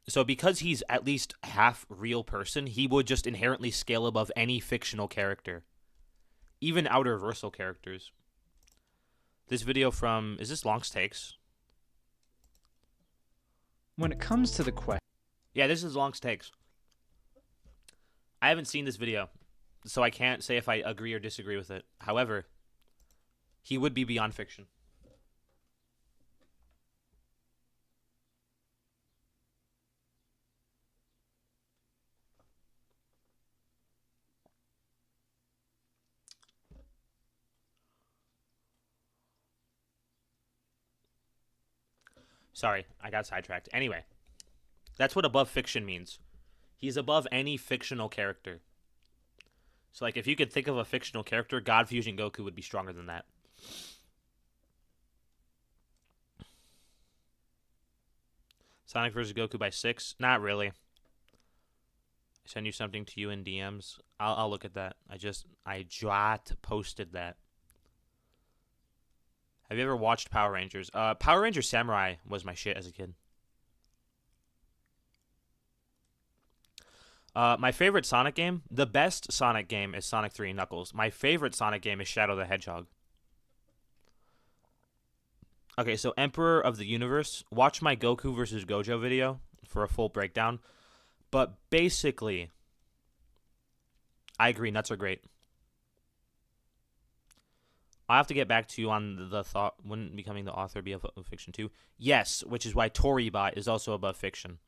So because he's at least half real person, he would just inherently scale above any fictional character. Even outer-versal characters. This video from... Is this Long's Takes? When it comes to the question... Yeah, this is Long's Takes. I haven't seen this video, so I can't say if I agree or disagree with it. However, he would be beyond fiction. Sorry, I got sidetracked. Anyway, that's what above fiction means. He's above any fictional character. So, like, if you could think of a fictional character, God Fusion Goku would be stronger than that. Sonic vs. Goku by 6? Not really. I send you something to you in DMs. I'll look at that. I just posted that. Have you ever watched Power Rangers? Power Rangers Samurai was my shit as a kid. My favorite Sonic game? The best Sonic game is Sonic 3 Knuckles. My favorite Sonic game is Shadow the Hedgehog. Okay, so Emperor of the Universe. Watch my Goku versus Gojo video for a full breakdown. But basically, I agree, nuts are great. I'll have to get back to you on the thought, wouldn't becoming the author be of fiction too? Yes, which is why Toribot is also above fiction.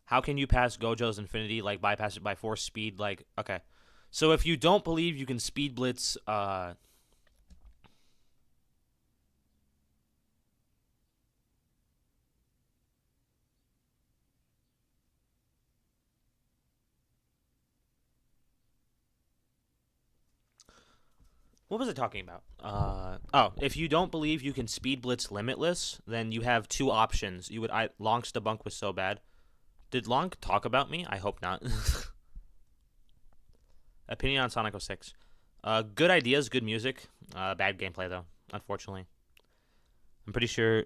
How can you pass Gojo's Infinity, like bypass it by force speed? Like, okay. So if you don't believe you can speed blitz, what was I talking about? If you don't believe you can speed blitz limitless, then you have two options. Long's debunk was so bad. Did Long talk about me? I hope not. Opinion on Sonic 06. Good ideas, good music. Bad gameplay, though, unfortunately. I'm pretty sure...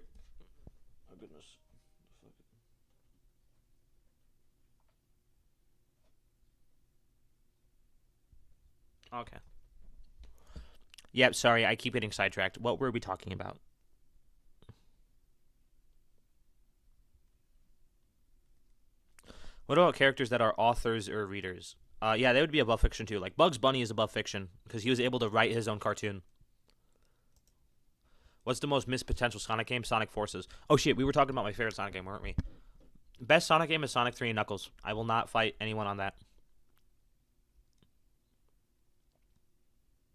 Oh, goodness. Okay. Yep, sorry, I keep getting sidetracked. What were we talking about? What about characters that are authors or readers? Yeah, they would be above fiction too. Like Bugs Bunny is above fiction because he was able to write his own cartoon. What's the most missed potential Sonic game? Sonic Forces. Oh shit, we were talking about my favorite Sonic game, weren't we? Best Sonic game is Sonic 3 and Knuckles. I will not fight anyone on that.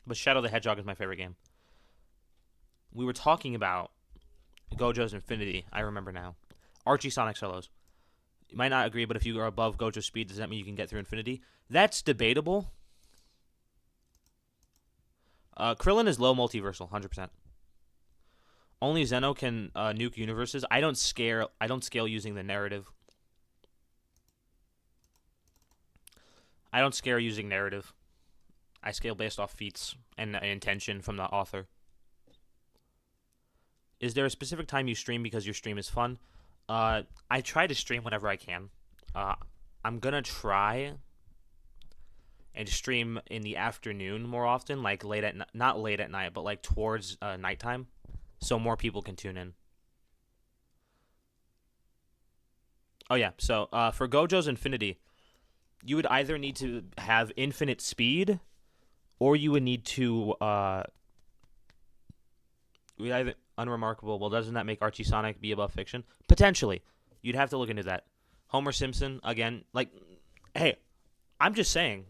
but Shadow the Hedgehog is my favorite game. We were talking about Gojo's Infinity. I remember now. Archie Sonic solos. You might not agree, but if you are above Gojo's speed, does that mean you can get through Infinity? That's debatable. Krillin is low multiversal, 100%. Only Zeno can nuke universes. I don't scale using the narrative. I don't scale using narrative. I scale based off feats and intention from the author. Is there a specific time you stream because your stream is fun? I try to stream whenever I can. I'm gonna try and stream in the afternoon more often, like not late at night, but like towards nighttime, so more people can tune in. Oh yeah, so for Gojo's Infinity, you would either need to have infinite speed, or you would need to either unremarkable. Well, doesn't that make Archie Sonic be above fiction? Potentially. You'd have to look into that. Homer Simpson, again, like, hey, I'm just saying,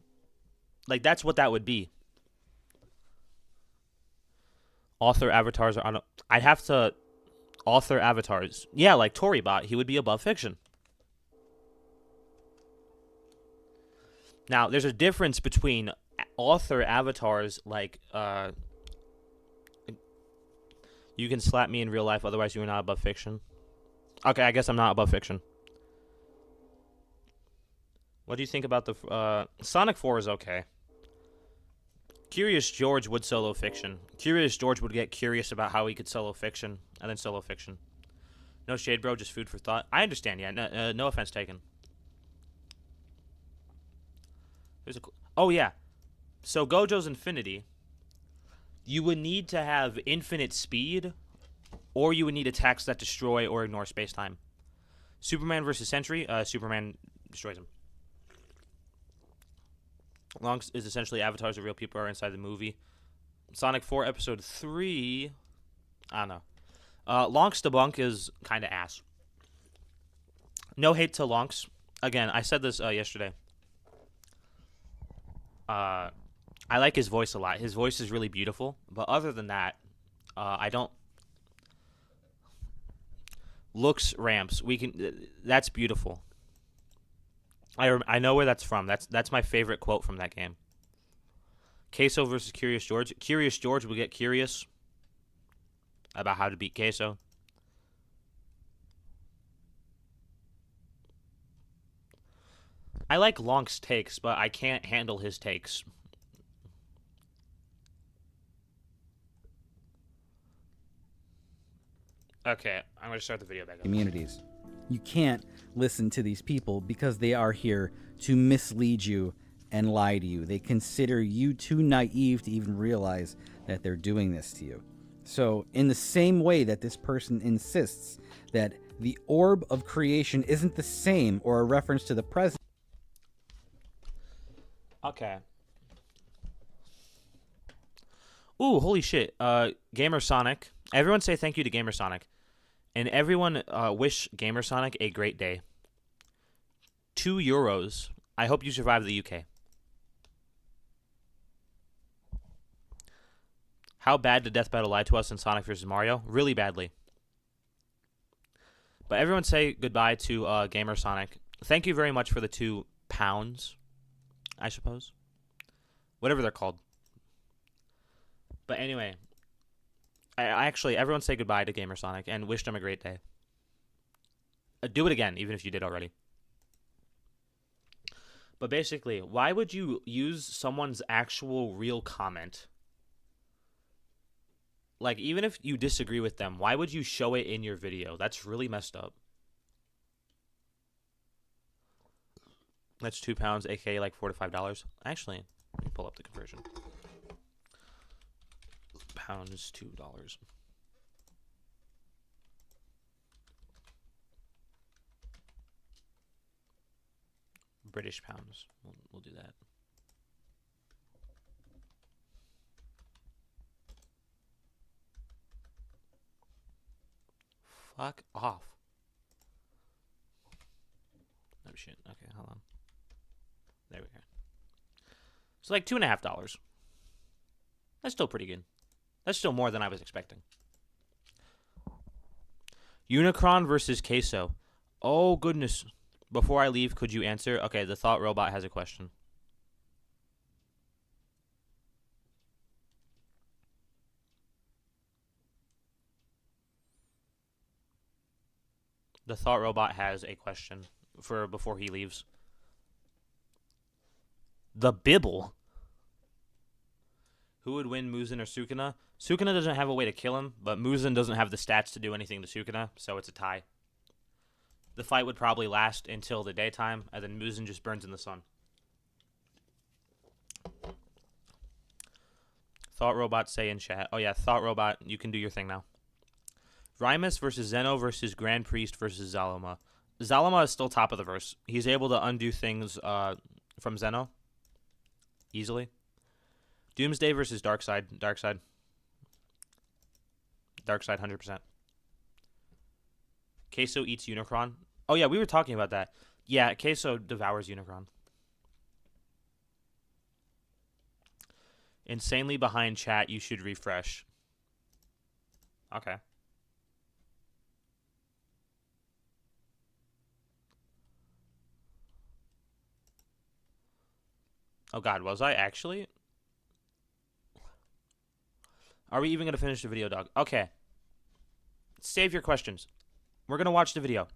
like, that's what that would be. Author avatars are on. I'd have to author avatars. Yeah, like Toribot, he would be above fiction. Now, there's a difference between author avatars, like, you can slap me in real life, otherwise you are not above fiction. Okay, I guess I'm not above fiction. What do you think about the... Sonic 4 is okay. Curious George would solo fiction. Curious George would get curious about how he could solo fiction, and then solo fiction. No shade, bro, just food for thought. I understand, yeah. No offense taken. Oh, yeah. So Gojo's Infinity, you would need to have infinite speed, or you would need attacks that destroy or ignore space-time. Superman versus Sentry, Superman destroys him. Long is essentially avatars of real people are inside the movie. Sonic 4 Episode 3, I don't know. Lonk's debunk is kind of ass. No hate to Lonks. Again, I said this yesterday. I like his voice a lot. His voice is really beautiful. But other than that, I don't... Looks ramps. That's beautiful. I know where that's from. That's my favorite quote from that game. Queso versus Curious George. Curious George will get curious about how to beat Queso. I like Lonk's takes, but I can't handle his takes. Okay, I'm going to start the video back up. Communities. You can't listen to these people because they are here to mislead you and lie to you. They consider you too naive to even realize that they're doing this to you. So in the same way that this person insists that the orb of creation isn't the same or a reference to the present. Okay. Ooh, holy shit. Gamer Sonic. Everyone say thank you to Gamer Sonic. And everyone wish Gamer Sonic a great day. €2. I hope you survive the UK. How bad did Death Battle lie to us in Sonic vs. Mario? Really badly. But everyone say goodbye to Gamer Sonic. Thank you very much for the £2, I suppose. Whatever they're called. But anyway, actually, everyone say goodbye to Gamer Sonic and wish them a great day. Do it again, even if you did already. But basically, why would you use someone's actual real comment? Like, even if you disagree with them, why would you show it in your video? That's really messed up. That's £2, aka like $4 to $5. Actually, let me pull up the conversion. Pounds, $2. British pounds. We'll do that. Fuck off. Oh shit. Okay, hold on. There we go. It's like $2.50. That's still pretty good. That's still more than I was expecting. Unicron versus Queso. Oh, goodness. Before I leave, could you answer? Okay, the Thought Robot has a question. The Thought Robot has a question for before he leaves. The Bibble. Who would win, Muzan or Sukuna? Sukuna doesn't have a way to kill him, but Muzan doesn't have the stats to do anything to Sukuna, so it's a tie. The fight would probably last until the daytime, and then Muzan just burns in the sun. Thought Robot say in chat. Oh yeah, Thought Robot, you can do your thing now. Rymus versus Zeno versus Grand Priest versus Zalama. Zalama is still top of the verse. He's able to undo things from Zeno easily. Doomsday versus Darkseid. Darkseid. Darkseid 100%. Queso eats Unicron. Oh yeah, we were talking about that. Yeah, Queso devours Unicron. Insanely behind chat, you should refresh. Okay. Oh god, was I actually? Are we even going to finish the video, dog? Okay. Save your questions. We're going to watch the video.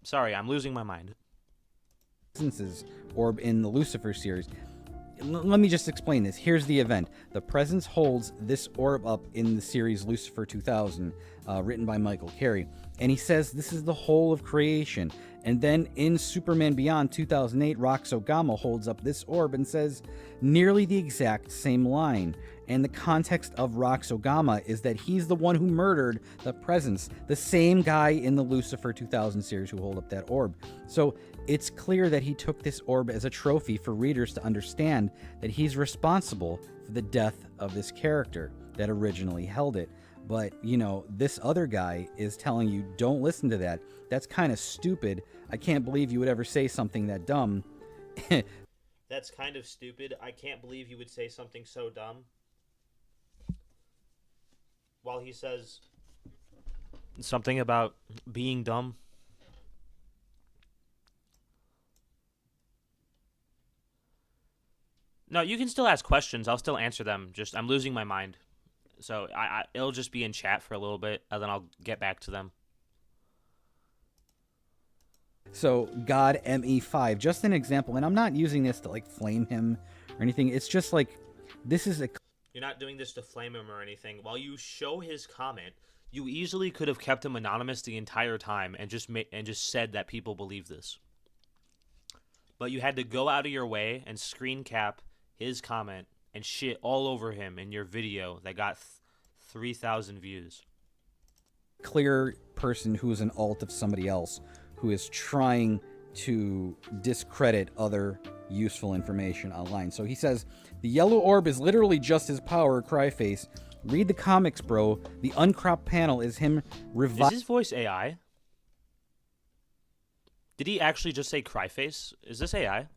Sorry, I'm losing my mind. Orb in the Lucifer series. Let me just explain this. Here's the event. The Presence holds this orb up in the series Lucifer 2000, written by Michael Carey. And he says this is the whole of creation. And then in Superman Beyond 2008, Roxo-Gamma holds up this orb and says nearly the exact same line. And the context of Roxo-Gamma is that he's the one who murdered the Presence, the same guy in the Lucifer 2000 series who hold up that orb. So it's clear that he took this orb as a trophy for readers to understand that he's responsible for the death of this character that originally held it. But, you know, this other guy is telling you, don't listen to that. That's kind of stupid. I can't believe you would ever say something that dumb. That's kind of stupid. I can't believe you would say something so dumb. While he says something about being dumb. No, you can still ask questions. I'll still answer them. Just I'm losing my mind. So it'll just be in chat for a little bit, and then I'll get back to them. So, God ME5, just an example, and I'm not using this to, like, flame him or anything. It's just, like, this is a... You're not doing this to flame him or anything. While you show his comment, you easily could have kept him anonymous the entire time and just said that people believe this. But you had to go out of your way and screen cap his comment and shit all over him in your video that got 3,000 views. Clear person who is an alt of somebody else who is trying to discredit other useful information online. So he says, the yellow orb is literally just his power, Cryface. Read the comics, bro. The uncropped panel is him Is his voice AI? Did he actually just say Cryface? Is this AI?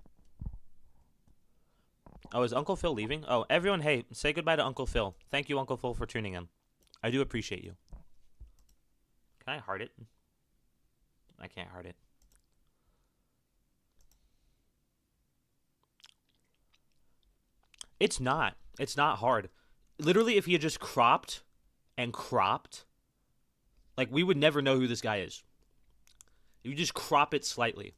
Oh, is Uncle Phil leaving? Oh, everyone, hey, say goodbye to Uncle Phil. Thank you, Uncle Phil, for tuning in. I do appreciate you. Can I heart it? I can't heart it. It's not. It's not hard. Literally, if he had just cropped and cropped, like, we would never know who this guy is. If you just crop it slightly.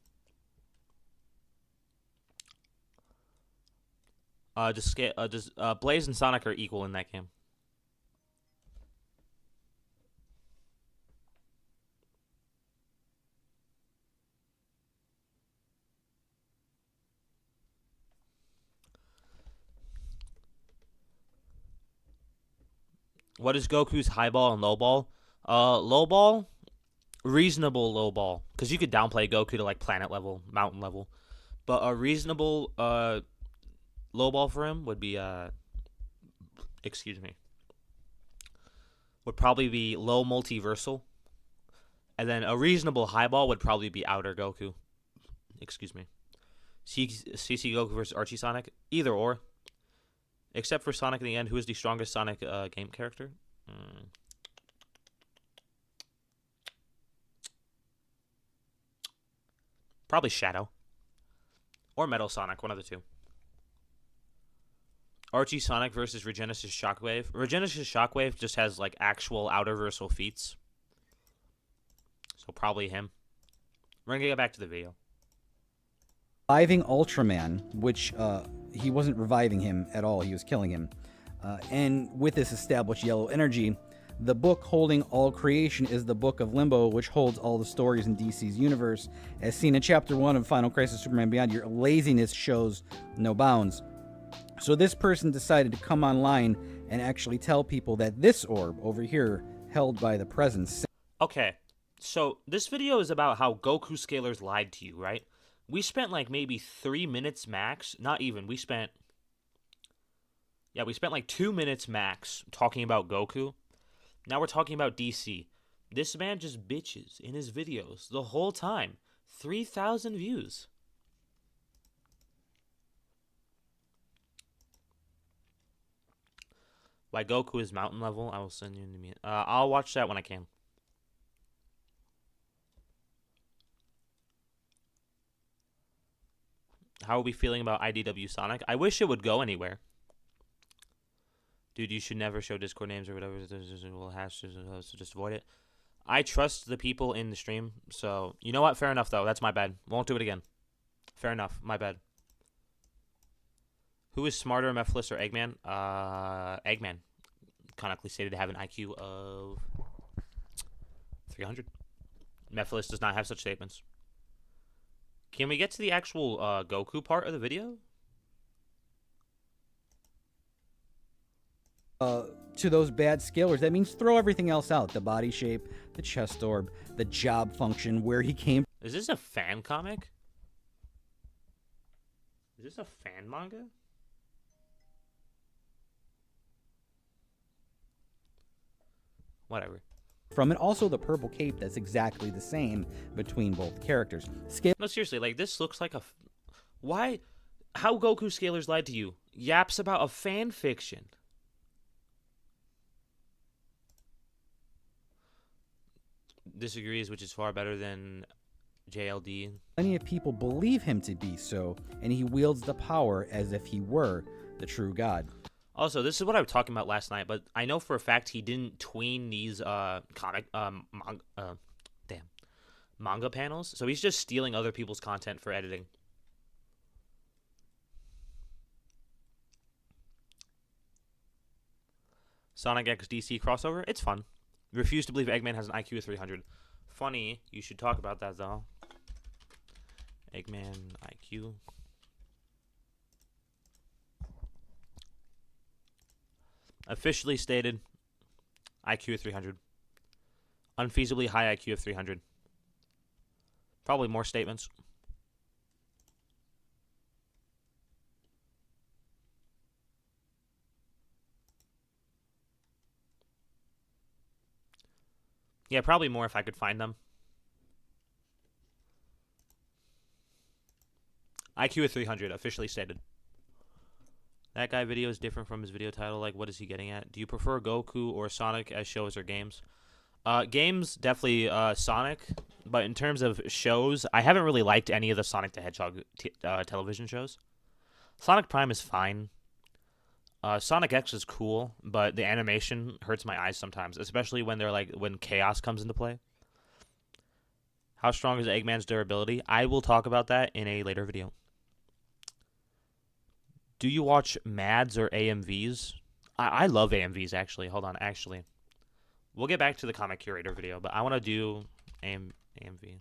Blaze and Sonic are equal in that game. What is Goku's high ball and low ball? Low ball, reasonable low ball, because you could downplay Goku to like planet level, mountain level, but a reasonable low ball for him would be would probably be low multiversal, and then a reasonable high ball would probably be outer Goku. CC Goku versus Archie Sonic, either or. Except for Sonic in the end, who is the strongest Sonic game character? Probably Shadow. Or Metal Sonic, one of the two. Archie Sonic versus Regenesis Shockwave. Regenesis Shockwave just has like actual outerversal feats. So probably him. We're going to get back to the video. Reviving Ultraman, which he wasn't reviving him at all. He was killing him. And with this established yellow energy, the book holding all creation is the Book of Limbo, which holds all the stories in DC's universe. As seen in Chapter 1 of Final Crisis Superman Beyond, your laziness shows no bounds. So this person decided to come online and actually tell people that this orb over here, held by the presence... Okay, so this video is about how Goku scalers lied to you, right? We spent like maybe 3 minutes max. Not even. We spent like 2 minutes max talking about Goku. Now we're talking about DC. This man just bitches in his videos the whole time. 3,000 views. Why Goku is mountain level? I will send you in the I'll watch that when I can. How are we feeling about IDW Sonic? I wish it would go anywhere. Dude, you should never show Discord names or whatever. We'll so just avoid it. I trust the people in the stream. So, you know what? Fair enough, though. That's my bad. Won't do it again. Fair enough. My bad. Who is smarter, Mephiles or Eggman? Eggman. Canonically stated to have an IQ of 300. Mephiles does not have such statements. Can we get to the actual Goku part of the video? To those bad scalers, that means throw everything else out. The body shape, the chest orb, the job function, where he came... Is this a fan comic? Is this a fan manga? Whatever. From it, also the purple cape that's exactly the same between both characters. No, seriously, like, this looks like a... Why? How Goku scalers lied to you? Yaps about a fan fiction. Disagrees, which is far better than JLD. Plenty of people believe him to be so, and he wields the power as if he were the true god. Also, this is what I was talking about last night, but I know for a fact he didn't tween these manga panels, so he's just stealing other people's content for editing. Sonic X DC crossover, it's fun. Refuse to believe Eggman has an IQ of 300. Funny, you should talk about that though. Eggman IQ. Officially stated, IQ of 300. Unfeasibly high IQ of 300. Probably more statements. Yeah, probably more if I could find them. IQ of 300, officially stated. That guy video is different from his video title. Like, what is he getting at? Do you prefer Goku or Sonic as shows or games? Games, definitely Sonic. But in terms of shows, I haven't really liked any of the Sonic the Hedgehog television shows. Sonic Prime is fine. Sonic X is cool, but the animation hurts my eyes sometimes, especially when when chaos comes into play. How strong is Eggman's durability? I will talk about that in a later video. Do you watch MADs or AMVs? I love AMVs, actually. Hold on, actually. We'll get back to the Comic Curator video, but I want to do AMV.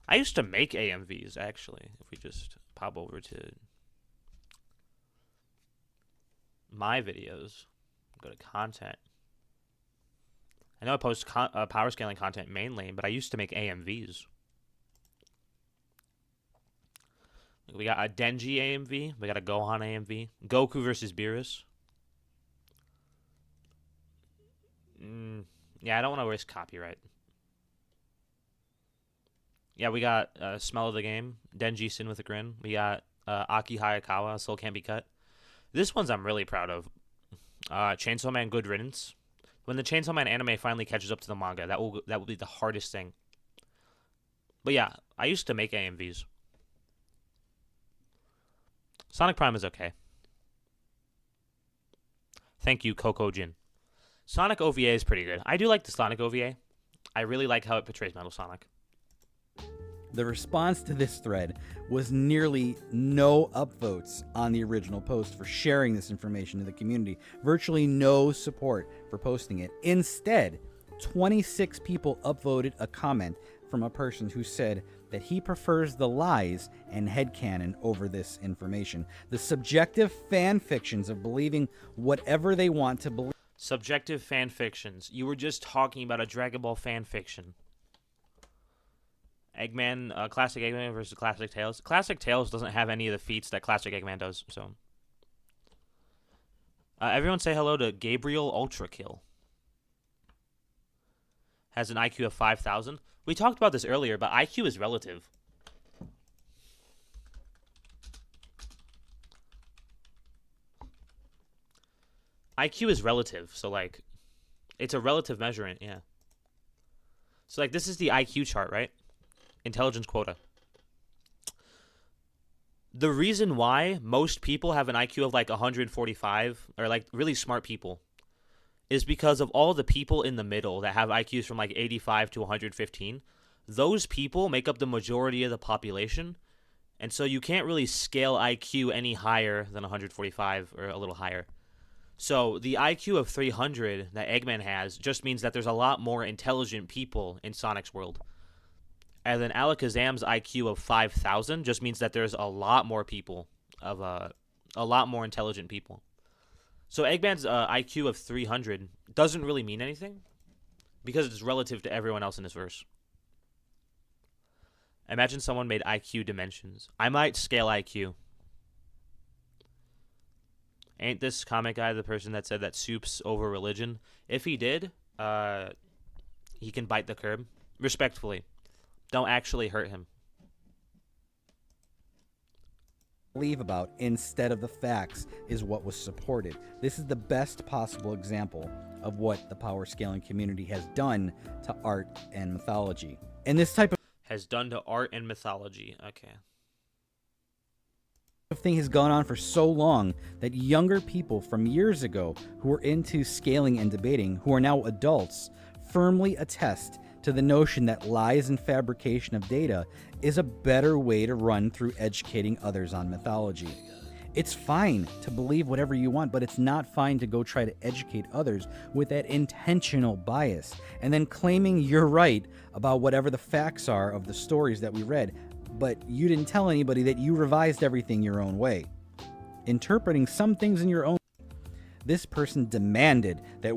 I used to make AMVs, actually, if we just pop over to my videos, go to content. I know I post power scaling content mainly, but I used to make AMVs. We got a Denji AMV. We got a Gohan AMV. Goku versus Beerus. Yeah, I don't want to risk copyright. Yeah, we got Smell of the Game. Denji Sin with a Grin. We got Aki Hayakawa, Soul Can't Be Cut. This one's I'm really proud of. Chainsaw Man, good riddance. When the Chainsaw Man anime finally catches up to the manga, that will be the hardest thing. But yeah, I used to make AMVs. Sonic Prime is okay. Thank you, Coco Jin. Sonic OVA is pretty good. I do like the Sonic OVA. I really like how it portrays Metal Sonic. The response to this thread was nearly no upvotes on the original post for sharing this information to the community. Virtually no support for posting it. Instead, 26 people upvoted a comment from a person who said that he prefers the lies and headcanon over this information. The subjective fan fictions of believing whatever they want to believe. Subjective fan fictions. You were just talking about a Dragon Ball fan fiction. Eggman, Classic Eggman versus Classic Tails. Classic Tails doesn't have any of the feats that Classic Eggman does, so. Everyone say hello to Gabriel Ultrakill. Has an IQ of 5,000. We talked about this earlier, but IQ is relative. IQ is relative, so like, it's a relative measurement, yeah. So like, this is the IQ chart, right? Intelligence quota. The reason why most people have an IQ of like 145, or like really smart people, is because of all the people in the middle that have IQs from like 85 to 115. Those people make up the majority of the population, and so you can't really scale IQ any higher than 145 or a little higher. So the IQ of 300 that Eggman has just means that there's a lot more intelligent people in Sonic's world. And then Alakazam's IQ of 5,000 just means that there's a lot more people, a lot more intelligent people. So Eggman's IQ of 300 doesn't really mean anything because it's relative to everyone else in this verse. Imagine someone made IQ dimensions. I might scale IQ. Ain't this comic guy the person that said that soup's over religion? If he did, he can bite the curb. Respectfully. Don't actually hurt him. Believe about instead of the facts is what was supported. This is the best possible example of what the power scaling community has done to art and mythology. And this type Has done to art and mythology. Okay. of thing has gone on for so long that younger people from years ago who were into scaling and debating, who are now adults, firmly attest to the notion that lies and fabrication of data is a better way to run through educating others on mythology. It's fine to believe whatever you want, but it's not fine to go try to educate others with that intentional bias and then claiming you're right about whatever the facts are of the stories that we read, but you didn't tell anybody that you revised everything your own way. Interpreting some things in your own. This person demanded that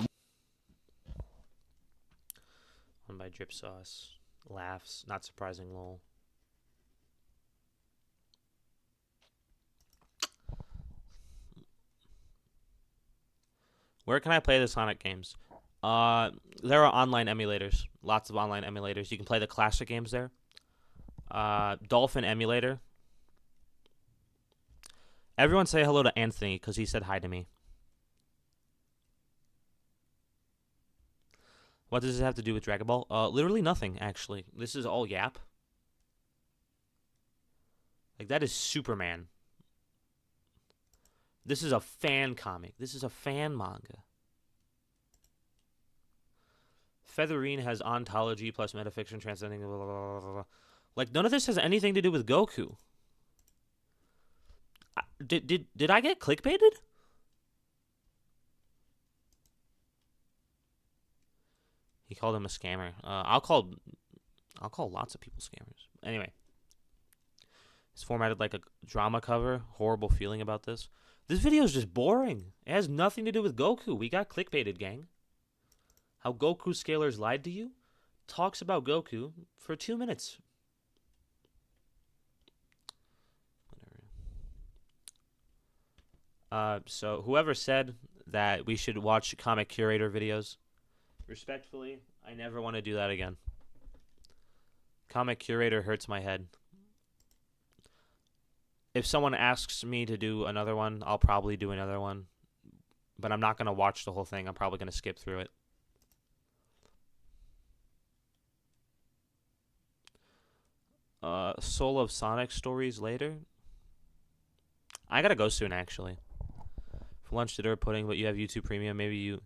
One by Drip Sauce. Laughs. Not surprising, lol. Where can I play the Sonic games? There are online emulators. Lots of online emulators. You can play the classic games there. Dolphin emulator. Everyone say hello to Anthony because he said hi to me. What does this have to do with Dragon Ball? Literally nothing, actually. This is all yap. Like, that is Superman. This is a fan comic. This is a fan manga. Featherine has ontology plus metafiction transcending blah, blah, blah, blah, blah. Like, none of this has anything to do with Goku. Did I get clickbaited? He called him a scammer. I'll call lots of people scammers. Anyway. It's formatted like a drama cover. Horrible feeling about this. This video is just boring. It has nothing to do with Goku. We got clickbaited, gang. How Goku scalers lied to you? Talks about Goku for 2 minutes. Whatever. So whoever said that we should watch comic curator videos, respectfully, I never want to do that again. Comic curator hurts my head. if someone asks me to do another one, I'll probably do another one. But I'm not going to watch the whole thing. I'm probably going to skip through it. Soul of Sonic stories later. I gotta go soon, actually. For lunch, dinner, pudding, but you have YouTube Premium. Maybe you...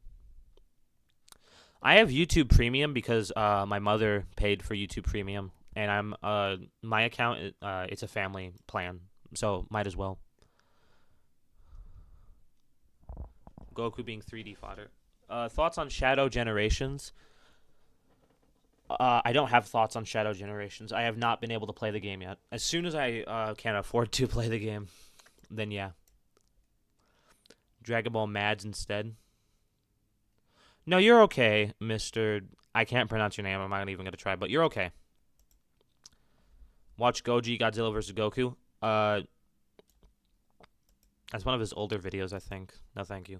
I have YouTube Premium because my mother paid for YouTube Premium. And I'm my account, it's a family plan. So, might as well. Goku being 3D fodder. Thoughts on Shadow Generations? I don't have thoughts on Shadow Generations. I have not been able to play the game yet. As soon as I can afford to play the game, then yeah. Dragon Ball Mads instead. No, you're okay, Mr. I can't pronounce your name. I'm not even going to try, but you're okay. Watch Goji Godzilla vs. Goku. That's one of his older videos, I think. No, thank you.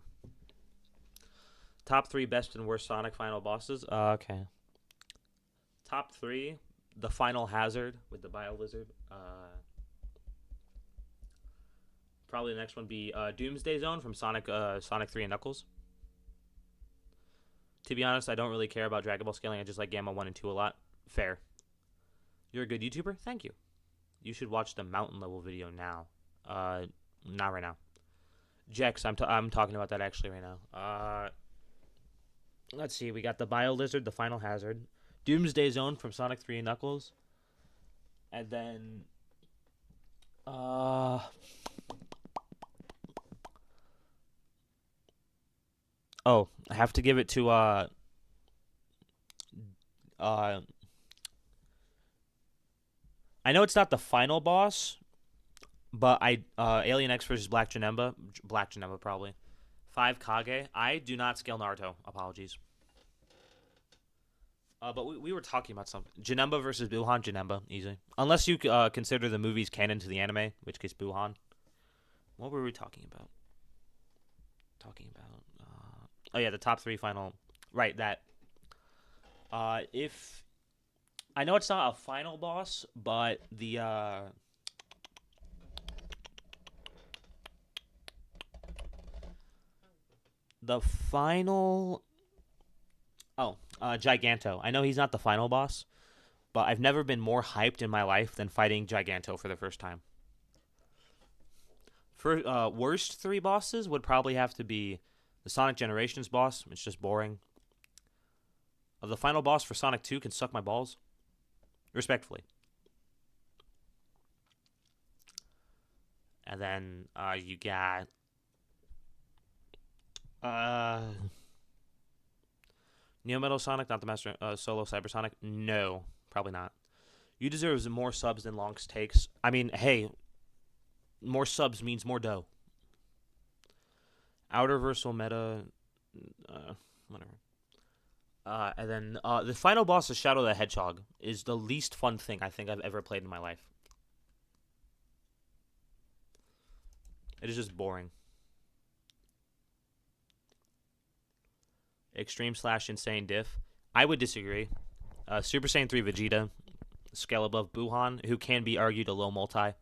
Top 3 best and worst Sonic final bosses. Okay. Top 3, the Final Hazard with the Bio Lizard. Probably the next one be Doomsday Zone from Sonic 3 and Knuckles. To be honest, I don't really care about Dragon Ball scaling. I just like Gamma 1 and 2 a lot. Fair. You're a good YouTuber? Thank you. You should watch the mountain level video now. Not right now. Jex, I'm talking about that actually right now. Let's see. We got the Bio Lizard, the Final Hazard. Doomsday Zone from Sonic 3 and Knuckles. And then... Oh, I have to give it to I know it's not the final boss, but Alien X versus Black Janemba probably. 5 Kage. I do not scale Naruto. Apologies. But we were talking about something. Janemba versus Buhan. Janemba, easy. Unless you consider the movies canon to the anime, in which case Buhan. What were we talking about? Oh yeah, the top 3 final. Right, that. If I know it's not a final boss, but the final. Oh, Giganto. I know he's not the final boss, but I've never been more hyped in my life than fighting Giganto for the first time. For worst 3 bosses would probably have to be the Sonic Generations boss. It's just boring. The final boss for Sonic 2 can suck my balls. Respectfully. And then you got Neo Metal Sonic, not the Master Solo Cybersonic. No, probably not. You deserve more subs than Long's takes. I mean, hey, more subs means more dough. Outer Versal meta, whatever. And then the final boss of Shadow the Hedgehog is the least fun thing I think I've ever played in my life. It is just boring. Extreme/insane diff. I would disagree. Super Saiyan 3 Vegeta, scale above Buhan, who can be argued a low multi.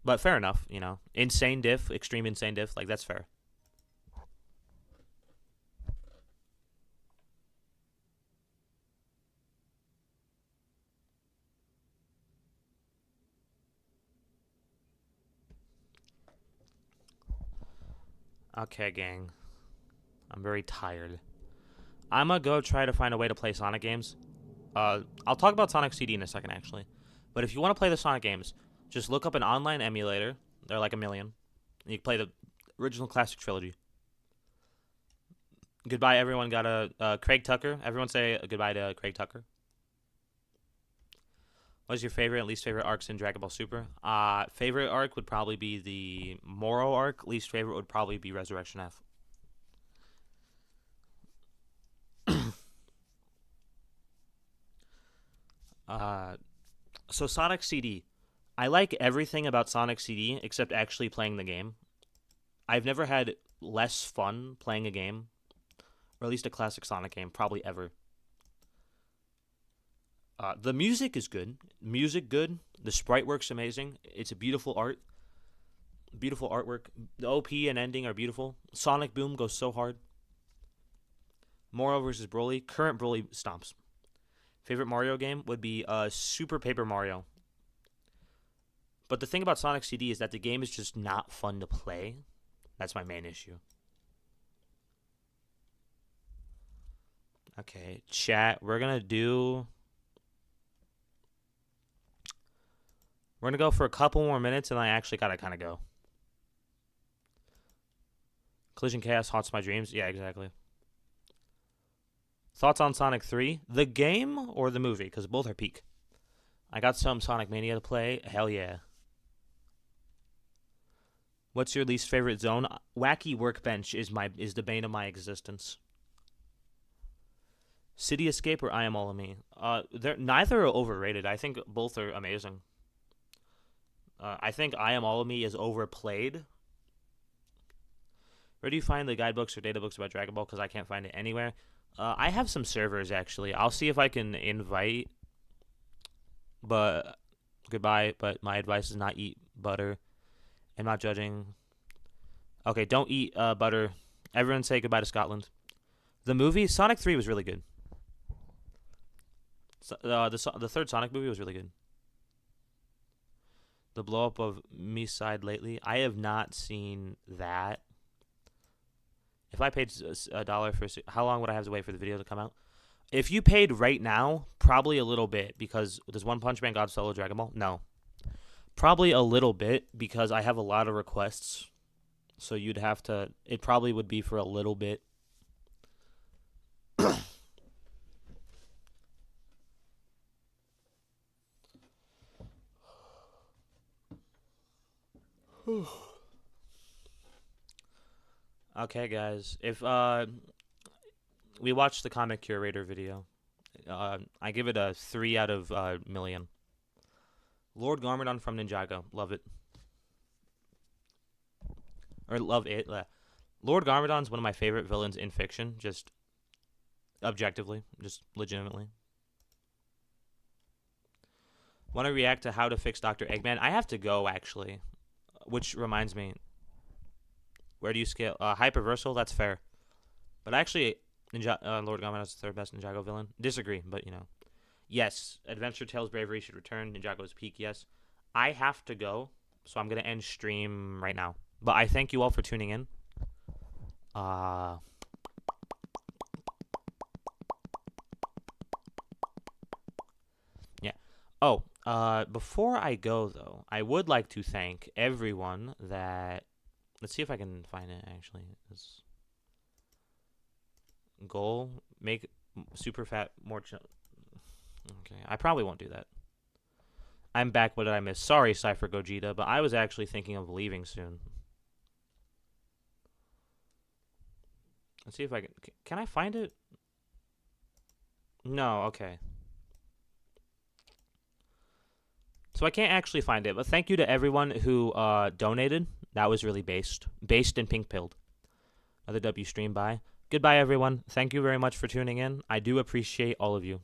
But fair enough, you know. Insane diff, extreme insane diff, like that's fair. Okay, gang. I'm very tired. I'm gonna go try to find a way to play Sonic games. I'll talk about Sonic CD in a second, actually. But if you want to play the Sonic games, just look up an online emulator. They're like 1 million. And you can play the original classic trilogy. Goodbye, everyone. Got a Craig Tucker. Everyone say goodbye to Craig Tucker. What's your favorite and least favorite arcs in Dragon Ball Super? Favorite arc would probably be the Moro arc. Least favorite would probably be Resurrection F. So Sonic CD. I like everything about Sonic CD except actually playing the game. I've never had less fun playing a game, or at least a classic Sonic game, probably ever. The music is good. Music good. The sprite work's amazing. It's a beautiful art. Beautiful artwork. The OP and ending are beautiful. Sonic Boom goes so hard. Mario vs. Broly. Current Broly stomps. Favorite Mario game would be Super Paper Mario. But the thing about Sonic CD is that the game is just not fun to play. That's my main issue. Okay, chat. We're going to go for a couple more minutes, and I actually got to kind of go. Collision Chaos haunts my dreams. Yeah, exactly. Thoughts on Sonic 3? The game or the movie? Because both are peak. I got some Sonic Mania to play. Hell yeah. What's your least favorite zone? Wacky Workbench is the bane of my existence. City Escape or I Am All of Me? Neither are overrated. I think both are amazing. I think I Am All of Me is overplayed. Where do you find the guidebooks or databooks about Dragon Ball? Because I can't find it anywhere. I have some servers, actually. I'll see if I can invite. But goodbye. But my advice is not eat butter. I'm not judging. Okay, don't eat butter. Everyone say goodbye to Scotland. The movie, Sonic 3 was really good. The third Sonic movie was really good. The blow up of me side lately. I have not seen that. If I paid $1 for how long would I have to wait for the video to come out? If you paid right now, probably a little bit, because does One Punch Man God Solo Dragon Ball? No. Probably a little bit, because I have a lot of requests. So you'd have to, it probably would be for a little bit. Okay, guys. If we watched the comic curator video, I give it a 3 out of million. Lord Garmadon from Ninjago, love it. Or love it. Lord Garmadon's one of my favorite villains in fiction, just objectively, just legitimately. Want to react to how to fix Dr. Eggman? I have to go, actually. Which reminds me, where do you scale? Hyperversal, that's fair. But actually, Lord Garmadon is the third best Ninjago villain. Disagree, but you know. Yes, Adventure Tales Bravery should return. Ninjago's peak, yes. I have to go, so I'm going to end stream right now. But I thank you all for tuning in. Yeah. Oh, before I go, though, I would like to thank everyone that... Let's see if I can find it, actually. This goal, make super fat more... Okay, I probably won't do that. I'm back. What did I miss? Sorry, Cypher Gogeta, but I was actually thinking of leaving soon. Let's see if I can... Can I find it? No, okay. So I can't actually find it, but thank you to everyone who donated. That was really based and pink-pilled. Another W stream by. Goodbye, everyone. Thank you very much for tuning in. I do appreciate all of you.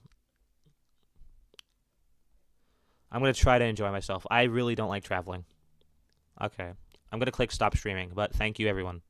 I'm going to try to enjoy myself. I really don't like traveling. Okay. I'm going to click stop streaming, but thank you, everyone.